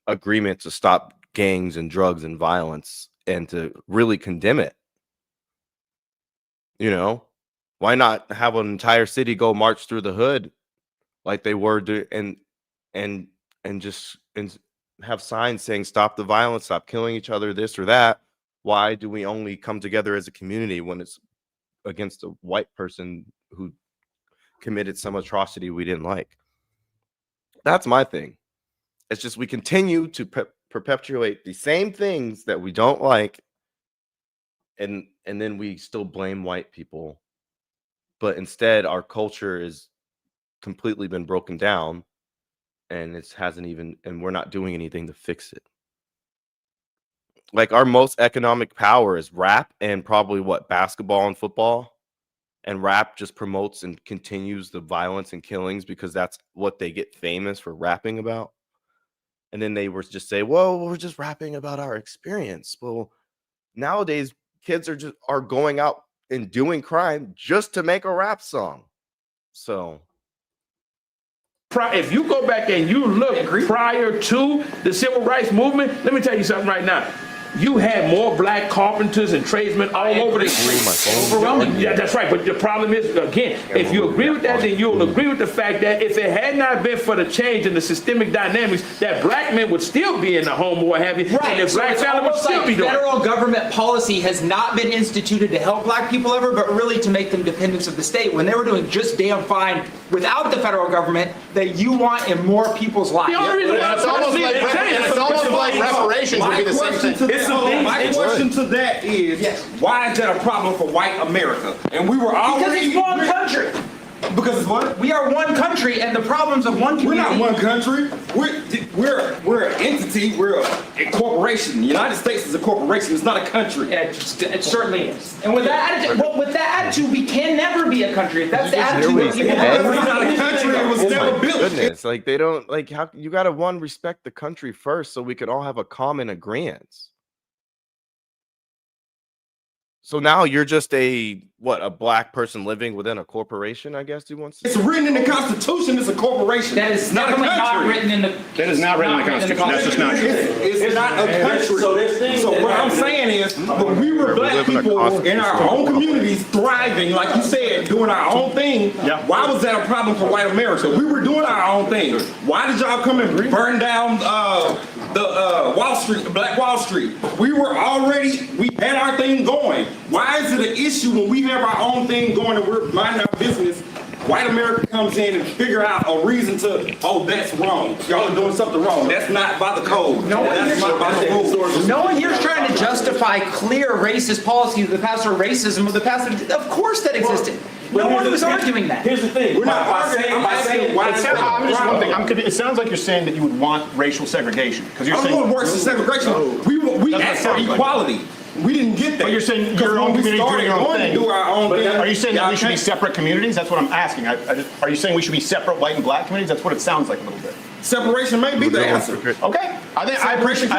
agreement to stop gangs and drugs and violence and to really condemn it? Why not have an entire city go march through the hood like they were and have signs saying stop the violence, stop killing each other, this or that? Why do we only come together as a community when it's against a white person who committed some atrocity we didn't like? That's my thing. It's just we continue to perpetuate the same things that we don't like, and then we still blame white people. But instead, our culture is completely been broken down, and and we're not doing anything to fix it. Like, our most economic power is rap and probably basketball and football. And rap just promotes and continues the violence and killings because that's what they get famous for rapping about. And then they were just say, well, we're just rapping about our experience. Well, nowadays kids are going out and doing crime just to make a rap song. So If you go back and you look prior to the civil rights movement, let me tell you something right now. You had more black carpenters and tradesmen all over the overwhelming. Yeah, that's right. But the problem is, again, if you agree with that, then you'll agree with the fact that if it had not been for the change in the systemic dynamics, that black men would still be in the home or what have you, Right. and the black family would still be doing it. Federal government policy has not been instituted to help black people ever, but really to make them dependents of the state when they were doing just damn fine without the federal government that you want in more people's lives. The only reason why It's almost like reparations would be the same thing. My question to that is, why is that a problem for white America? And we were already... Because it's one country. Because it's what? We are one country, and the problems of one community... We're not one country. We're an entity. We're a corporation. The United States is a corporation. It's not a country. It certainly is. And with that attitude, we can never be a country. That's the attitude that people have. We're not a country. It was never built. goodness, like they don't like how you gotta respect the country first so we could all have a common agreement. So now you're just a black person living within a corporation, I guess you want to say? It's written in the Constitution. It's a corporation. That is not a country. not written in the. That is not written in the Constitution. That's just not true. It's not a country. So what I'm saying is, when we were black people in our own communities, thriving, like you said, doing our own thing, why was that a problem for white America? We were doing our own thing. Why did y'all come and burn down the Wall Street, Black Wall Street? We had our thing going. Why is it an issue when we have our own thing going and we're minding our business? White America comes in and figure out a reason to, oh, that's wrong. Y'all are doing something wrong. That's not by the code. That's not by the rules. No one here is trying to justify clear racist policies of the past or racism of the past. Of course that existed. No one was arguing that. Here's the thing. We're not arguing. I'm asking why. It sounds like you're saying that you would want racial segregation because you're I saying don't want racial segregation. We asked for equality. We didn't get that. But you're saying your own community doing your own thing. Do our own thing. Are you saying that we should be separate communities? That's what I'm asking. Are you saying we should be separate white and black communities? That's what it sounds like a little bit. Separation may be the answer. Okay. I appreciate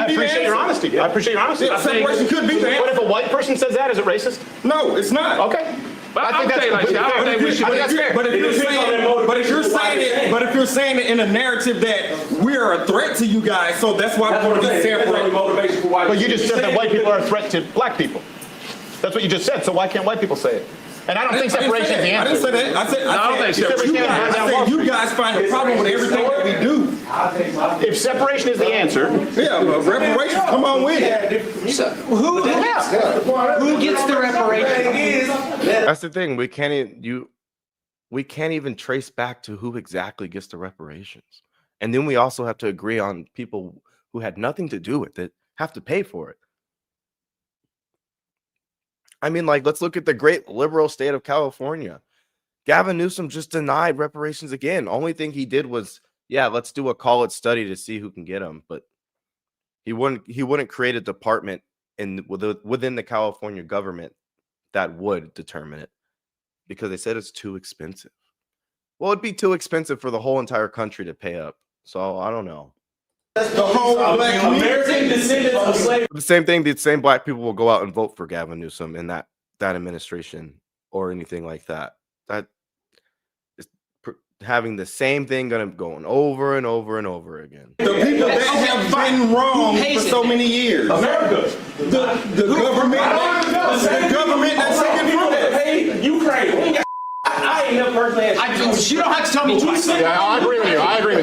your honesty. I appreciate your honesty. Separation could be the answer. But if a white person says that, is it racist? No, it's not. Okay. I think that's fair. But if you're saying it in a narrative that we're a threat to you guys, so that's why we're going to be separate. But you just said that white people are a threat to black people. That's what you just said. So why can't white people say it? And I don't think separation is the answer. I didn't say that. I said you guys find a problem with everything that we do. If separation is the answer, yeah, but reparations, come on with it. So, who gets the reparations? That's the thing. We can't even trace back to who exactly gets the reparations. And then we also have to agree on people who had nothing to do with it have to pay for it. I mean, like, let's look at the great liberal state of California. Gavin Newsom just denied reparations again. Only thing he did was, let's do a college study to see who can get them. But he wouldn't create a department within the California government that would determine it because they said it's too expensive. Well, it'd be too expensive for the whole entire country to pay up. So I don't know. The whole black American descendants of slavery. The same thing, the same black people will go out and vote for Gavin Newsom in that administration or anything like that. That is having the same thing going over and over and over again. The people that have been wrong for so many years. America. The government that's taking from us. Hey, Ukraine. I ain't never personally asked You don't have to tell me twice. yeah, I agree with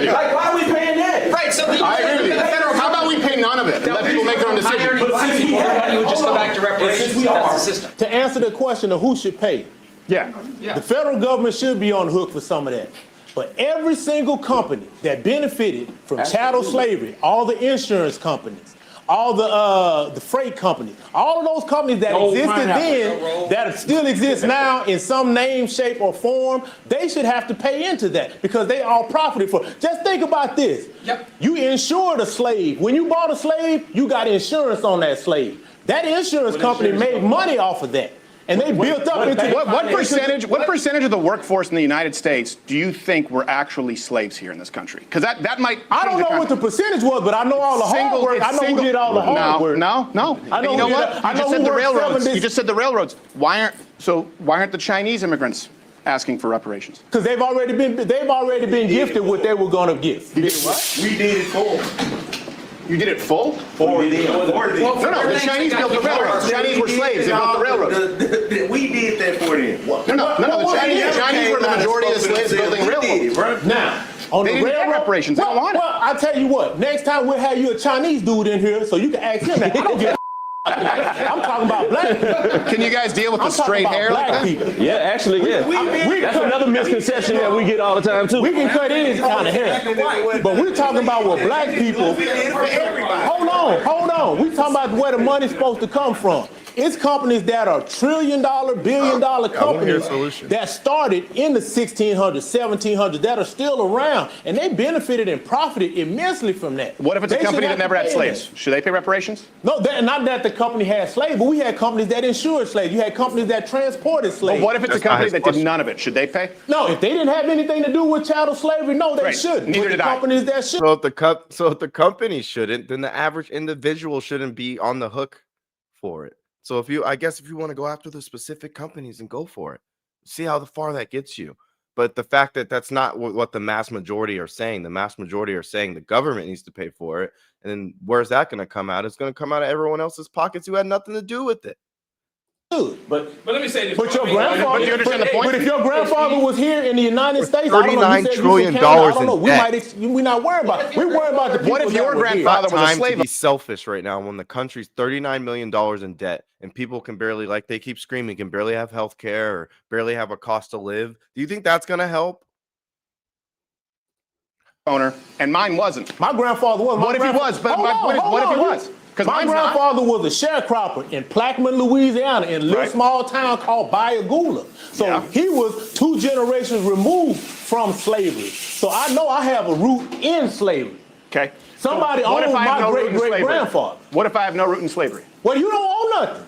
you. Like, why are we paying that? Right, so I agree with you. How about we pay none of it? Let people make their own decisions. Everybody would just go back to reparations. That's the system. To answer the question of who should pay, Yeah. the federal government should be on the hook for some of that. But every single company that benefited from chattel slavery, all the insurance companies, all the freight companies, all of those companies that existed then, that still exist now in some name, shape, or form, they should have to pay into that because they all profited for it. Just think about this. Yep. You insured a slave. When you bought a slave, you got insurance on that slave. That insurance company made money off of that. And they built up into What percentage of the workforce in the United States do you think were actually slaves here in this country? Because that might. I don't know what the percentage was, but I know all the hard work. I know who did all the hard work. No. I know you know who what? did- I know who worked You 7 days. just said the railroads. Why aren't the Chinese immigrants asking for reparations? Because they've already been gifted what they were going to give. You did what? We did it full. You did it full? Or did. No, the Chinese built the railroads. The Chinese were slaves. They built the railroads. We did that for them. No. The Chinese were the majority of the slaves building railroads. Now, on They the didn't get railroad, reparations. They don't want it. Well, I'll tell you what. Next time we'll have you a Chinese dude in here so you can ask him that. I don't give a I'm talking about black people. Can you guys deal with the I'm talking straight about hair like black that? people. Yeah, actually, yeah. That's another misconception that we get all the time too. We can cut any kind of hair, but we're talking about what black people. Hold on. We're talking about where the money's supposed to come from. It's companies that are trillion-dollar, billion-dollar companies that started in the 1600s, 1700s that are still around, and they benefited and profited immensely from that. What if it's a They company should that never have had to pay slaves? Should they pay reparations? No, not that the company had slaves, but we had companies that insured slaves. You had companies that transported slaves. But what if it's a company that did none of it? Should they pay? No, if they didn't have anything to do with chattel slavery, no, they Right. shouldn't. Neither But did the I. companies that should. So if the company shouldn't, then the average individual shouldn't be on the hook for it. So if you want to go after the specific companies and go for it, see how far that gets you. But the fact that that's not what the mass majority are saying, the mass majority are saying the government needs to pay for it. And then where's that going to come out? It's going to come out of everyone else's pockets who had nothing to do with it. But let me say this. But your grandfather, But you understand the point? But if your grandfather was here in the United States, I don't know, $39 you said you trillion from Canada, I don't know. in We debt. we're not worried about it. We're worried about the people. What if your that were here. grandfather was a Time slave? to be selfish right now when the country's $39 million in debt and people can barely, like they keep screaming, can barely have health care or barely have a cost to live. Do you think that's going to help? Owner, and mine wasn't. My grandfather was. What if he was? But my point is, what if he was? Because My grandfather was a sharecropper in Plaquemine, Louisiana, in a little small town called Bayagula. So he was 2 generations removed from slavery. So I know I have a root in slavery. Okay. Somebody owned my great-great-grandfather. What if I have no root in slavery? Well, you don't owe nothing.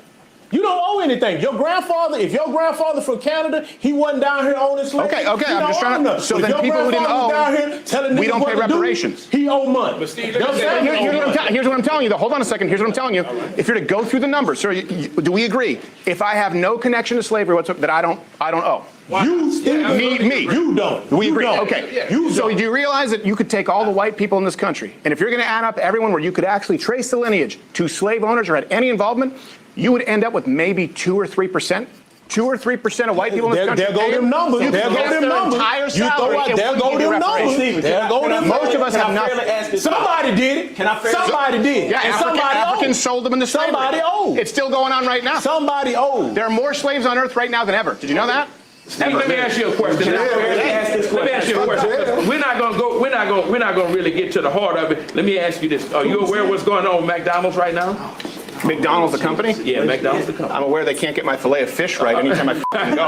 You don't owe anything. Your grandfather, if your grandfather from Canada, he wasn't down here owning slaves. Okay, I'm just trying to. So then people who didn't owe, we don't pay reparations. He owe money. Here's what I'm telling you, though. Hold on a second. Here's what I'm telling you. If you're to go through the numbers, sir, do we agree? If I have no connection to slavery whatsoever, that I don't owe. You still Me. You don't. We agree. Don't. Okay. So do you realize that you could take all the white people in this country, and if you're going to add up everyone where you could actually trace the lineage to slave owners or had any involvement, you would end up with maybe 2 or 3%. 2 or 3% of white people in this country. There go them numbers. There go them numbers. You throw out. There go them numbers. There go them numbers. Most of us have nothing. Somebody did it. Somebody did. Yeah, and somebody Africans sold them into slavery. Somebody owed. It's still going on right now. Somebody owed. There are more slaves on earth right now than ever. Did you know that? Steve, let me ask you a question. Let me ask you a question. We're not gonna really get to the heart of it. Let me ask you this. Are you aware of what's going on with McDonald's right now? McDonald's, the company? Yeah, McDonald's, the company. I'm aware they can't get my fillet of fish right anytime I go.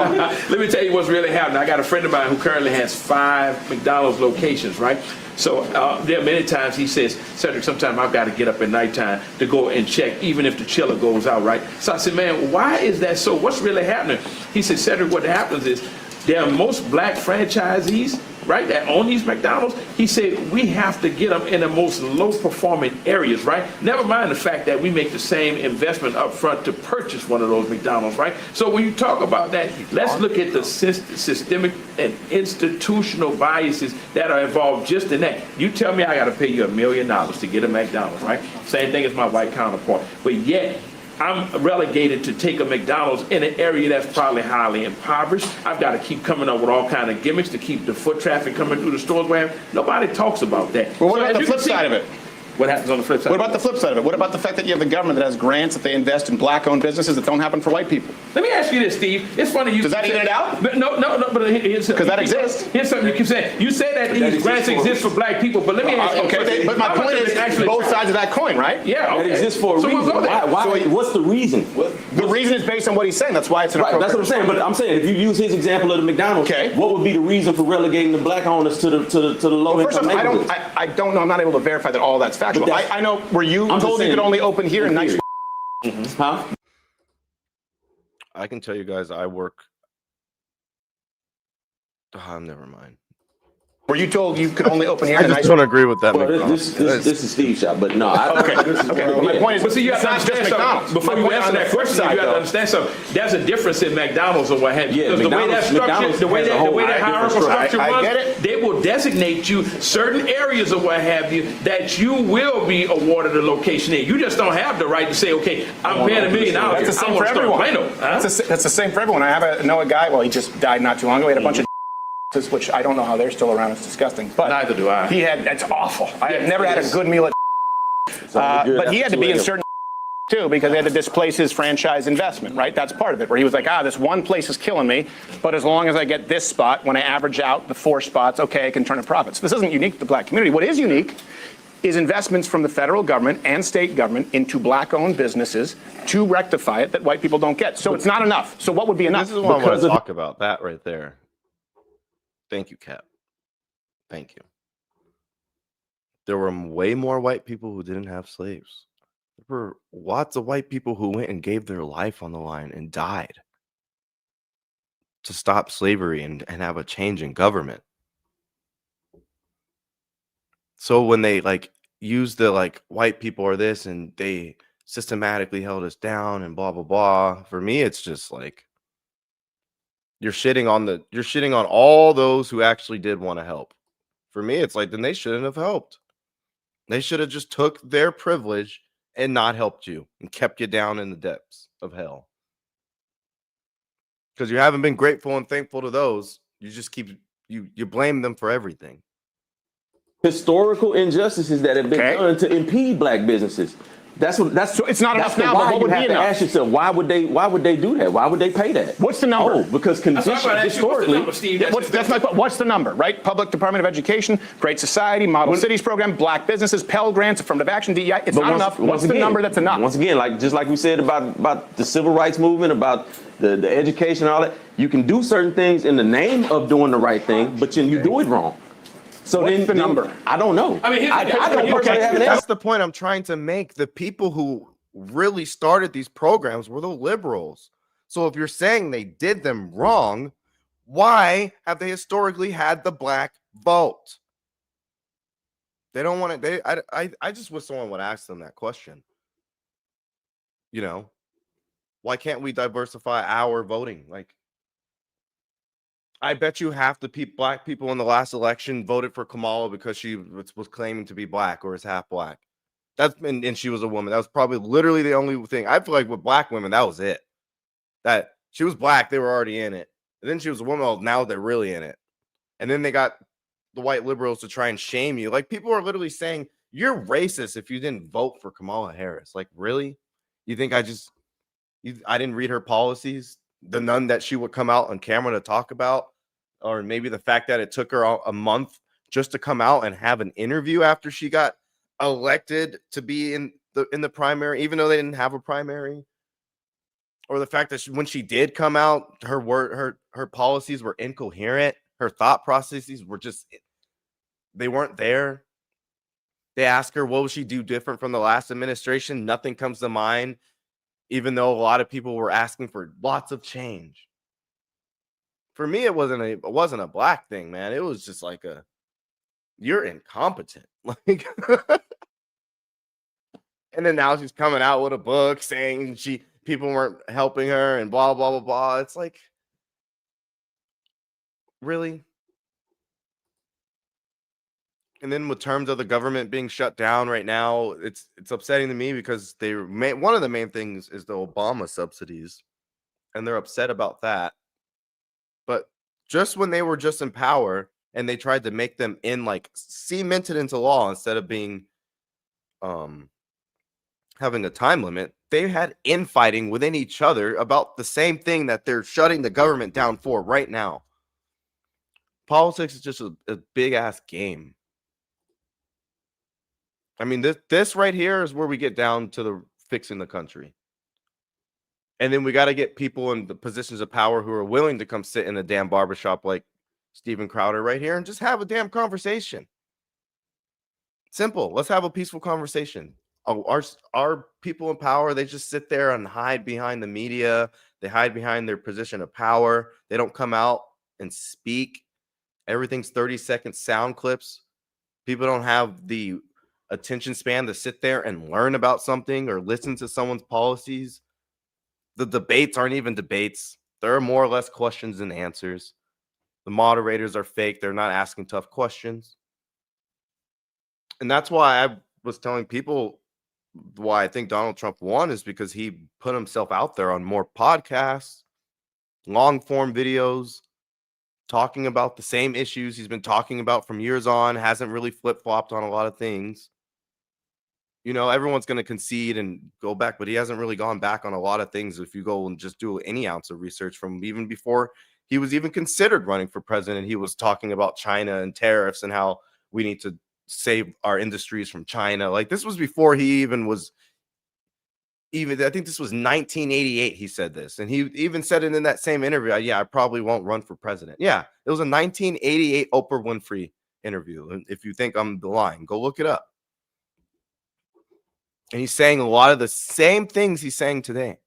Let me tell you what's really happening. I got a friend of mine who currently has 5 McDonald's locations, right? So there are many times he says, Cedric, sometimes I've got to get up at nighttime to go and check, even if the chiller goes out, right? So I said, man, why is that so? What's really happening? He said, Cedric, what happens is there are most black franchisees, right, that own these McDonald's. He said, we have to get them in the most low-performing areas, right? Never mind the fact that we make the same investment up front to purchase one of those McDonald's, right? So when you talk about that, let's look at the systemic and institutional biases that are involved just in that. You tell me I got to pay you $1 million to get a McDonald's, right? Same thing as my white counterpart. But yet, I'm relegated to take a McDonald's in an area that's probably highly impoverished. I've got to keep coming up with all kind of gimmicks to keep the foot traffic coming through the stores where nobody talks about that. Well, what about the flip side of it? What happens on the flip side? What about the flip side of it? What about the fact that you have the government that has grants that they invest in black-owned businesses that don't happen for white people? Let me ask you this, Steve. It's funny you. Does that even it out? No. But here's because that exists. Here's something you keep saying. You say that these grants exist for black people, but let me ask you. Okay, but my point is both sides of that coin, right? Yeah, it exists for a reason. We'll go there. Why? What's the reason? The reason is based on what he's saying. That's why it's an right. That's what I'm saying. But I'm saying if you use his example of the McDonald's, what would be the reason for relegating the black owners to the low income neighborhoods? I don't know. I'm not able to verify that all that's factual. I know. Were you told you could only open here in nice? Huh? I can tell you guys, I work. Never mind. Were you told you could only open here? I just don't agree with that. Well, this is Steve's shop, but no. Okay. But my point is, But see, you have to it's not just understand something. McDonald's. Before My you point answer on the that flip question, side, you have to though, understand something. There's a difference in McDonald's or what have you. Yeah, Because the way that's McDonald's structured, the way has a that whole hierarchical different structure I was, get it. they will designate you certain areas or what have you that you will be awarded a location in. You just don't have the right to say, okay, I'm paying $1 million. That's the same for everyone. That's the same for everyone. I know a guy. Well, he just died not too long ago. He had a bunch of which I don't know how they're still around. It's disgusting. But Neither do I. That's awful. I have never had a good meal at. But he had to be in certain too because they had to displace his franchise investment. Right. That's part of it. Where he was like, this one place is killing me, but as long as I get this spot, when I average out the 4 spots, okay, I can turn a profit. So this isn't unique to the black community. What is unique is investments from the federal government and state government into black-owned businesses to rectify it that white people don't get. So it's not enough. So what would be enough? This is what I want to talk about. That right there. Thank you, Cap. Thank you. There were way more white people who didn't have slaves. There were lots of white people who went and gave their life on the line and died to stop slavery and have a change in government. So when they use the white people are this and they systematically held us down and blah blah blah, for me it's just you're shitting on all those who actually did want to help. For me, it's then they shouldn't have helped. They should have just took their privilege and not helped you and kept you down in the depths of hell. Because you haven't been grateful and thankful to those. You just you blame them for everything. Historical injustices that have been done to impede black businesses. So it's not enough now. Why But what would you have be to enough? ask yourself why would they do that? Why would they pay that? What's the number? Oh, because conditions historically. That's my point. What's the number, right? Public Department of Education, Great Society, Model Cities Program, Black Businesses, Pell Grants, Affirmative Action, DEI. It's not enough. What's the number that's enough? Once again, just like we said about the civil rights movement, about the education and all that, you can do certain things in the name of doing the right thing, but you do it wrong. So what's the number? I don't know. I mean, I don't personally have an answer. That's the point I'm trying to make. The people who really started these programs were the liberals. So if you're saying they did them wrong, why have they historically had the black vote? They don't want to. I just wish someone would ask them that question. Why can't we diversify our voting? I bet you half the black people in the last election voted for Kamala because she was claiming to be black or is half black. And she was a woman. That was probably literally the only thing. I feel like with black women, that was it. That she was black, they were already in it. And then she was a woman. Oh, now they're really in it. And then they got the white liberals to try and shame you. People are literally saying you're racist if you didn't vote for Kamala Harris. Really? You think I didn't read her policies? The none that she would come out on camera to talk about, or maybe the fact that it took her a month just to come out and have an interview after she got elected to be in the primary, even though they didn't have a primary, or the fact that when she did come out, her policies were incoherent, her thought processes were they weren't there. They ask her what would she do different from the last administration, nothing comes to mind, even though a lot of people were asking for lots of change. For me, it wasn't a black thing, man. It was just you're incompetent. And then now she's coming out with a book saying people weren't helping her and blah, blah, blah, blah. It's really? And then with terms of the government being shut down right now, it's upsetting to me because one of the main things is the Obama subsidies, and they're upset about that. But just when they were just in power and they tried to make them cemented into law instead of being having a time limit, they had infighting within each other about the same thing that they're shutting the government down for right now. Politics is just a big ass game. I mean, this right here is where we get down to the fixing the country. And then we got to get people in the positions of power who are willing to come sit in a damn barbershop like Steven Crowder right here and just have a damn conversation. Simple. Let's have a peaceful conversation. Our people in power, they just sit there and hide behind the media. They hide behind their position of power. They don't come out and speak. Everything's 30-second sound clips. People don't have the attention span to sit there and learn about something or listen to someone's policies. The debates aren't even debates. There are more or less questions than answers. The moderators are fake. They're not asking tough questions. And that's why I was telling people why I think Donald Trump won is because he put himself out there on more podcasts, long form videos, talking about the same issues he's been talking about from years on, hasn't really flip-flopped on a lot of things. You know, everyone's going to concede and go back, but he hasn't really gone back on a lot of things. If you go and just do any ounce of research from even before he was even considered running for president, he was talking about China and tariffs and how we need to save our industries from China. Like, this was before he even was I think this was 1988 he said this, and he even said it in that same interview. Yeah, I probably won't run for president. Yeah, it was a 1988 Oprah Winfrey interview. And if you think I'm lying, go look it up. And he's saying a lot of the same things he's saying today.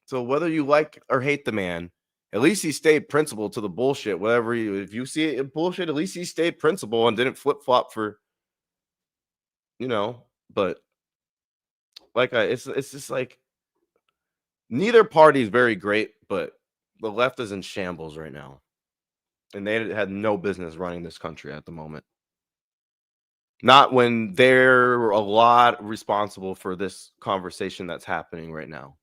So whether you like or hate the man, at least he stayed principled to the bullshit. Whatever if you see it bullshit, at least he stayed principled and didn't flip-flop for, but like it's just like neither party is very great, but the left is in shambles right now. And they had no business running this country at the moment. Not when they're a lot responsible for this conversation that's happening right now.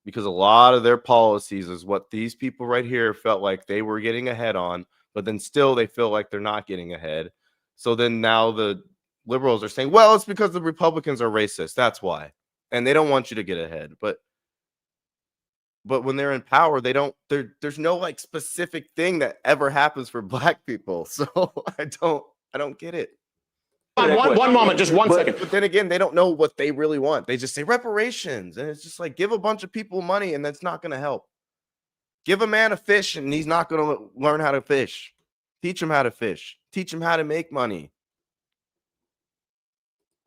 Because a lot of their policies is what these people right here felt like they were getting ahead on, but then still they feel like they're not getting ahead. So then now the liberals are saying, well, it's because the Republicans are racist. That's why. And they don't want you to get ahead. But when they're in power, there's no like specific thing that ever happens for black people. So I don't get it. One moment, just one second. But then again, they don't know what they really want. They just say reparations. And it's just like, give a bunch of people money and that's not going to help. Give a man a fish and he's not going to learn how to fish. Teach him how to fish. Teach him how to make money.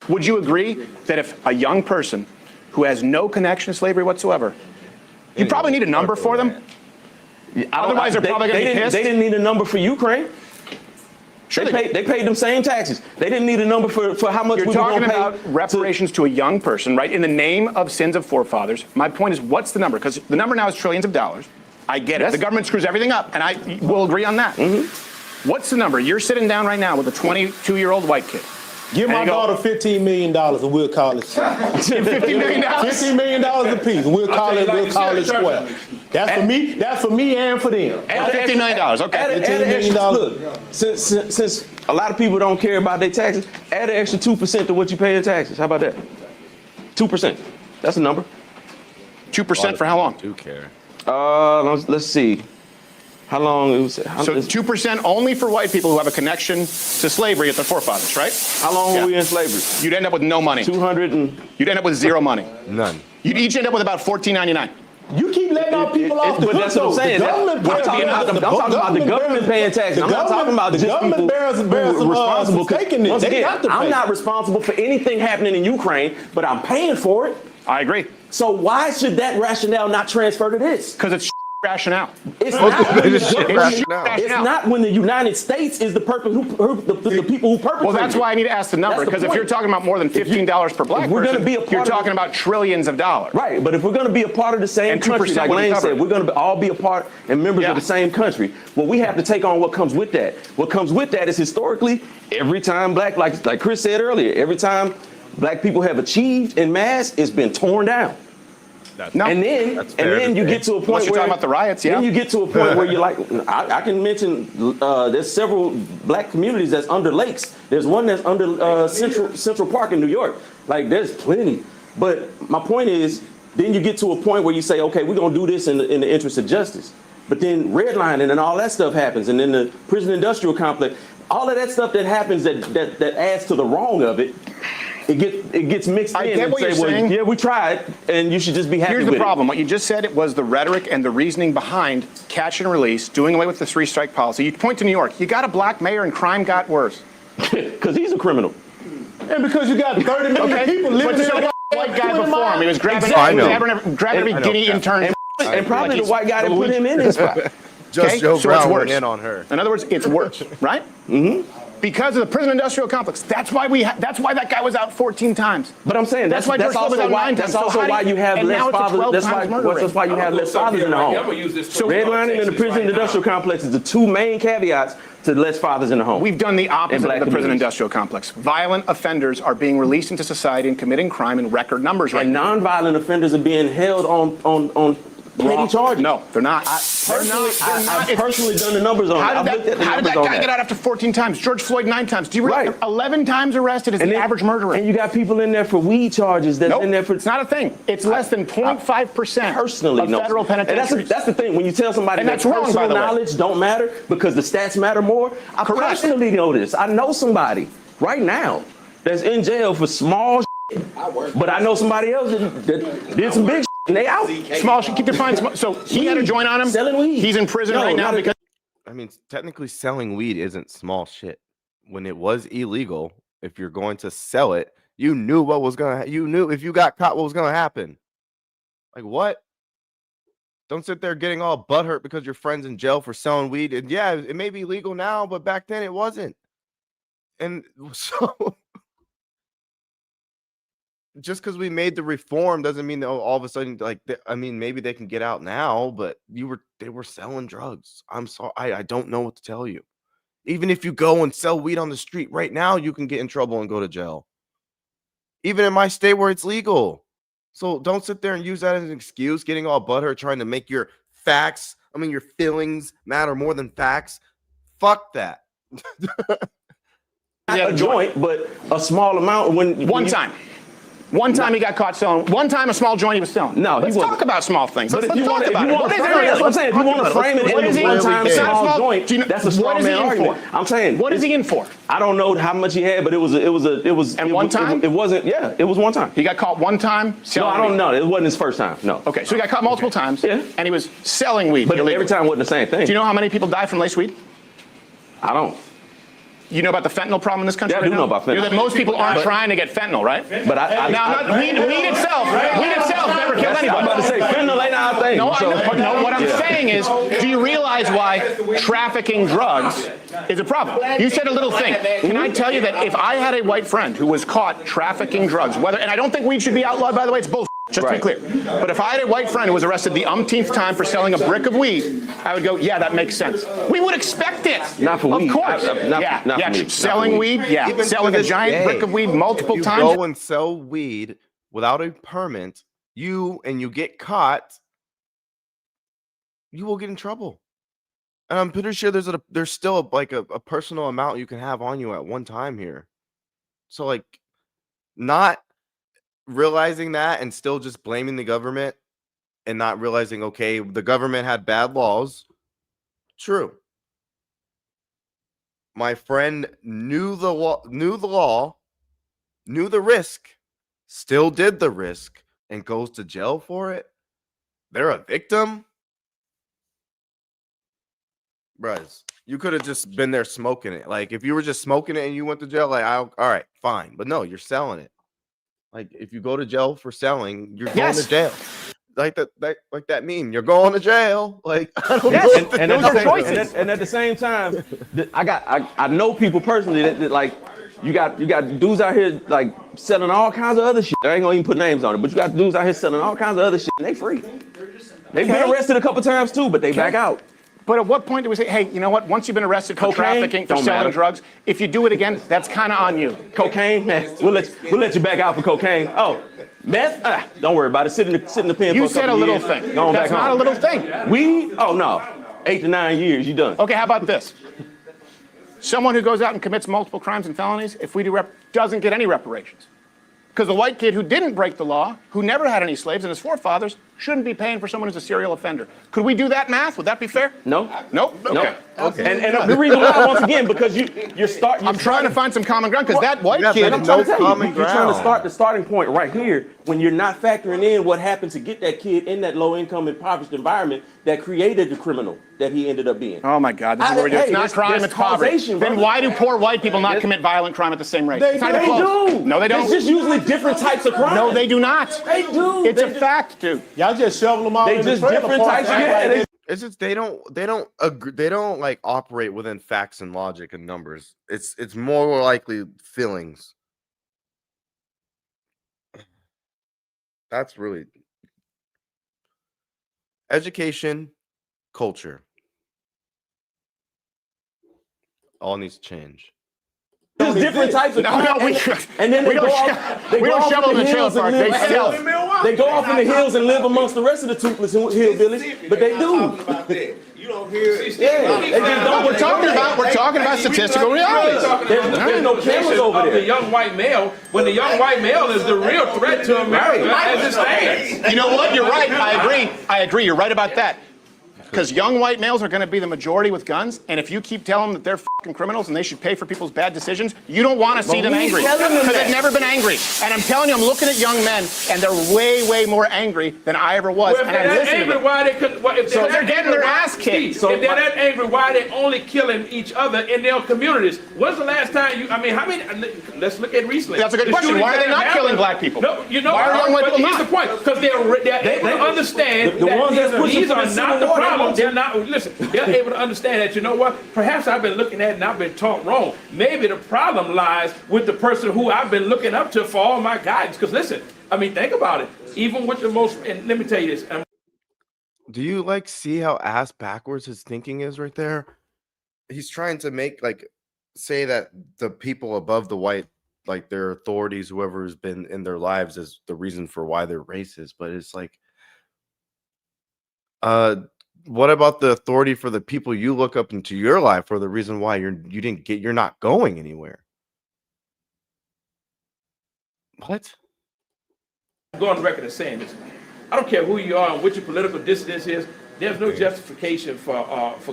Would you agree that if a young person who has no connection to slavery whatsoever, you probably need a number for them? Otherwise, they're probably going to be pissed. They didn't need a number for Ukraine. Sure, they paid them same taxes. They didn't need a number for how much You're we were going to pay. You're talking about reparations to a young person, right? In the name of sins of forefathers. My point is, what's the number? Because the number now is trillions of dollars. I get it. The government screws everything up, and I will agree on that. Mm-hmm. What's the number? You're sitting down right now with a 22-year-old white kid. Give my daughter $15 million and we'll call it square. $15 million? $15 million a piece. We'll call it square. That's for me and for them. And $50 million, okay. $15 million. Look, since a lot of people don't care about their taxes, add an extra 2% to what you pay in taxes. How about that? 2%. That's a number. 2% for how long? Do care. Let's see. How long it was? So 2% only for white people who have a connection to slavery at their forefathers, right? How long were we in slavery? You'd end up with no money. You'd end up with zero money. None. You'd each end up with about $14.99. You keep letting our people off the hook. That's what I'm saying. I'm talking about the government paying taxes. I'm not talking about just people who are responsible. Once again, I'm not responsible for anything happening in Ukraine, but I'm paying for it. I agree. So why should that rationale not transfer to this? Because it's rationale. It's not when the United States is the people who perpetrate. Well, that's why I need to ask the number, because if you're talking about more than $15 per black person, you're talking about trillions of dollars. Right, but if we're going to be a part of the same country, like Lane said, we're going to all be a part and members of the same country. Well, we have to take on what comes with that. What comes with that is historically, every time like Chris said earlier, every time black people have achieved en masse, it's been torn down. And then you get to a point where you're talking about the riots, Then you get to a point where you're like, I can mention there's several black communities that's under lakes. There's one that's under Central Park in New York. Like, there's plenty. But my point is, then you get to a point where you say, okay, we're gonna do this in the interest of justice. But then redlining and all that stuff happens, and then the prison industrial complex, all of that stuff that happens that adds to the wrong of it. It gets mixed in. I get what you're saying. Yeah, we tried, and you should just be happy with it. Here's the problem. What you just said, it was the rhetoric and the reasoning behind catch and release, doing away with the three-strike policy. You point to New York. You got a black mayor and crime got worse. Because he's a criminal. And because you got 30 million people living in a white guy before him. He was grabbing every guinea intern. And probably the white guy that put him in his spot. Just Joe Brown went in on her. In other words, it's worse, right? Because of the prison industrial complex. That's why that guy was out 14 times. But I'm saying that's George Floyd was also out why 9 times. why you have and less now it's a fathers. 12 That's times murder that's rate. why you have less fathers in the home. Redlining and the prison industrial complex is the two main caveats to less fathers in the home. We've done the opposite of the prison communities. industrial complex. Violent offenders are being released into society and committing crime in record numbers right And now. nonviolent offenders are being held on petty charges. No, they're not. I've personally done the numbers on it. How I've looked did at the that numbers guy on get out after 14 times? George Floyd 9 times. Do you realize 11 times arrested is the average murder rate? And you got people in there for weed charges that's in there for. It's not a thing. It's less than 0.5% Personally, of no. federal penitentiaries. And that's the thing. When you tell somebody And that that's wrong, by personal the way. knowledge don't matter because the stats matter more, I personally know this. I know somebody right now that's in jail for small shit, but I know somebody else that did some big shit and they out. Small shit. Keep defining small. So he had a joint on him. Selling weed. He's in prison right now because. I mean, technically selling weed isn't small shit. When it was illegal, if you're going to sell it, you knew what was going to, you knew if you got caught what was going to happen. Like what? Don't sit there getting all butthurt because your friend's in jail for selling weed. And yeah, it may be legal now, but back then it wasn't. And so just because we made the reform doesn't mean that all of a sudden, like, I mean, maybe they can get out now, but they were selling drugs. I'm sorry, I don't know what to tell you. Even if you go and sell weed on the street right now, you can get in trouble and go to jail. Even in my state where it's legal. So don't sit there and use that as an excuse, getting all butthurt, trying to make your your feelings matter more than facts. Fuck that. A joint, but a small amount One time he got caught selling. One time a small joint he was selling. No, let's talk about small things. But Let's if you talk want about to, it. that's what I'm saying. If you want to frame it as one time small joint, that's a straw man argument. I'm saying, what is he in for? I don't know how much he had, but it was. And one time? It wasn't. Yeah, it was one time. He got caught one time No, selling I don't weed. know. It wasn't his first time. No. Okay, so he got caught multiple times. Yeah. And he was selling weed. But illegally. every time wasn't the same thing. Do you know how many people die from lace weed? I don't. You know about the fentanyl problem in this country? Yeah, I right do now? know about fentanyl. You know that most people aren't trying to get fentanyl, right? But weed itself never killed anybody. I'm about to say fentanyl ain't our thing. No, I know. No, what I'm saying is, do you realize why trafficking drugs is a problem? You said a little thing. Can I tell you that if I had a white friend who was caught trafficking drugs, and I don't think weed should be outlawed, by the way, it's bullshit. Just to be clear. But if I had a white friend who was arrested the umpteenth time for selling a brick of weed, I would go, yeah, that makes sense. We would expect it. Not for weed. Of course. Not for me. Selling weed, yeah. Even Selling to a this giant day, brick of weed multiple you times. go and sell weed without a permit, you get caught, you will get in trouble. And I'm pretty sure there's still a personal amount you can have on you at one time here. So like, not realizing that and still just blaming the government and not realizing, okay, the government had bad laws. True. My friend knew the law, knew the risk, still did the risk, and goes to jail for it. They're a victim. Bruh, you could have just been there smoking it. Like, if you were just smoking it and you went to jail, like, all right, fine. But no, you're selling it. Like, if you go to jail for selling, you're going to jail. Like that meme, you're going to jail. Like, I don't know. And at the same time, I know people personally that like you got dudes out here like selling all kinds of other shit. I ain't gonna even put names on it, but you got dudes out here selling all kinds of other shit and they free. They've been arrested a couple times too, but they back out. But at what point do we say, hey, you know what? Once you've been arrested for trafficking, for selling drugs, if you do it again, that's kind of on you. Cocaine, man, we'll let you back out for cocaine. Oh, meth? Don't worry about it. Sit in the pen. You for said a little thing. That's not a little thing. Weed? Oh no, 8 to 9 years, you done. Okay, how about this? Someone who goes out and commits multiple crimes and felonies, if we do doesn't get any reparations. Because the white kid who didn't break the law, who never had any slaves and his forefathers, shouldn't be paying for someone who's a serial offender. Could we do that math? Would that be fair? No. Nope. Okay. And the reason why, once again, because I'm trying to find some common ground because that white kid. I'm trying to tell you, you're trying to start the starting point right here when you're not factoring in what happened to get that kid in that low-income, impoverished environment that created the criminal that he ended up being. Oh my God, this is what we do. It's not crime, it's poverty. Then why do poor white people not commit violent crime at the same rate? They do. No, they don't. It's just usually different types of crime. No, they do not. They do. It's a fact, dude. Y'all just shovel them all They in just the trailer different park. types. It's just they don't agree, they don't like operate within facts and logic and numbers. It's more likely feelings. That's really education, culture. All needs to change. There's different types of and then they go off. They we go don't off shovel in the in the trailer hills and park. live. They sell. They go off in the hills and live amongst the rest of the toothless hillbillies, but they do. You don't hear. Yeah, they just don't. We're talking about statistical realities. There's no cameras over there. The young white male, when the young white male is the real threat to America as it stands. You know what? You're right. I agree. You're right about that. Because young white males are going to be the majority with guns, and if you keep telling them that they're fucking criminals and they should pay for people's bad decisions, you don't want to see them angry. Because they've never been angry. And I'm telling you, I'm looking at young men, and they're way, way more angry than I ever was. Well, if and they're I that listen angry, to them. why they could? If So they're getting their ass kicked. If they're that angry, why they only killing each other in their communities? When's the last time you? I mean, how many? Let's look at recently. That's a good question. Why are they not killing black people? No, you know. Why are young white people Here's not? the point: because they're able to understand the ones that's that pushing these for are the not the Civil War, problem. they They're not. Listen, they're able to understand that. You know what? Perhaps I've been looking at it and I've been taught wrong. Maybe the problem lies with the person who I've been looking up to for all my guidance. Because listen, I mean, think about it. Even with the most, and let me tell you this. Do you like see how ass backwards his thinking is right there? He's trying to make say that the people above the white, like their authorities, whoever has been in their lives, is the reason for why they're racist. But it's like, what about the authority for the people you look up into your life for the reason why you're not going anywhere? What? I'm going on record as saying this. I don't care who you are and what your political dissidence is. There's no justification for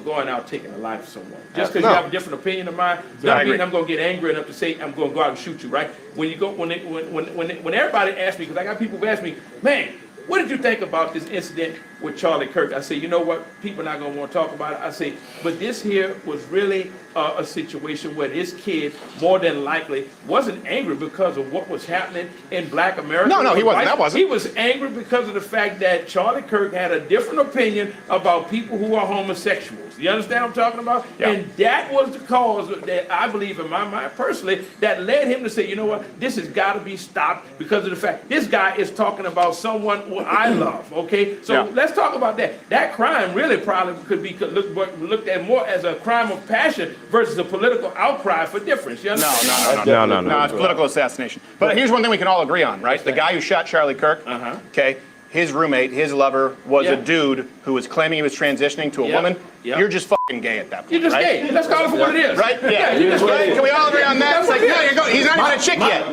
going out taking the life of someone. Just because you have a different opinion of mine, doesn't mean I'm going to get angry enough to say I'm going to go out and shoot you. Right? When everybody asks me, because I got people who ask me, man, what did you think about this incident with Charlie Kirk? I say, you know what? People are not going to want to talk about it. I say, but this here was really a situation where this kid, more than likely, wasn't angry because of what was happening in black America. No, he wasn't. That wasn't. He was angry because of the fact that Charlie Kirk had a different opinion about people who are homosexuals. You understand what I'm talking about? Yeah. And that was the cause that I believe in my mind personally that led him to say, you know what? This has got to be stopped because of the fact this guy is talking about someone who I love. Okay, so let's talk about that. That crime really probably could be looked at more as a crime of passion versus a political outcry for difference. You understand? No, it's political assassination. But here's one thing we can all agree on, right? The guy who shot Charlie Kirk, okay, his roommate, his lover, was a dude who was claiming he was transitioning to a woman. You're just fucking gay at that point. You're just gay. Let's call it for what it is. Right? Yeah. You're just gay. Can we all agree on that? It's like, no, he's not even a chick yet.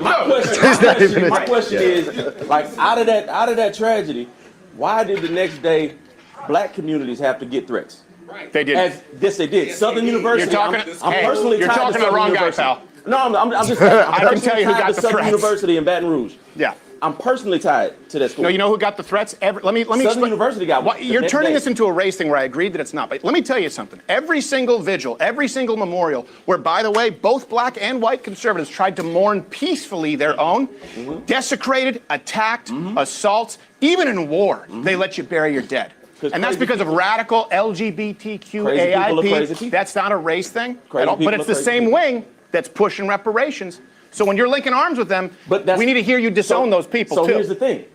My question is, like, out of that tragedy, why did the next day black communities have to get threats? They did. Yes, they did. Southern University. You're talking to the wrong guy, pal. No, I'm just saying. I can tell you who got the Southern threats. University in Baton Rouge. Yeah. I'm personally tied to that school. No, you know who got the threats? Let me Southern explain. University got one. You're turning this into a race thing where I agreed that it's not. But let me tell you something. Every single vigil, every single memorial, where, by the way, both black and white conservatives tried to mourn peacefully their own, desecrated, attacked, assaults, even in war, they let you bury your dead. And that's because of radical LGBTQAIP. That's not a race thing at all, but it's the same wing that's pushing reparations. So when you're linking arms with them, we need to hear you disown those people, too. So here's the thing.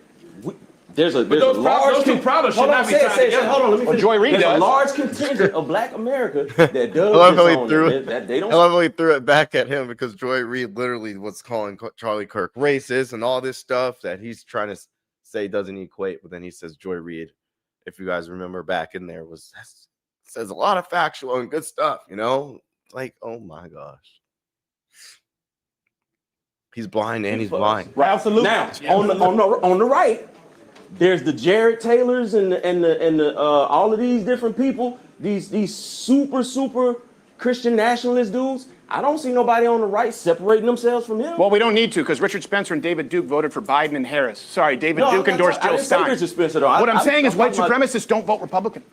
There's a those large two problems should not be tied together. Hold on, let me finish. Joy Reid There's does. a large contingent of black America that does I love how he disown threw them. it. They don't. I love how he threw it back at him because Joy Reid literally was calling Charlie Kirk racist and all this stuff that he's trying to say doesn't equate. But then he says Joy Reid, if you guys remember back in there, says a lot of factual and good stuff. You know, like, oh my gosh. He's blind and he's blind. Right, absolutely. Now, on the right, there's the Jared Taylors and the all of these different people, these super Christian nationalist dudes. I don't see nobody on the right separating themselves from him. Well, we don't need to because Richard Spencer and David Duke voted for Biden and Harris. Sorry, David Duke endorsed Jill Stein. Richard Spencer, though. What I'm saying is white supremacists don't vote Republican.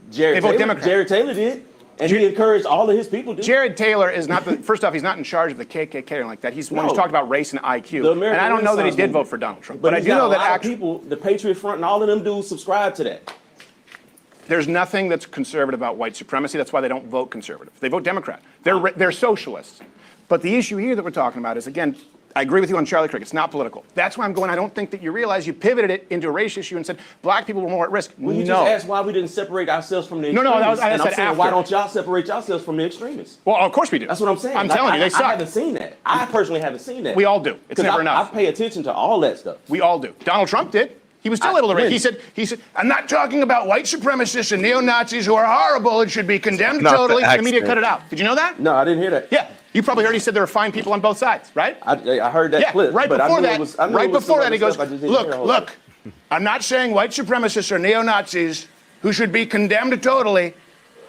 They vote Democrat. Jared Taylor did. And he encouraged all of his people to. Jared Taylor is not first off, he's not in charge of the KKK or anything like that. He's one who's talked about race and IQ. And I don't know that he did vote for Donald Trump. But I do know that people, the Patriot Front and all of them dudes subscribe to that. There's nothing that's conservative about white supremacy. That's why they don't vote conservative. They vote Democrat. They're socialists. But the issue here that we're talking about is, again, I agree with you on Charlie Kirk. It's not political. That's why I'm going, I don't think that you realize you pivoted it into a race issue and said black people were more at risk. Well, you just asked why we didn't separate ourselves from the No, extremists. I and said I'm saying, after. why don't y'all separate yourselves from the extremists? Well, of course we do. That's what I'm saying. I'm telling you, they suck. I haven't seen that. I personally haven't seen that. We all do. It's never enough. I pay attention to all that stuff. We all do. Donald Trump did. He was still able to raise. He said, I'm not talking about white supremacists and neo-Nazis who are horrible and should be condemned totally. The media cut it out. Did you know that? No, I didn't hear that. Yeah. You probably heard he said there were fine people on both sides, right? I heard that clip. Right but before I that, right before that, he goes, look, look, I'm not saying white supremacists are neo-Nazis who should be condemned totally,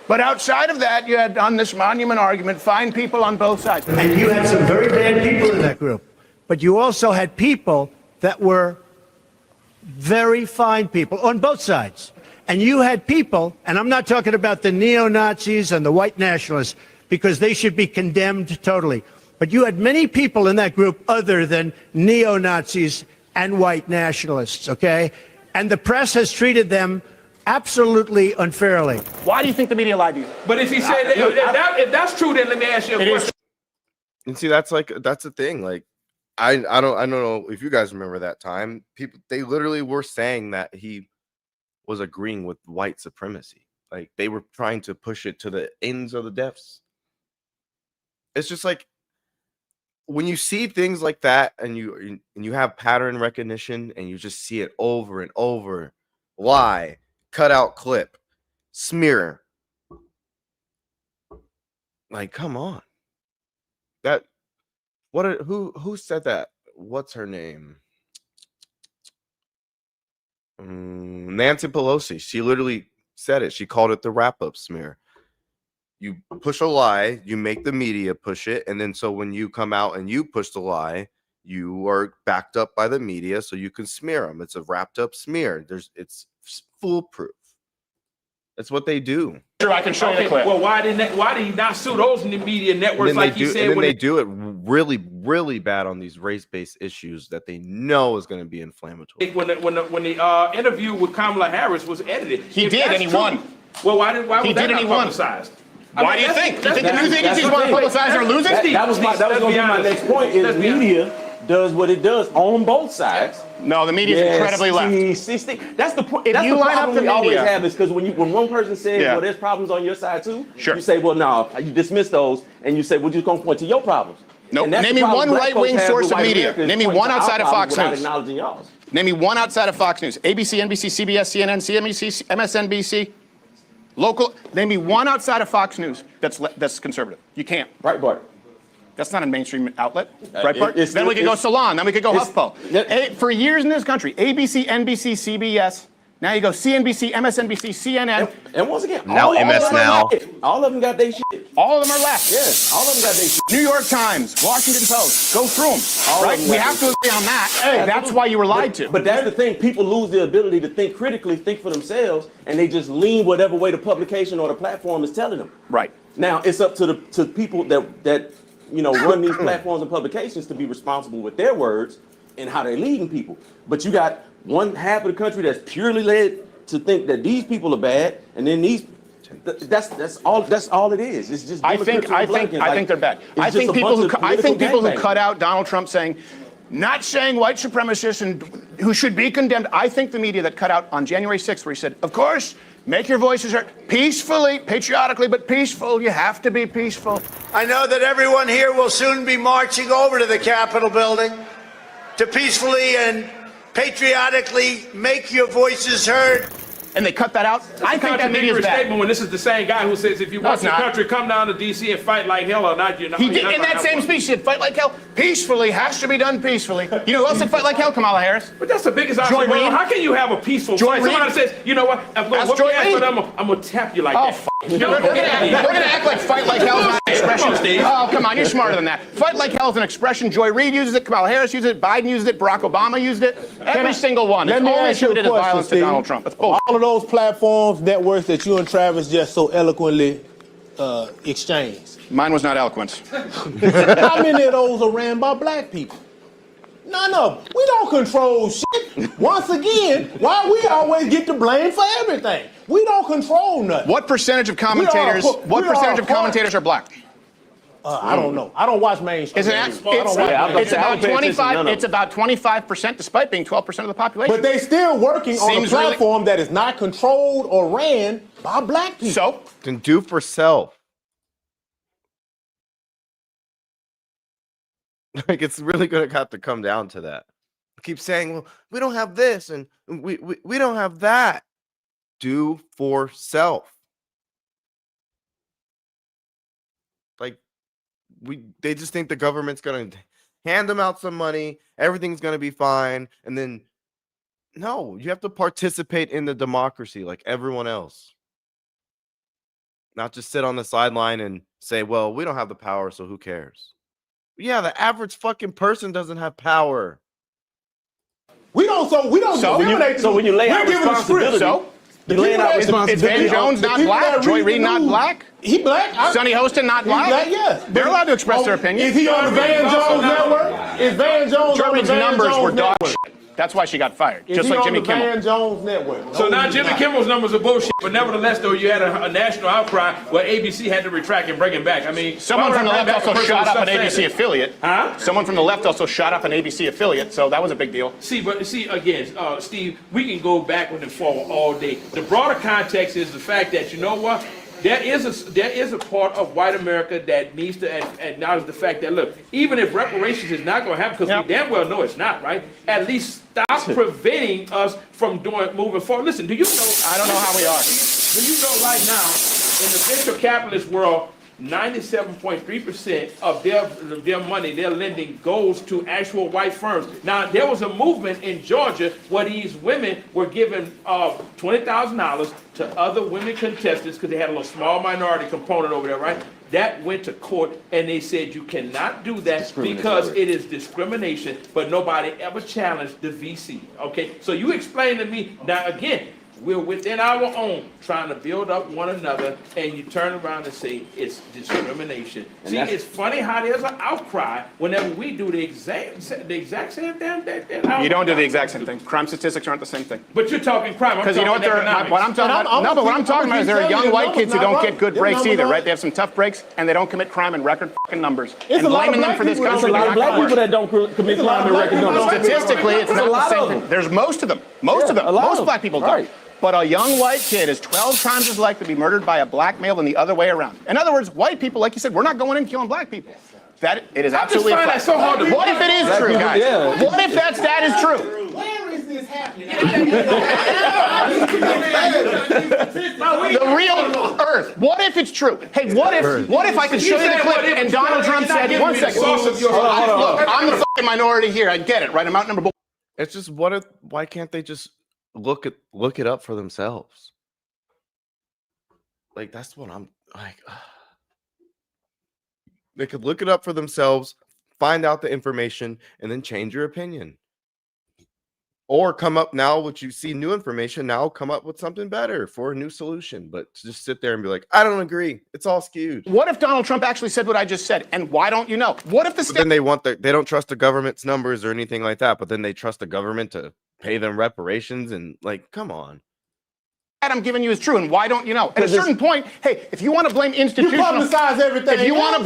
but outside of that, you had on this monument argument, fine people on both sides. And you had some very bad people in that group, but you also had people that were very fine people on both sides. And you had people, and I'm not talking about the neo-Nazis and the white nationalists, because they should be condemned totally. But you had many people in that group other than neo-Nazis and white nationalists, okay? And the press has treated them absolutely unfairly. Why do you think the media lied to you? But if he said if that's true, then let me ask you a question. And see, that's the thing. Like, I don't know if you guys remember that time. They literally were saying that he was agreeing with white supremacy. Like, they were trying to push it to the ends of the depths. It's just like when you see things like that and you have pattern recognition and you just see it over and over, lie, cut out clip, smear. Like, come on. Who said that? What's her name? Nancy Pelosi. She literally said it. She called it the wrap-up smear. You push a lie, you make the media push it, and then so when you come out and you push the lie, you are backed up by the media so you can smear them. It's a wrapped up smear. It's foolproof. That's what they do. Sure, I can show you the clip. Well, why did he not sue those media networks like he said? And then they do it really, really bad on these race-based issues that they know is going to be inflammatory. When the interview with Kamala Harris was edited, he did, and he won. Well, why was that not publicized? Why do you think? You think the news agencies want to publicize their losing? That was going to be my next point. Is media does what it does on both sides. No, the media is incredibly left. That's the point. That's you the line up problem the we always media, have is because when one person says, well, there's problems on your side too, sure, you say, well, no, you dismiss those, and you say, we're just going to point to your problems. No, name me one right-wing source of media. Name me one outside of Fox News. Acknowledging y'all's. Name me one outside of Fox News. ABC, NBC, CBS, CNN, CNBC, MSNBC. Local. Name me one outside of Fox News that's conservative. You can't. Breitbart. That's not a mainstream outlet. Breitbart. Then we could go Salon. Then we could go HuffPo. For years in this country, ABC, NBC, CBS. Now you go CNBC, MSNBC, CNN. And once again, now MS Now. All of them got their shit. All of them are left. Yes, all of them got their shit. New York Times, Washington Post. Go through them. Right? We have to agree on that. Hey, that's why you were lied to. But that's the thing. People lose the ability to think critically, think for themselves, and they just lean whatever way the publication or the platform is telling them. Right. Now it's up to people that run these platforms and publications to be responsible with their words and how they're leading people. But you got one half of the country that's purely led to think that these people are bad, and then that's all it is. It's just I think they're bad. I think people who cut out Donald Trump saying, not saying white supremacists and who should be condemned. I think the media that cut out on January 6th, where he said, of course, make your voices heard peacefully, patriotically, but peaceful. You have to be peaceful. I know that everyone here will soon be marching over to the Capitol building to peacefully and patriotically make your voices heard. And they cut that out. I think that media is bad. Statement when this is the same guy who says if you want the country, come down to D.C. and fight like hell or not. He did in that same speech. He said, "Fight like hell, peacefully, has to be done peacefully." You know who else said fight like hell? Kamala Harris. But that's the biggest option. How can you have a peaceful? Somebody says, you know what? I'm gonna tap you like that. We're gonna act like fight like hell is an expression. Oh, come on, you're smarter than that. Fight like hell is an expression. Joy Reid uses it. Kamala Harris uses it. Biden used it. Barack Obama used it. Every single one. It's only attributed as violence to Donald Trump. That's bullshit. All of those platforms, networks that you and Travis just so eloquently exchanged. Mine was not eloquent. How many of those are ran by black people? None of them. We don't control shit. Once again, why we always get the blame for everything? We don't control nothing. What percentage of commentators? What percentage of commentators are black? I don't know. I don't watch mainstream. It's about 25. It's about 25%, despite being 12% of the population. But they still working on a platform that is not controlled or ran by black people. So can do for self. Like, it's really going to have to come down to that. Keep saying, well, we don't have this and we don't have that. Do for self. Like, they just think the government's going to hand them out some money, everything's going to be fine, and then no, you have to participate in the democracy like everyone else. Not just sit on the sideline and say, well, we don't have the power, so who cares? Yeah, the average fucking person doesn't have power. We don't discriminate. So when you lay out responsibility, is Van Jones not black? Joy Reid not black? He black. Sonny Hostin not black? Black, yes. They're allowed to express their opinion. Is he on the Van Jones network? Is Van Jones Joy on the Reid's Van numbers Jones were dog network? shit. That's why she got fired. Is just he like on Jimmy the Kimmel. Van Jones network? So now Jimmy Kimmel's numbers are bullshit, but nevertheless, though, you had a national outcry where ABC had to retract and bring him back. I mean, someone from the left also shot up an ABC affiliate. affiliate. Huh? Someone from the left also shot up an ABC affiliate, so that was a big deal. See, again, Steve, we can go backward and forward all day. The broader context is the fact that, you know what? There is a part of white America that needs to acknowledge the fact that, look, even if reparations is not going to happen, because we damn well know it's not, right? At least stop preventing us from moving forward. Listen, do you know? I don't know how we are. Do you know right now, in the venture capitalist world, 97.3% of their money, their lending, goes to actual white firms. Now, there was a movement in Georgia where these women were given $20,000 to other women contestants because they had a little small minority component over there, right? That went to court, and they said you cannot do that because it is discrimination, but nobody ever challenged the VC, okay? So you explain to me, now again, we're within our own trying to build up one another, and you turn around and say it's discrimination. See, it's funny how there's an outcry whenever we do the exact same damn thing. You don't do the exact same thing. Crime statistics aren't the same thing. But you're talking crime. Because you know what I'm talking about? No, but what I'm talking about is there are young white kids who don't get good breaks either, right? They have some tough breaks, and they don't commit crime in record fucking numbers. And blaming them for this country. There's a lot of black people that don't commit crime in record numbers. Statistically, it's not the same thing. There's most of them. Most of them. Most black people don't. But a young white kid is 12 times as likely to be murdered by a black male than the other way around. In other words, white people, like you said, we're not going in killing black people. That it is absolutely a fact. So hard to what if it is true, guys? Yeah. What if that stat is true? Where is this happening? The real Earth. What if it's true? Hey, what if I could show you the clip and Donald Trump said, 1 second. Look, I'm the fucking minority here. I get it, right? I'm outnumbered. It's just why can't they just look it up for themselves? Like, that's what I'm like. They could look it up for themselves, find out the information, and then change your opinion. Or come up now, which you see new information, now come up with something better for a new solution. But to just sit there and be like, I don't agree. It's all skewed. What if Donald Trump actually said what I just said? And why don't you know? What if then they don't trust the government's numbers or anything like that, but then they trust the government to pay them reparations, and like, come on. I'm giving you is true, and why don't you know? At a certain point, hey, if you want to blame institutional, you publicize everything. If you want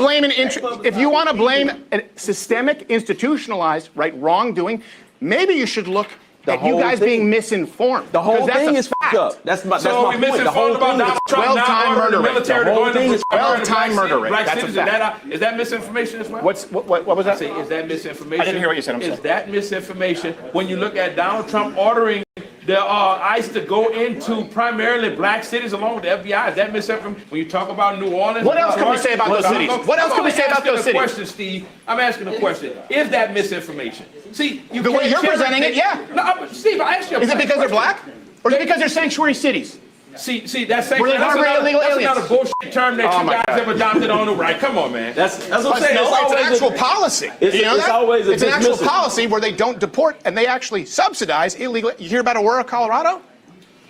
to blame a systemic, institutionalized, wrongdoing, maybe you should look at you guys being misinformed. The whole thing is fucked up. That's my point. The whole thing is 12-time murder rate. The whole thing is 12-time murder rate. That's a fact. Is that misinformation as well? What was that? Is that misinformation? I didn't hear what you said. I'm sorry. Is that misinformation when you look at Donald Trump ordering the ICE to go into primarily black cities along with the FBI? Is that misinformation? When you talk about New Orleans, what else can we say about those cities? What else can we say about those cities? Question, Steve. I'm asking a question. Is that misinformation? See, the way you're presenting it, yeah. No, Steve, I asked you. Is it because they're black, or is it because they're sanctuary cities? See, that's another bullshit term that you guys have adopted on the right. Come on, man. That's what I'm saying. No, it's an actual policy. It's an actual policy where they don't deport and they actually subsidize illegal. You hear about Aurora, Colorado?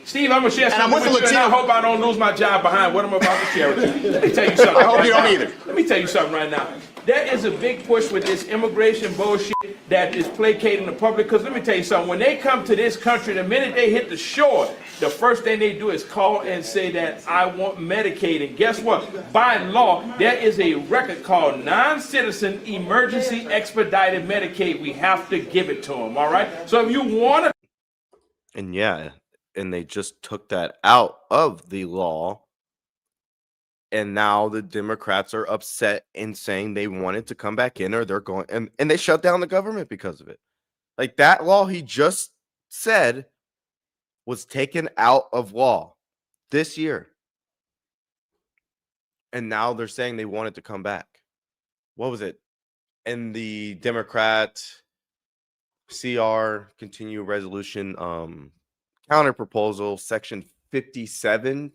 Steve, I'm gonna share something with you, and I hope I don't lose my job behind what I'm about to share with you. Let me tell you something. I hope you don't either. Let me tell you something right now. there is a big push with this immigration bullshit that is placating the public. Because let me tell you something, when they come to this country, the minute they hit the shore, the first thing they do is call and say that I want Medicaid. And guess what? By law, there is a record called non-citizen emergency expedited Medicaid. We have to give it to them, all right? So if you want to... And yeah, and they just took that out of the law. And now the Democrats are upset and saying they want it to come back in, or they're going, and they shut down the government because of it. Like, that law he just said was taken out of law this year. And now they're saying they want it to come back. What was it? And the Democrat CR continue resolution counter proposal section 57,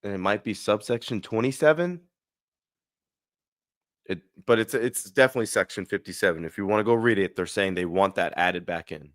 and it might be subsection 27. But it's definitely section 57. If you want to go read it, they're saying they want that added back in.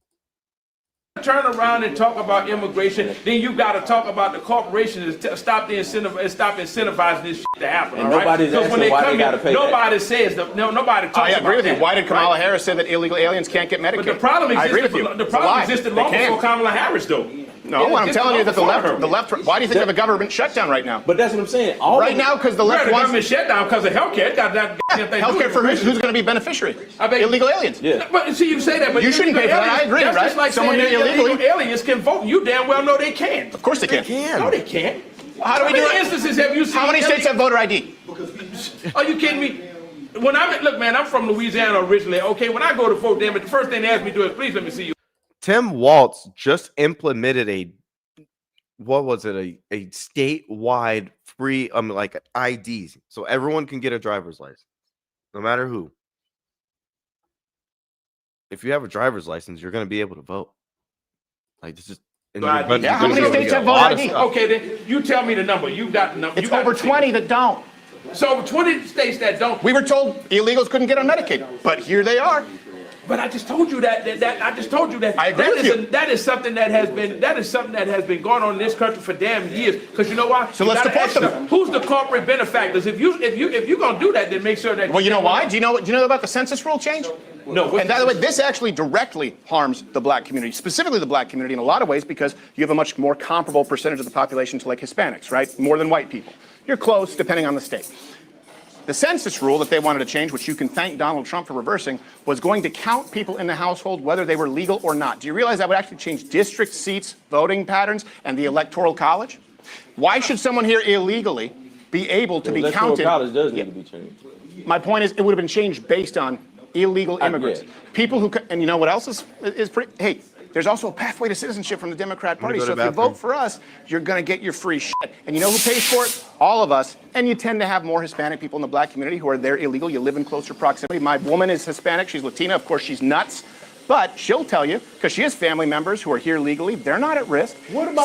Turn around and talk about immigration, then you got to talk about the corporations and stop incentivizing this shit to happen. And nobody's asking why they got to pay nobody says that. No, nobody talks I agree with you. that, Why did Kamala right? Harris say that illegal aliens can't get Medicaid? But the problem I agree with you. existed. The problem existed long They before can. Kamala Harris, though. No, I'm telling you that the left. Why do you think we have a government shutdown right now? But that's what I'm saying. Right now, because the left wants government shutdown because of healthcare. It got that healthcare for who's going to be beneficiary? I bet Illegal aliens. Yeah. But see, you say that, but You shouldn't pay for that. I agree, that's right? Just like Someone saying here that illegally. illegal aliens can vote. And you damn well know they can. Of course they can. No, they can't. How do we do many it? instances have you seen? How many states have voter ID? Are you kidding me? When look, man, I'm from Louisiana originally. Okay, when I go to vote, damn it, the first thing they ask me to do is, please let me see you. Tim Walz just implemented a statewide free like IDs, so everyone can get a driver's license, no matter who. If you have a driver's license, you're going to be able to vote. Like, this is. How many states have voter ID? Okay, then you tell me the number. You got the number. It's over 20 that don't. So 20 states that don't. We were told illegals couldn't get on Medicaid, but here they are. But I just told you that. I just told you that. I agree with you. That is something that has been going on in this country for damn years. Because you know why? So let's support them. Who's the corporate benefactors? If you're gonna do that, then make sure that. Well, you know why? Do you know about the census rule change? No. And by the way, this actually directly harms the black community, specifically the black community in a lot of ways, because you have a much more comparable percentage of the population to like Hispanics, right? More than white people. You're close, depending on the state. The census rule that they wanted to change, which you can thank Donald Trump for reversing, was going to count people in the household whether they were legal or not. Do you realize that would actually change district seats, voting patterns, and the Electoral College? Why should someone here illegally be able to be counted? Electoral College does need to be changed. My point is, it would have been changed based on illegal immigrants. People who, and you know what else is pretty, hey, there's also a pathway to citizenship from the Democrat Party. So if you vote for us, you're going to get your free shit. And you know who pays for it? All of us. And you tend to have more Hispanic people in the black community who are there illegal. You live in closer proximity. My woman is Hispanic. She's Latina. Of course, she's nuts. But she'll tell you, because she has family members who are here legally, they're not at risk.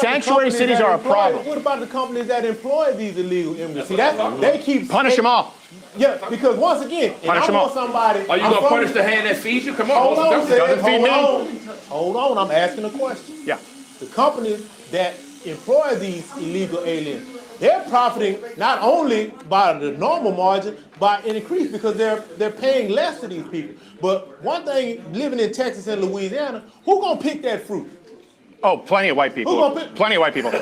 Sanctuary cities are a problem. What about the companies that employ these illegal immigrants? See, they keep punish them all. Yeah, because once again, if I want somebody, are you going to punish the hand that feeds you? Come on, hold on. I'm asking a question. Yeah. The companies that employ these illegal aliens, they're profiting not only by the normal margin, by an increase because they're paying less to these people. But one thing, living in Texas and Louisiana, who gonna pick that fruit? Oh, plenty of white people. Plenty of white people. Man,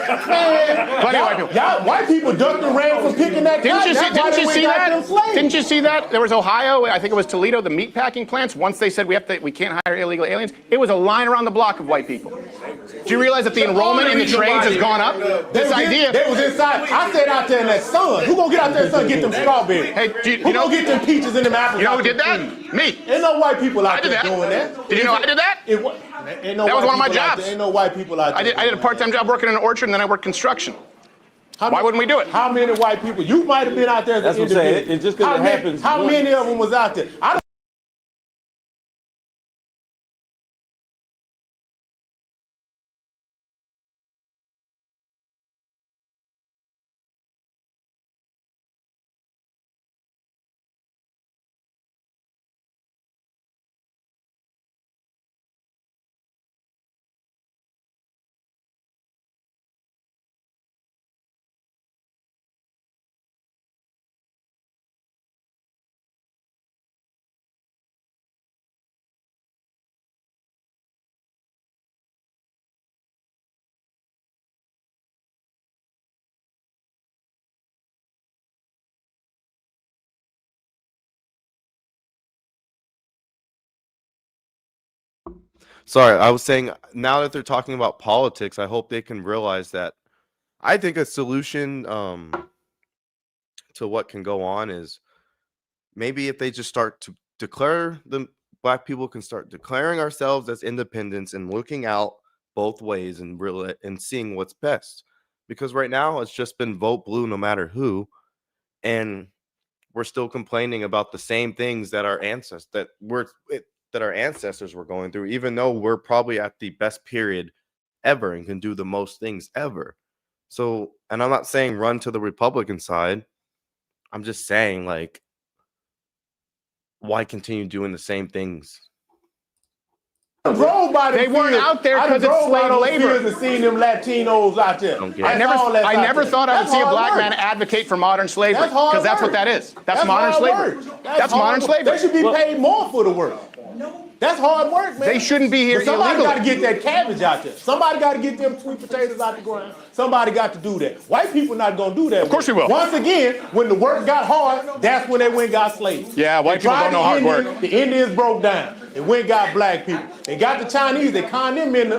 plenty of white people. White people ducked and ran from picking that cotton. Didn't you see that? Didn't you see that? There was Ohio, I think it was Toledo, the meat packing plants. Once they said we can't hire illegal aliens, it was a line around the block of white people. Do you realize that the enrollment in the trades has gone up? They was inside. I said out there in that sun. Who gonna get out there in the sun and get them strawberries? Hey, who gonna get them peaches and them apples? You know who did that? Me. Ain't no white people out there doing that. Did you know I did that? That was one of my jobs. Ain't no white people out there. I did a part-time job working in an orchard, and then I worked construction. Why wouldn't we do it? How many white people? You might have been out there as an individual. That's what I'm saying. It's just because it happens. How many of them was out there? Sorry, I was saying now that they're talking about politics, I hope they can realize that I think a solution to what can go on is maybe if they just start to declare black people can start declaring ourselves as independents and looking out both ways and really and seeing what's best. Because right now it's just been vote blue no matter who, and we're still complaining about the same things that our ancestors were going through, even though we're probably at the best period ever and can do the most things ever. So, and I'm not saying run to the Republican side. I'm just saying, like, why continue doing the same things? They weren't out there because it's slave labor. And seen them Latinos out there. I never thought I would see a black man advocate for modern slavery, because that's what that is. That's modern slavery. That's modern slavery. They should be paid more for the work. That's hard work, man. They shouldn't be here illegally. Somebody got to get that cabbage out there. Somebody got to get them sweet potatoes out the ground. Somebody got to do that. White people not going to do that. Of course we will. Once again, when the work got hard, that's when they went and got slaves. Yeah, white people don't know hard work. The Indians broke down. They went and got black people. They got the Chinese. They conned them in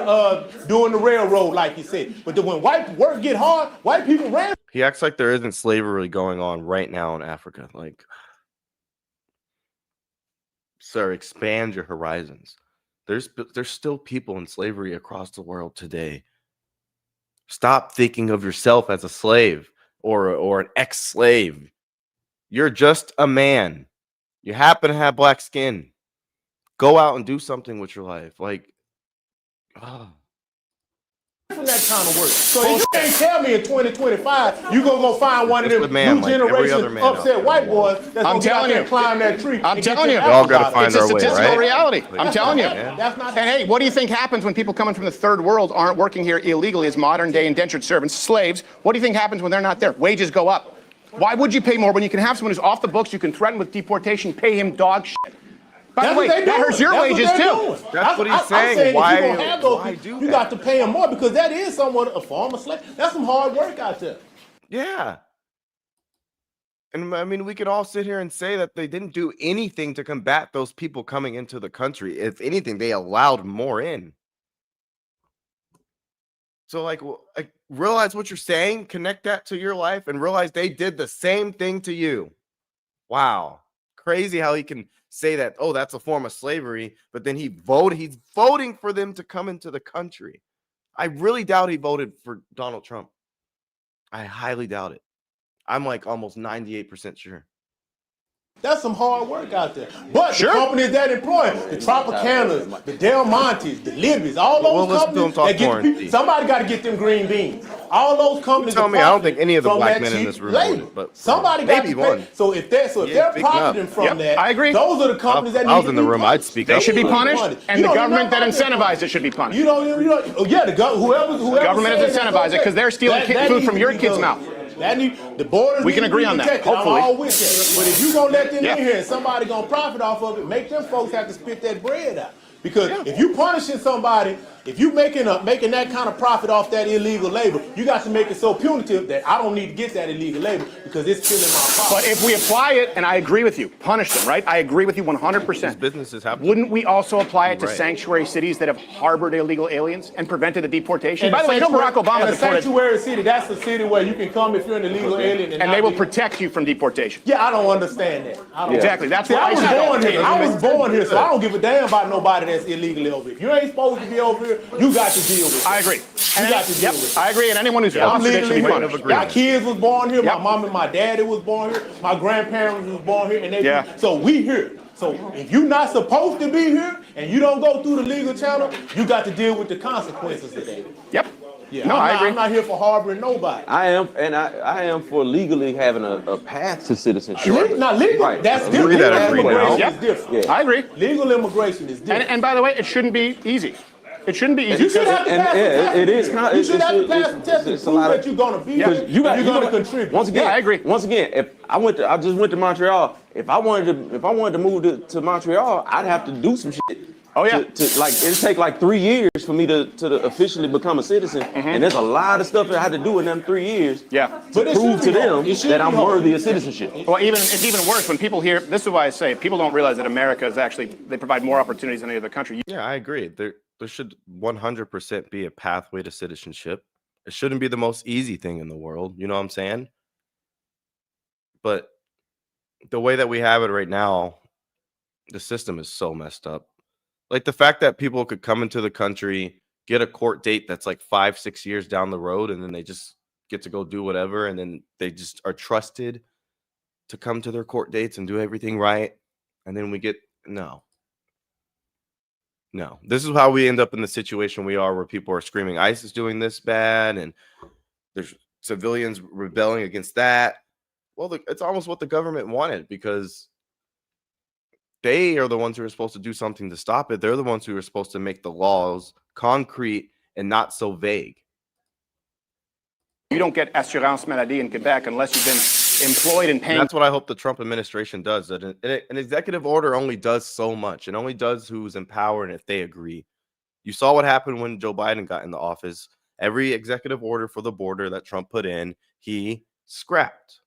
doing the railroad, like you said. But then when white work get hard, white people ran. He acts like there isn't slavery going on right now in Africa. Like, sir, expand your horizons. There's still people in slavery across the world today. Stop thinking of yourself as a slave or an ex-slave. You're just a man. You happen to have black skin. Go out and do something with your life. Like, From that kind of work. So you can't tell me in 2025 you're gonna go find one of them new generation upset white boys that's gonna get out there and climb that tree. I'm telling you, we all gotta find our way, it's a statistical right? reality. I'm telling you. That's not. And hey, what do you think happens when people coming from the third world aren't working here illegally as modern day indentured servants, slaves? What do you think happens when they're not there? Wages go up. Why would you pay more when you can have someone who's off the books, you can threaten with deportation, pay him dog shit? By the way, that hurts your wages too. That's what he's saying. Why do that? You got to pay them more because that is somewhat a form of slave. That's some hard work out there. Yeah. And I mean, we could all sit here and say that they didn't do anything to combat those people coming into the country. If anything, they allowed more in. So, like, realize what you're saying, connect that to your life, and realize they did the same thing to you. Wow. Crazy how he can say that, oh, that's a form of slavery, but then he's voting for them to come into the country. I really doubt he voted for Donald Trump. I highly doubt it. I'm like almost 98% sure. That's some hard work out there. But the companies that employ the Tropicanas, the Del Montes, the Libby's, all those companies that get people, somebody got to get them green beans. All those companies. Tell me, I don't think any of the black men in this room voted, but somebody got to pay. So if they're profiting from that, I agree. Those are the companies that need to be punished. I was in the room, I'd speak up. They should be punished, and the government that incentivizes it should be punished. The government is incentivizing it because they're stealing food from your kids' mouth. The borders. We can agree on that. Hopefully. I'm all with that. But if you gonna let them in here and somebody gonna profit off of it, make them folks have to spit that bread out. Because if you punishing somebody, if you making that kind of profit off that illegal labor, you got to make it so punitive that I don't need to get that illegal labor because it's killing my profit. But if we apply it, and I agree with you, punish them, right? I agree with you 100%. Businesses have. Wouldn't we also apply it to sanctuary cities that have harbored illegal aliens and prevented the deportation? And by the way, you know Barack Obama deported. deported. Sanctuary city, that's the city where you can come if you're an illegal alien. And they will protect you from deportation. Yeah, I don't understand that. Exactly. That's why I was born here, so I don't give a damn about nobody that's illegally over here. If you ain't supposed to be over here, you got to deal with it. I agree. You got to deal with it. I agree, and anyone who's lost it should be punished. My kids was born here. My mom and my daddy was born here. My grandparents was born here, and so we here. So if you're not supposed to be here and you don't go through the legal channel, you got to deal with the consequences of that. Yep. Yeah, no, I agree. I'm not here for harboring nobody. I am for legally having a path to citizenship. Not legal. Right. That's different. Legal immigration is different. I agree. Legal immigration is different. And by the way, it shouldn't be easy. It shouldn't be easy. You should have to pass the test. It is. You should have to pass the test to prove that you're going to be here. You're going to contribute. Once again, I agree. Once again, if I just went to Montreal. If I wanted to move to Montreal, I'd have to do some shit. Oh yeah. It'd take like 3 years for me to officially become a citizen, and there's a lot of stuff that I had to do in them 3 years. Yeah. To prove to them that I'm worthy of citizenship. Well, it's even worse when people hear. This is why I say people don't realize that America is actually they provide more opportunities than any other country. Yeah, I agree. there should 100% be a pathway to citizenship. It shouldn't be the most easy thing in the world. You know what I'm saying? But the way that we have it right now, the system is so messed up. Like the fact that people could come into the country, get a court date that's like 5-6 years down the road, and then they just get to go do whatever, and then they just are trusted to come to their court dates and do everything right. And then we get no. This is how we end up in the situation we are, where people are screaming ICE is doing this bad, and there's civilians rebelling against that. Well, it's almost what the government wanted, because they are the ones who are supposed to do something to stop it. They're the ones who are supposed to make the laws concrete and not so vague. You don't get assurance maladie in Quebec unless you've been employed and paying. And that's what I hope the Trump administration does. That an executive order only does so much. It only does who's in power and if they agree. You saw what happened when Joe Biden got in the office. Every executive order for the border that Trump put in, he scrapped.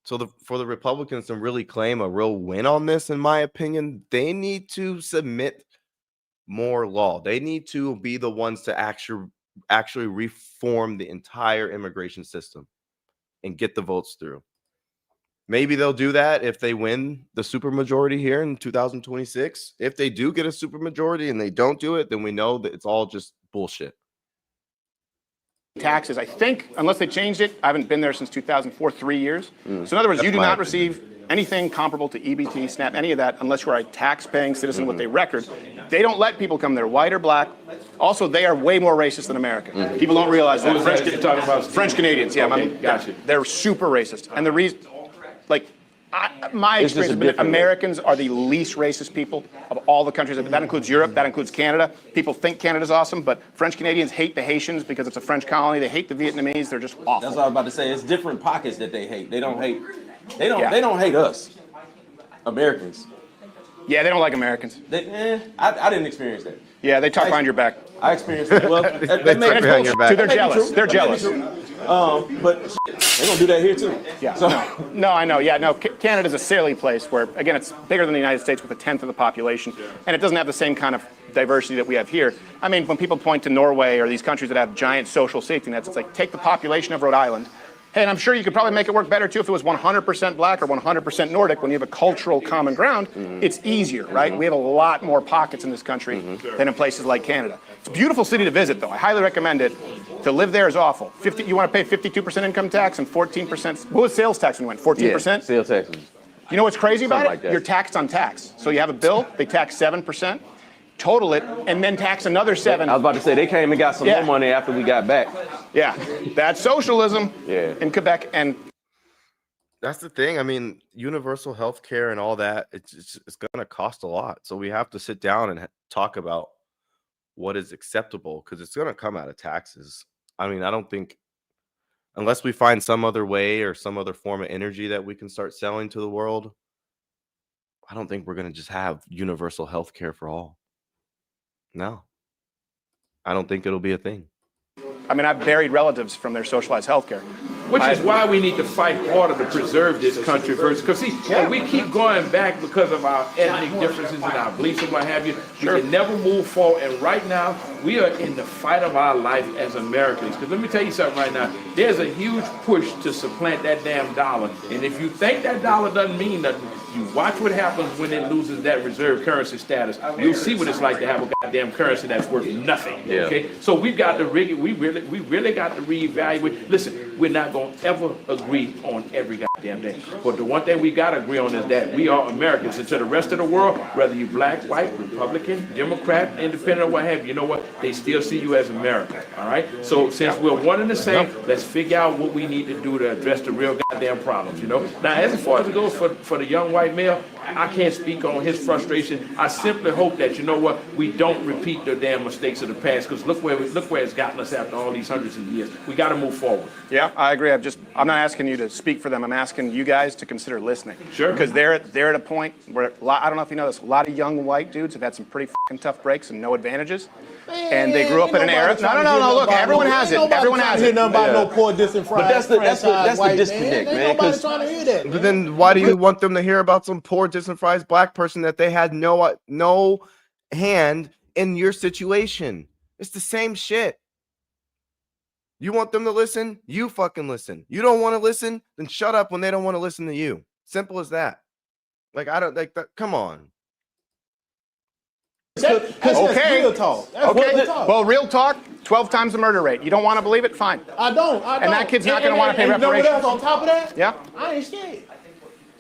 So for the Republicans to really claim a real win on this, in my opinion, they need to submit more law. They need to be the ones to actually reform the entire immigration system and get the votes through. Maybe they'll do that if they win the supermajority here in 2026. If they do get a supermajority and they don't do it, then we know that it's all just bullshit. Taxes, I think, unless they changed it, I haven't been there since 2004, 3 years. So in other words, you do not receive anything comparable to EBT, SNAP, any of that, unless you're a tax-paying citizen with a record. They don't let people come there, white or black. Also, they are way more racist than America. People don't realize that. French Canadians, yeah, Okay, gotcha. They're super racist. And the reason, like, my experience has been that Americans are the least racist people of all the countries. That includes Europe, that includes Canada. People think Canada's awesome, but French Canadians hate the Haitians because it's a French colony. They hate the Vietnamese. They're just awful. That's what I was about to say. It's different pockets that they hate. They don't hate. They don't hate us, Americans. Yeah, they don't like Americans. I didn't experience that. Yeah, they talk behind your back. I experienced that. Well, they talk behind your back. They're jealous. They're jealous. But they're gonna do that here too. Yeah. So, no, I know. Yeah, no. Canada's a silly place where, again, it's bigger than the United States with a tenth of the population, and it doesn't have the same kind of diversity that we have here. I mean, when people point to Norway or these countries that have giant social safety nets, it's like, take the population of Rhode Island. Hey, and I'm sure you could probably make it work better too if it was 100% black or 100% Nordic. When you have a cultural common ground, it's easier, right? We have a lot more pockets in this country than in places like Canada. It's a beautiful city to visit, though. I highly recommend it. To live there is awful. You want to pay 52% income tax and 14%. What was sales tax when you went? 14%? Yeah, sales taxes. You know what's crazy about Like it? that. You're taxed on tax. So you have a bill, they tax 7%, total it, and then tax another 7%. I was about to say, they came and got some more money after we got back. Yeah, that's socialism in Quebec. And that's the thing. I mean, universal health care and all that, it's going to cost a lot. So we have to sit down and talk about what is acceptable, because it's going to come out of taxes. I mean, I don't think, unless we find some other way or some other form of energy that we can start selling to the world, I don't think we're going to just have universal health care for all. No, I don't think it'll be a thing. I mean, I've buried relatives from their socialized health care. Which is why we need to fight harder to preserve this country first. Because see, when we keep going back because of our ethnic differences and our beliefs and what have you, we can never move forward. And right now, we are in the fight of our life as Americans. Because let me tell you something right now. There's a huge push to supplant that damn dollar. And if you think that dollar doesn't mean nothing, you watch what happens when it loses that reserve currency status. You'll see what it's like to have a goddamn currency that's worth nothing. Okay, so we've got to we really got to reevaluate. Listen, we're not going to ever agree on every goddamn thing, but the one thing we got to agree on is that we are Americans, and to the rest of the world, whether you black, white, Republican, Democrat, Independent, or what have you, you know what? They still see you as American. All right. So since we're one and the same, let's figure out what we need to do to address the real goddamn problems. You know. Now, as far as it goes for the young white male, I can't speak on his frustration. I simply hope that, you know what, we don't repeat the damn mistakes of the past, because look where it's gotten us after all these hundreds of years. We got to move forward. Yeah, I agree. I'm not asking you to speak for them. I'm asking you guys to consider listening. Sure. Because they're at a point where, I don't know if you know this, a lot of young white dudes have had some pretty fucking tough breaks and no advantages. And they grew up in an era. No. Look, everyone has it. Everyone has it. Nothing about no poor disenfranchised. But that's the disconnect, man. Ain't nobody trying to hear that. But then why do you want them to hear about some poor disenfranchised black person that they had no hand in your situation. It's the same shit. You want them to listen? You fucking listen. You don't want to listen? Then shut up when they don't want to listen to you. Simple as that. Like, I don't like that. Come on. Okay. Real talk. Well, real talk, 12 times the murder rate. You don't want to believe it? Fine. I don't. And that kid's not going to want to pay reparations. You know what else on top of that? Yeah. I ain't scared.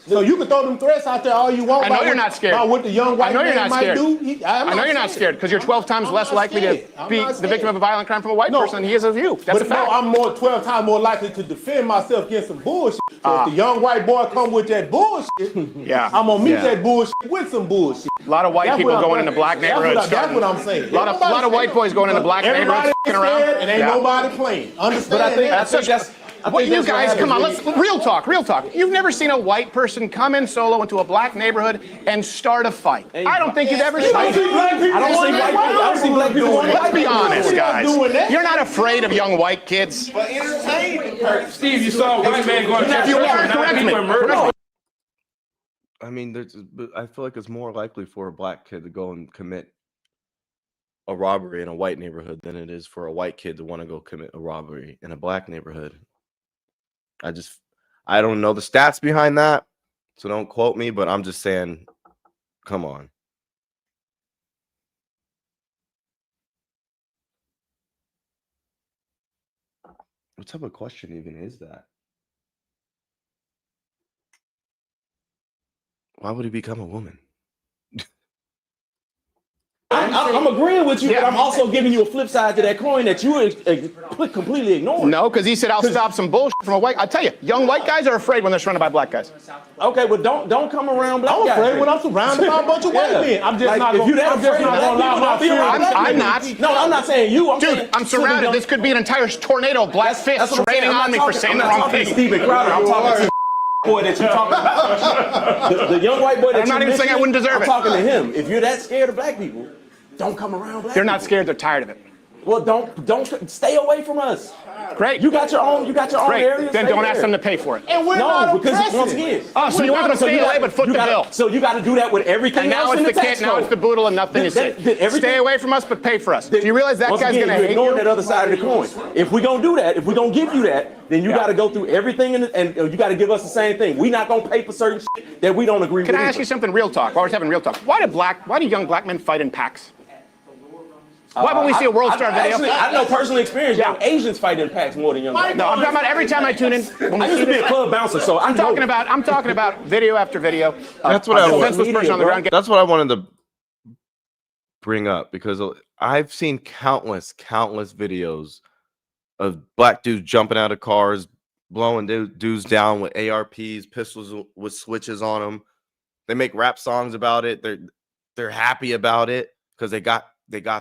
So you can throw them threats out there all you want. I know you're not scared. About what the young white man might do. I know you're not scared because you're 12 times less likely to be the victim of a violent crime from a white person than he is of you. That's a fact. No, I'm 12 times more likely to defend myself against some bullshit. So if the young white boy come with that bullshit, I'm gonna meet that bullshit with some bullshit. A lot of white people going into black neighborhoods. That's what I'm saying. A lot of white boys going into black neighborhoods around. And ain't nobody playing. Understand? But I think what you guys, come on, let's real talk. You've never seen a white person come in solo into a black neighborhood and start a fight. I don't think you've ever seen it. I don't see black people. Let's be honest, guys. You're not afraid of young white kids. Steve, you saw a white man going to If you are, correct me. I mean, I feel like it's more likely for a black kid to go and commit a robbery in a white neighborhood than it is for a white kid to want to go commit a robbery in a black neighborhood. I don't know the stats behind that, so don't quote me, but I'm just saying, come on. What type of question even is that? Why would he become a woman? I'm agreeing with you, but I'm also giving you a flip side to that coin that you completely ignored. No, because he said, I'll stop some bullshit from a white. I'll tell you, young white guys are afraid when they're surrounded by black guys. Okay, but don't come around black guys. I'm afraid when I'm surrounded by a bunch of white men. I'm just not going to allow my fear. I'm not. No, I'm not saying you. Dude, I'm surrounded. This could be an entire tornado of black fists raining on me for saying the wrong thing. Steven Crowder, I'm talking to boy that you're talking about. The young white boy that I'm not even saying I wouldn't deserve it. I'm talking to him. If you're that scared of black people, don't come around black They're not people. scared, they're tired of it. Well, don't stay away from us. Great. You got your own area. Then don't ask them to pay for it. And we're not because once again. Oh, so you want them to stay away but foot the bill. So you got to do that with everything and now else it's in the tax kid, now code. it's the boodle and nothing is it. Stay away from us but pay for us. Do you realize that guy's going to hate you? that other side of the coin. If we're going to do that, if we're going to give you that, then you got to go through everything and you got to give us the same thing. We're not going to pay for certain shit that we don't agree with. Can I ask you something real talk? While we're having real talk, why do young black men fight in packs? Why would we see a World Star video? I know personal experience. Young Asians fight in packs more than young. No, I'm talking about every time I tune in. I used to be a club bouncer, so I'm talking about video after video. That's what I want. Defenseless person on the ground. That's what I wanted to bring up because I've seen countless videos of black dudes jumping out of cars, blowing dudes down with ARPs, pistols with switches on them. They make rap songs about it. They're happy about it because they got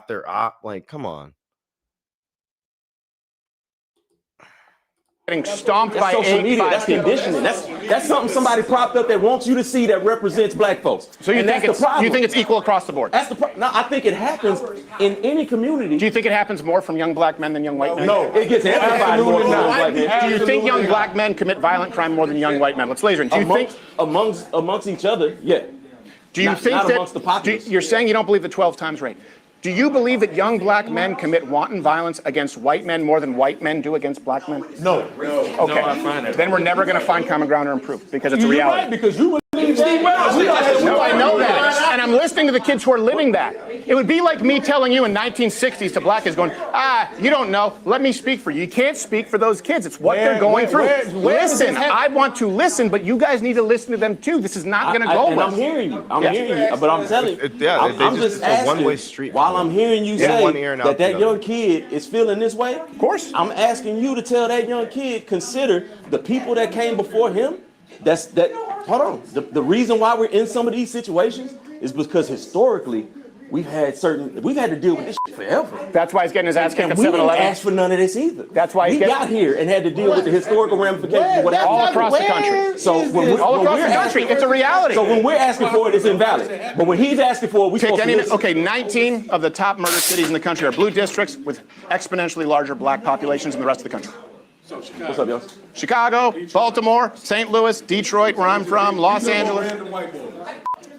their like, come on. Getting stomped by social media. That's conditioning. That's something somebody propped up that wants you to see that represents black folks. So you think it's equal across the board? That's the problem. No, I think it happens in any community. Do you think it happens more from young black men than young white men? No, it gets amplified more than young black men. Do you think young black men commit violent crime more than young white men? Let's laser in. Do you think amongst each other? Yeah. Do you think not that amongst the populace. You're saying you don't believe the 12 times rate? Do you believe that young black men commit wanton violence against white men more than white men do against black men? No. Okay. No, I find that. Then we're never going to find common ground or improve because it's a reality. Right, because you believe Steve No, I know that. And I'm listening to the kids who are living that. It would be like me telling you in 1960s to black kids going, you don't know. Let me speak for you. You can't speak for those kids. It's what they're going through. Listen, I want to listen, but you guys need to listen to them too. This is not going to go well. I'm hearing you. I'm hearing you. But I'm telling you. I'm just it's a one-way street. While I'm hearing you say that young kid is feeling this way, of course, I'm asking you to tell that young kid, consider the people that came before him. Hold on. The reason why we're in some of these situations is because historically we've had to deal with this shit forever. That's why he's getting his ass kicked at 7-11. We didn't ask for none of this either. That's why we got here and had to deal with the historical ramifications of what happened all across the country. So all across the country, it's a reality. So when we're asking for it, it's invalid. But when he's asking for it, we supposed to listen. Okay, 19 of the top murder cities in the country are blue districts with exponentially larger black populations than the rest of the country. What's up, y'all? Chicago, Baltimore, St. Louis, Detroit, where I'm from, Los Angeles.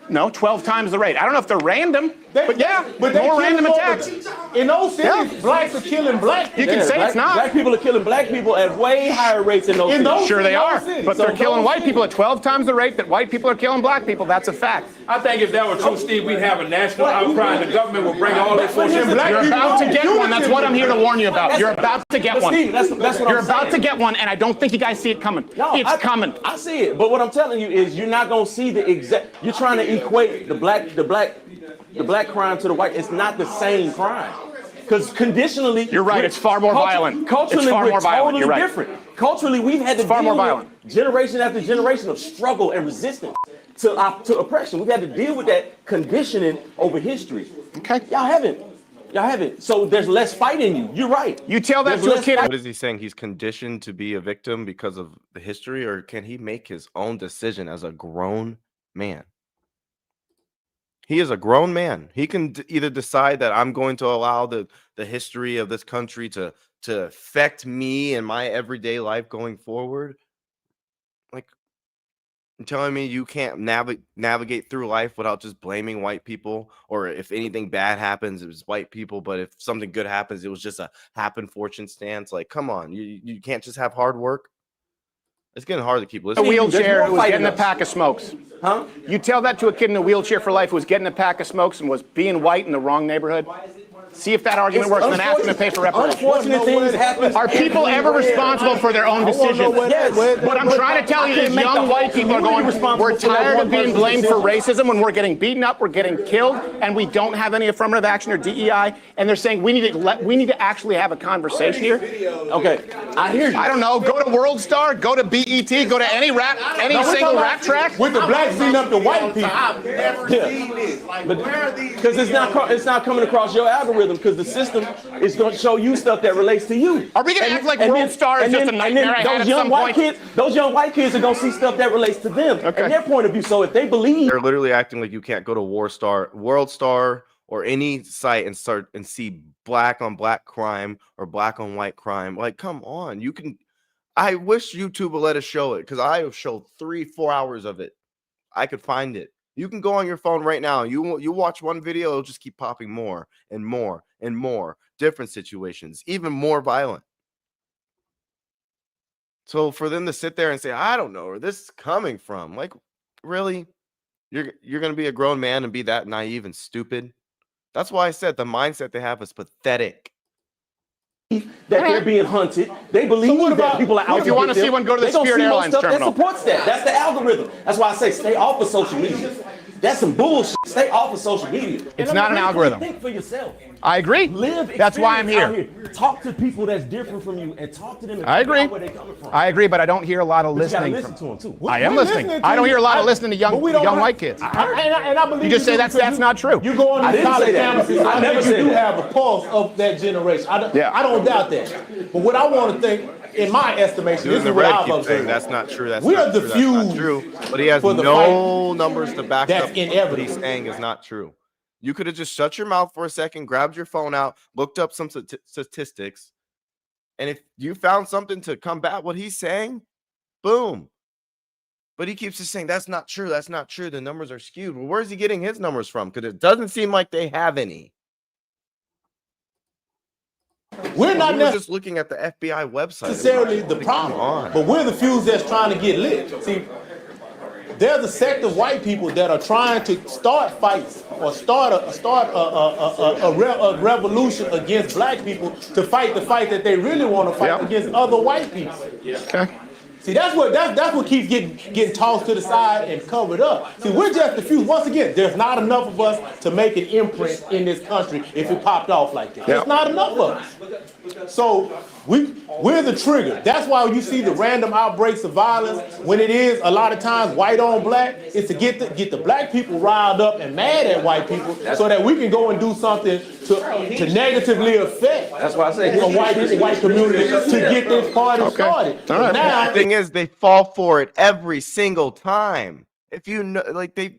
No, 12 times the rate. I don't know if they're random. But yeah, but more random attacks. In those cities, blacks are killing black people. You can say it's not. Black people are killing black people at way higher rates in those cities. Sure they are. But they're killing white people at 12 times the rate that white people are killing black people. That's a fact. I think if that were true, Steve, we'd have a national outcry and the government would bring all their forces. You're about to get one. That's what I'm here to warn you about. You're about to get one. Steve, that's what You're I'm about saying. to get one, and I don't think you guys see it coming. No, it's coming. I see it, but what I'm telling you is you're not gonna see the exact. You're trying to equate the black crime to the white. It's not the same crime. Because conditionally, you're right. It's far more violent. Culturally, it's far more we're violent. totally You're right. different. Culturally, we've had to deal with generation after generation of struggle and resistance to oppression. We've had to deal with that conditioning over history. Okay. Y'all haven't. So there's less fight in you. You're right. You tell that to a kid. What is he saying? He's conditioned to be a victim because of the history, or can he make his own decision as a grown man? He is a grown man. He can either decide that I'm going to allow the history of this country to affect me and my everyday life going forward. Like, you're telling me you can't navigate through life without just blaming white people, or if anything bad happens, it was white people, but if something good happens, it was just a happen fortune stance. Like, come on, you can't just have hard work. It's getting hard to keep listening. A wheelchair who was getting a pack of smokes. Huh? You tell that to a kid in a wheelchair for life who was getting a pack of smokes and was being white in the wrong neighborhood. See if that argument works, and then ask them to pay for reparations. Unfortunate things happen. Are people ever responsible for their own decisions? Yes. What I'm trying to tell you is young white people are going, we're tired of being blamed for racism when we're getting beaten up, we're getting killed, and we don't have any affirmative action or DEI, and they're saying we need to actually have a conversation here. Okay, I hear you. I don't know, go to World Star, go to BET, go to any single rap track. With the blacks beating up the white people. I've never seen this. Like, where are these? Because it's not coming across your algorithm, because the system is going to show you stuff that relates to you. Are we going to act like World Star is just a nightmare I had at some point? Those young white kids are going to see stuff that relates to them and their point of view. So if they believe, they're literally acting like you can't go to World Star, or any site and see black on black crime or black on white crime. Like, come on, you can. I wish YouTube would let us show it, because I have showed 3-4 hours of it. I could find it. You can go on your phone right now. You watch one video, it'll just keep popping more and more and more different situations, even more violent. So for them to sit there and say, I don't know where this is coming from, like, really? You're going to be a grown man and be that naive and stupid? That's why I said the mindset they have is pathetic. that they're being hunted. They believe that people are out. If you want to see one, go to the Spirit Airlines terminal. That supports that. That's the algorithm. That's why I say stay off of social media. That's some bullshit. Stay off of social media. It's not an algorithm. Think for yourself. I agree. That's why I'm here. Talk to people that's different from you and talk to them. And I agree. where they're coming from. I agree, but I don't hear a lot of listening. Listen to them too. I am listening. I don't hear a lot of listening to young white kids. I believe you just say that's not true. You go on these college campuses. I never said you do that. have a pulse of that generation. I don't doubt that. But what I want to think, in my estimation, this is what I've observed. That's not true. That's we not are true. diffused. That's not true. But he has no numbers to back up what he's saying is not true. You could have just shut your mouth for a second, grabbed your phone out, looked up some statistics, and if you found something to combat what he's saying, boom. But he keeps just saying, that's not true. That's not true. The numbers are skewed. Well, where's he getting his numbers from? Because it doesn't seem like they have any. We're not just looking at the FBI website. Necessarily the problem, but we're the few that's trying to get lit. See, there's a sect of white people that are trying to start fights or start a revolution against black people to fight the fight that they really want to fight against other white people. Okay. See, that's what keeps getting tossed to the side and covered up. See, we're just diffused. Once again, there's not enough of us to make an imprint in this country if it popped off like that. There's not enough of us. So we're the trigger. That's why you see the random outbreaks of violence when it is a lot of times white on black. It's to get the black people riled up and mad at white people so that we can go and do something to negatively affect. That's why I say a white community to get this party started. All right. Now, the thing is, they fall for it every single time. If you know, like they,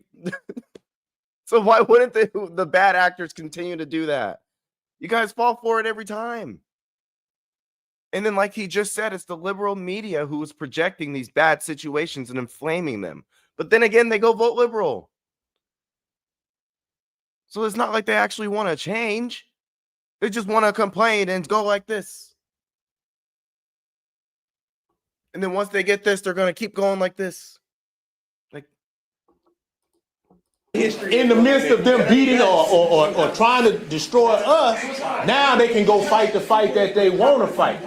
so why wouldn't the bad actors continue to do that? You guys fall for it every time. And then, like he just said, it's the liberal media who is projecting these bad situations and inflaming them. But then again, they go vote liberal. So it's not like they actually want to change. They just want to complain and go like this. And then once they get this, they're going to keep going like this. In the midst of them beating or trying to destroy us, now they can go fight the fight that they want to fight.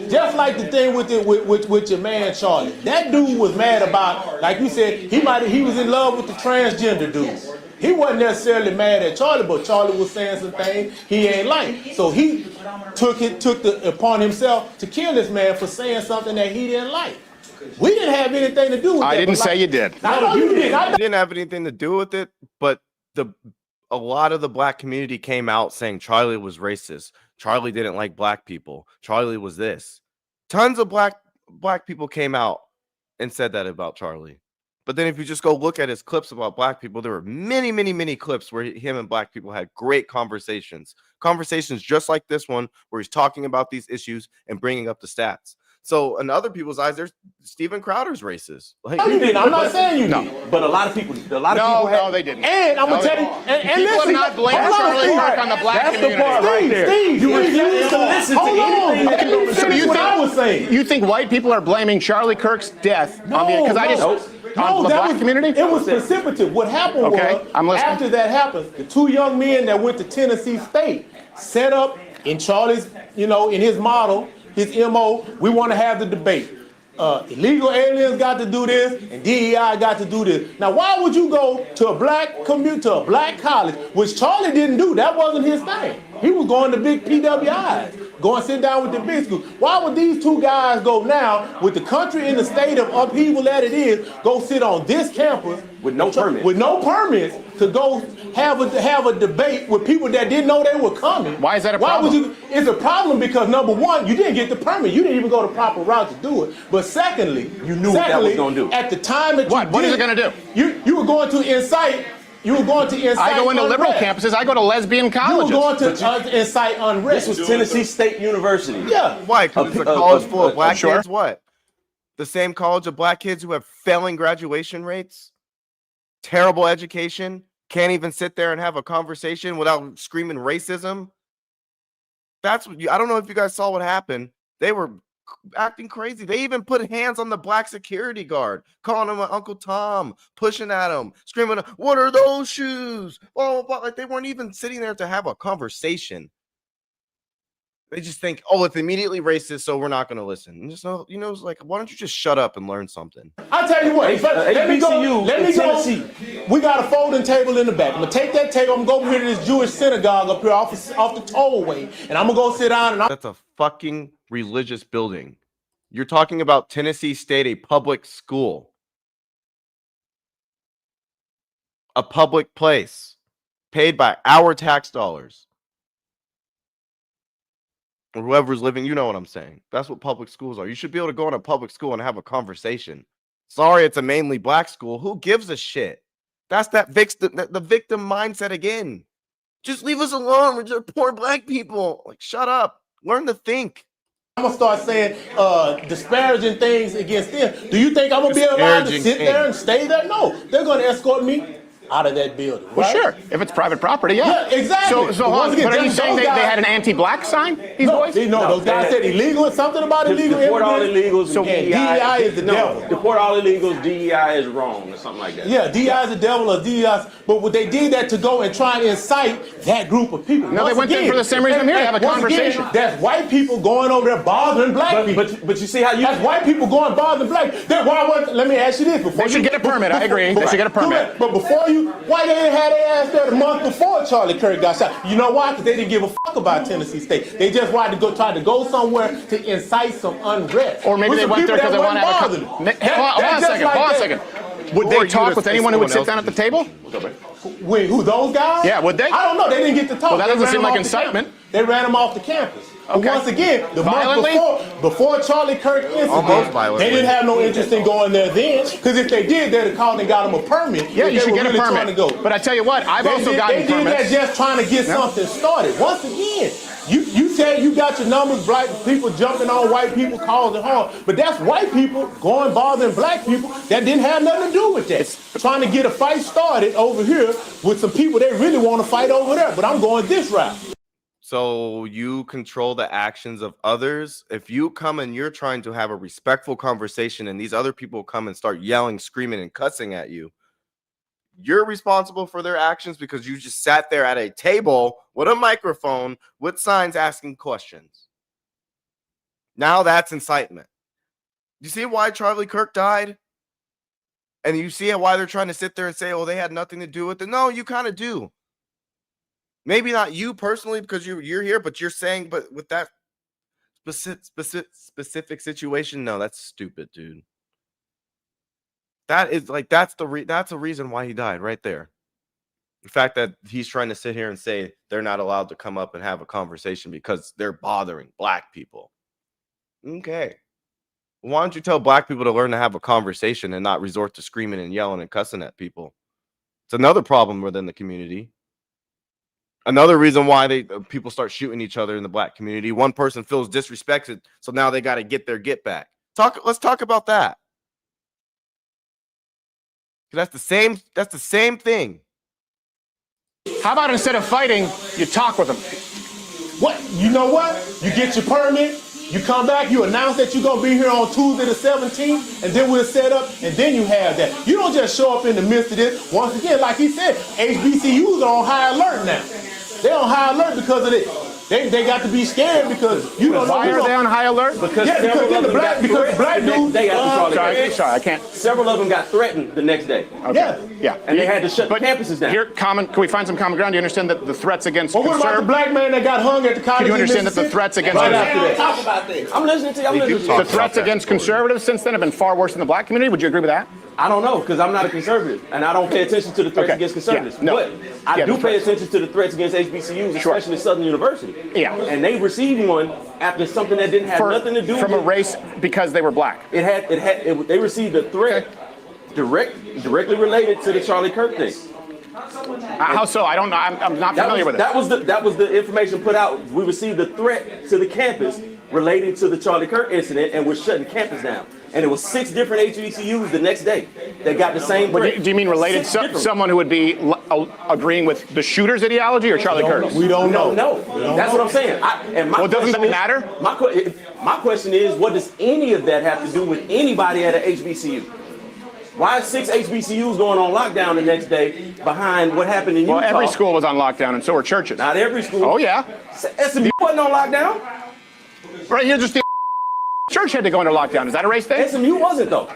Just like the thing with your man Charlie. That dude was mad about, like you said, he was in love with the transgender dude. He wasn't necessarily mad at Charlie, but Charlie was saying some things he ain't like. So he took it upon himself to kill this man for saying something that he didn't like. We didn't have anything to do with that. I didn't say you did. No, you did. I didn't have anything to do with it, but a lot of the black community came out saying Charlie was racist. Charlie didn't like black people. Charlie was this. Tons of black people came out and said that about Charlie. But then if you just go look at his clips about black people, there were many, many, many clips where him and black people had great conversations. Conversations just like this one, where he's talking about these issues and bringing up the stats. So in other people's eyes, there's Steven Crowder's racist. Like, no, you didn't. I'm not saying you did. But a lot of people No, they didn't. And I'm gonna tell you, and People listen, are not blaming Charlie Kirk on the black community. That's the part right there. Steve, you refuse to listen to anything that you So finish what I was saying. You think white people are blaming Charlie Kirk's death on the black community? It was precipitate. What happened was, after that happened, the two young men that went to Tennessee State set up in Charlie's, in his model, his MO, we want to have the debate. Illegal aliens got to do this, and DEI got to do this. Now, why would you go to a black college, which Charlie didn't do? That wasn't his thing. He was going to big PWIs, go and sit down with the big school. Why would these two guys go now, with the country in the state of upheaval that it is, go sit on this campus with no permits? With no permits to go have a debate with people that didn't know they were coming. Why is that a problem? It's a problem because, number one, you didn't get the permit. You didn't even go the proper route to do it. But secondly, you knew what that was going to do. At the time that what is it going to do? You were going to incite. I go into liberal campuses. I go to lesbian colleges. You were going to incite unrest. This was Tennessee State University. Yeah. Why? Because it's a college full of black kids. What? The same college of black kids who have failing graduation rates, terrible education, can't even sit there and have a conversation without screaming racism. That's what I don't know if you guys saw what happened. They were acting crazy. They even put hands on the black security guard, calling him Uncle Tom, pushing at him, screaming, "What are those shoes?" Blah, blah, blah. Like they weren't even sitting there to have a conversation. They just think, oh, it's immediately racist, so we're not going to listen. And just it's like, why don't you just shut up and learn something? I'll tell you what. Let me go. We got a folding table in the back. I'm gonna take that table. I'm gonna go over here to this Jewish synagogue up here off the tollway, and I'm gonna go sit down. That's a fucking religious building. You're talking about Tennessee State, a public school, a public place, paid by our tax dollars. Or whoever's living, you know what I'm saying. That's what public schools are. You should be able to go in a public school and have a conversation. Sorry, it's a mainly black school. Who gives a shit? That's the victim mindset again. Just leave us alone. We're just poor black people. Like, shut up. Learn to think. I'm gonna start saying disparaging things against them. Do you think I'm gonna be allowed to sit there and stay there? No, they're gonna escort me out of that building. Right? Well, sure. If it's private property, yeah. Yeah, exactly. So but are you saying they had an anti-black sign? These boys? No, those guys said illegal. Something about illegal. Deport all illegals. So DEI is the devil. Deport all illegals. DEI is wrong, or something like that. Yeah, DEI is the devil, or DEI. But what they did that to go and try and incite that group of people. No, they went there for the same reason I'm here to have a conversation. Again, that's white people going over there bothering black people. But you see how that's white people going bothering black. Let me ask you this. They should get a permit. I agree. They should get a permit. But before why they had their ass there the month before Charlie Kirk got shot? You know why? Because they didn't give a fuck about Tennessee State. They just wanted to try to go somewhere to incite some unrest. Or maybe they went there because they want to have a hold on a second. Would they talk with anyone who would sit down at the table? Wait, who, those guys? Yeah, would they? I don't know. They didn't get to talk. Well, that doesn't seem like incitement. They ran them off the campus. But once again, the month before Charlie Kirk incident, they didn't have no interest in going there then. Because if they did, they'd have called and got them a permit. Yeah, you should get a permit. But I tell you what, I've also gotten permits. They did that just trying to get something started. Once again, you say you got your numbers, black people jumping on white people, causing harm. But that's white people going bothering black people that didn't have nothing to do with that. Trying to get a fight started over here with some people they really want to fight over there. But I'm going this route. So you control the actions of others. If you come and you're trying to have a respectful conversation and these other people come and start yelling, screaming, and cussing at you, you're responsible for their actions because you just sat there at a table with a microphone with signs asking questions. Now that's incitement. You see why Charlie Kirk died? And you see why they're trying to sit there and say, oh, they had nothing to do with it. No, you kind of do. Maybe not you personally because you're here, but you're saying, but with that specific situation, no, that's stupid, dude. That is like that's a reason why he died right there. The fact that he's trying to sit here and say they're not allowed to come up and have a conversation because they're bothering black people. Okay. Why don't you tell black people to learn to have a conversation and not resort to screaming and yelling and cussing at people? It's another problem within the community. Another reason why people start shooting each other in the black community. One person feels disrespected, so now they got to get their get back. Let's talk about that. That's the same thing. How about instead of fighting, you talk with them? What? You know what? You get your permit, you come back, you announce that you're going to be here on Tuesday the 17th, and then we'll set up, and then you have that. You don't just show up in the midst of this. Once again, like he said, HBCUs are on high alert now. They're on high alert because of it. They got to be scared because you don't know. Why are they on high alert? Because black dudes. Sorry, I can't. Several of them got threatened the next day. Okay. Yeah. And they had to shut the campuses down. Can we find some common ground? Do you understand that the threats against what about the black man that got hung at the college? Do you understand that the threats against talk about this? I'm listening to you. The threats against conservatives since then have been far worse in the black community? Would you agree with that? I don't know, because I'm not a conservative, and I don't pay attention to the threats against conservatives. But I do pay attention to the threats against HBCUs, especially Southern University. Yeah. And they received one after something that didn't have nothing to do from a race because they were black. They received a threat directly related to the Charlie Kirk thing. How so? I don't know. I'm not familiar with it. That was the information put out. We received a threat to the campus relating to the Charlie Kirk incident, and we're shutting campus down. And it was 6 different HBCUs the next day that got the same threat. Do you mean related to someone who would be agreeing with the shooter's ideology or Charlie Kirk? We don't know. No, that's what I'm saying. Doesn't that matter? My question is, what does any of that have to do with anybody at an HBCU? Why is 6 HBCUs going on lockdown the next day behind what happened in Utah? Well, every school was on lockdown, and so were churches. Not every school. Oh, yeah. SMU wasn't on lockdown. Right here, just the church had to go into lockdown. Is that a race thing? SMU wasn't, though.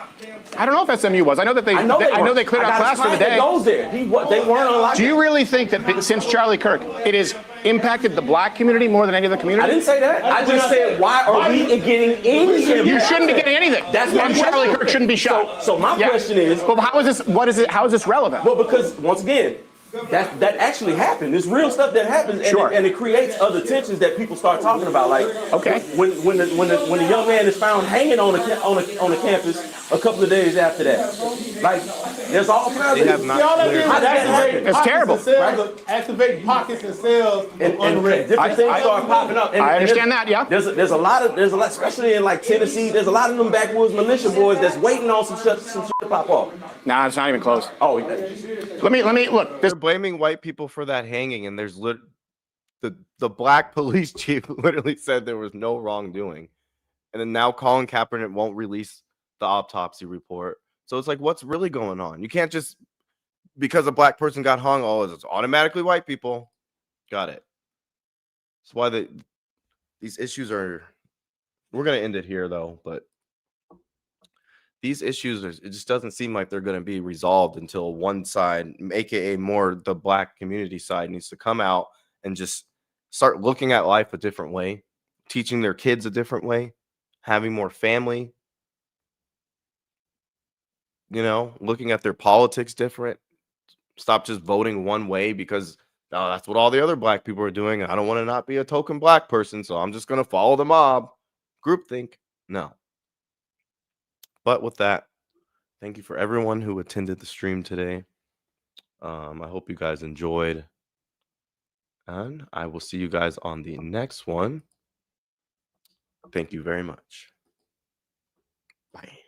I don't know if SMU was. I know that they cleared out class for the day. Goes there. They weren't on lockdown. Do you really think that since Charlie Kirk, it has impacted the black community more than any other community? I didn't say that. I just said, why are we getting anything? You shouldn't be getting anything. That's why Charlie Kirk shouldn't be shot. So my question is, well, how is this? What is it? How is this relevant? Well, because once again, that actually happened. There's real stuff that happens, and it creates other tensions that people start talking about. Like, okay, when the young man is found hanging on a campus a couple of days after that, like, there's all kinds of. It's terrible. Activate pockets and cells and different things start popping up. I understand that. Yeah. There's a lot, especially in like Tennessee. There's a lot of them backwoods militia boys that's waiting on some shit to pop off. Nah, it's not even close. Oh, let me look. They're blaming white people for that hanging, and there's the black police chief literally said there was no wrongdoing, and then now Colin Kaepernick won't release the autopsy report. So it's like, what's really going on? You can't just because a black person got hung, it's automatically white people. Got it. That's why these issues are. We're gonna end it here though, but. These issues, it just doesn't seem like they're going to be resolved until one side, aka more the black community side, needs to come out and just start looking at life a different way, teaching their kids a different way, having more family, looking at their politics different. Stop just voting one way because No, that's what all the other black people are doing. I don't want to not be a token black person, so I'm just going to follow the mob. Groupthink. No. But with that, thank you for everyone who attended the stream today. I hope you guys enjoyed. And I will see you guys on the next one. Thank you very much. Bye.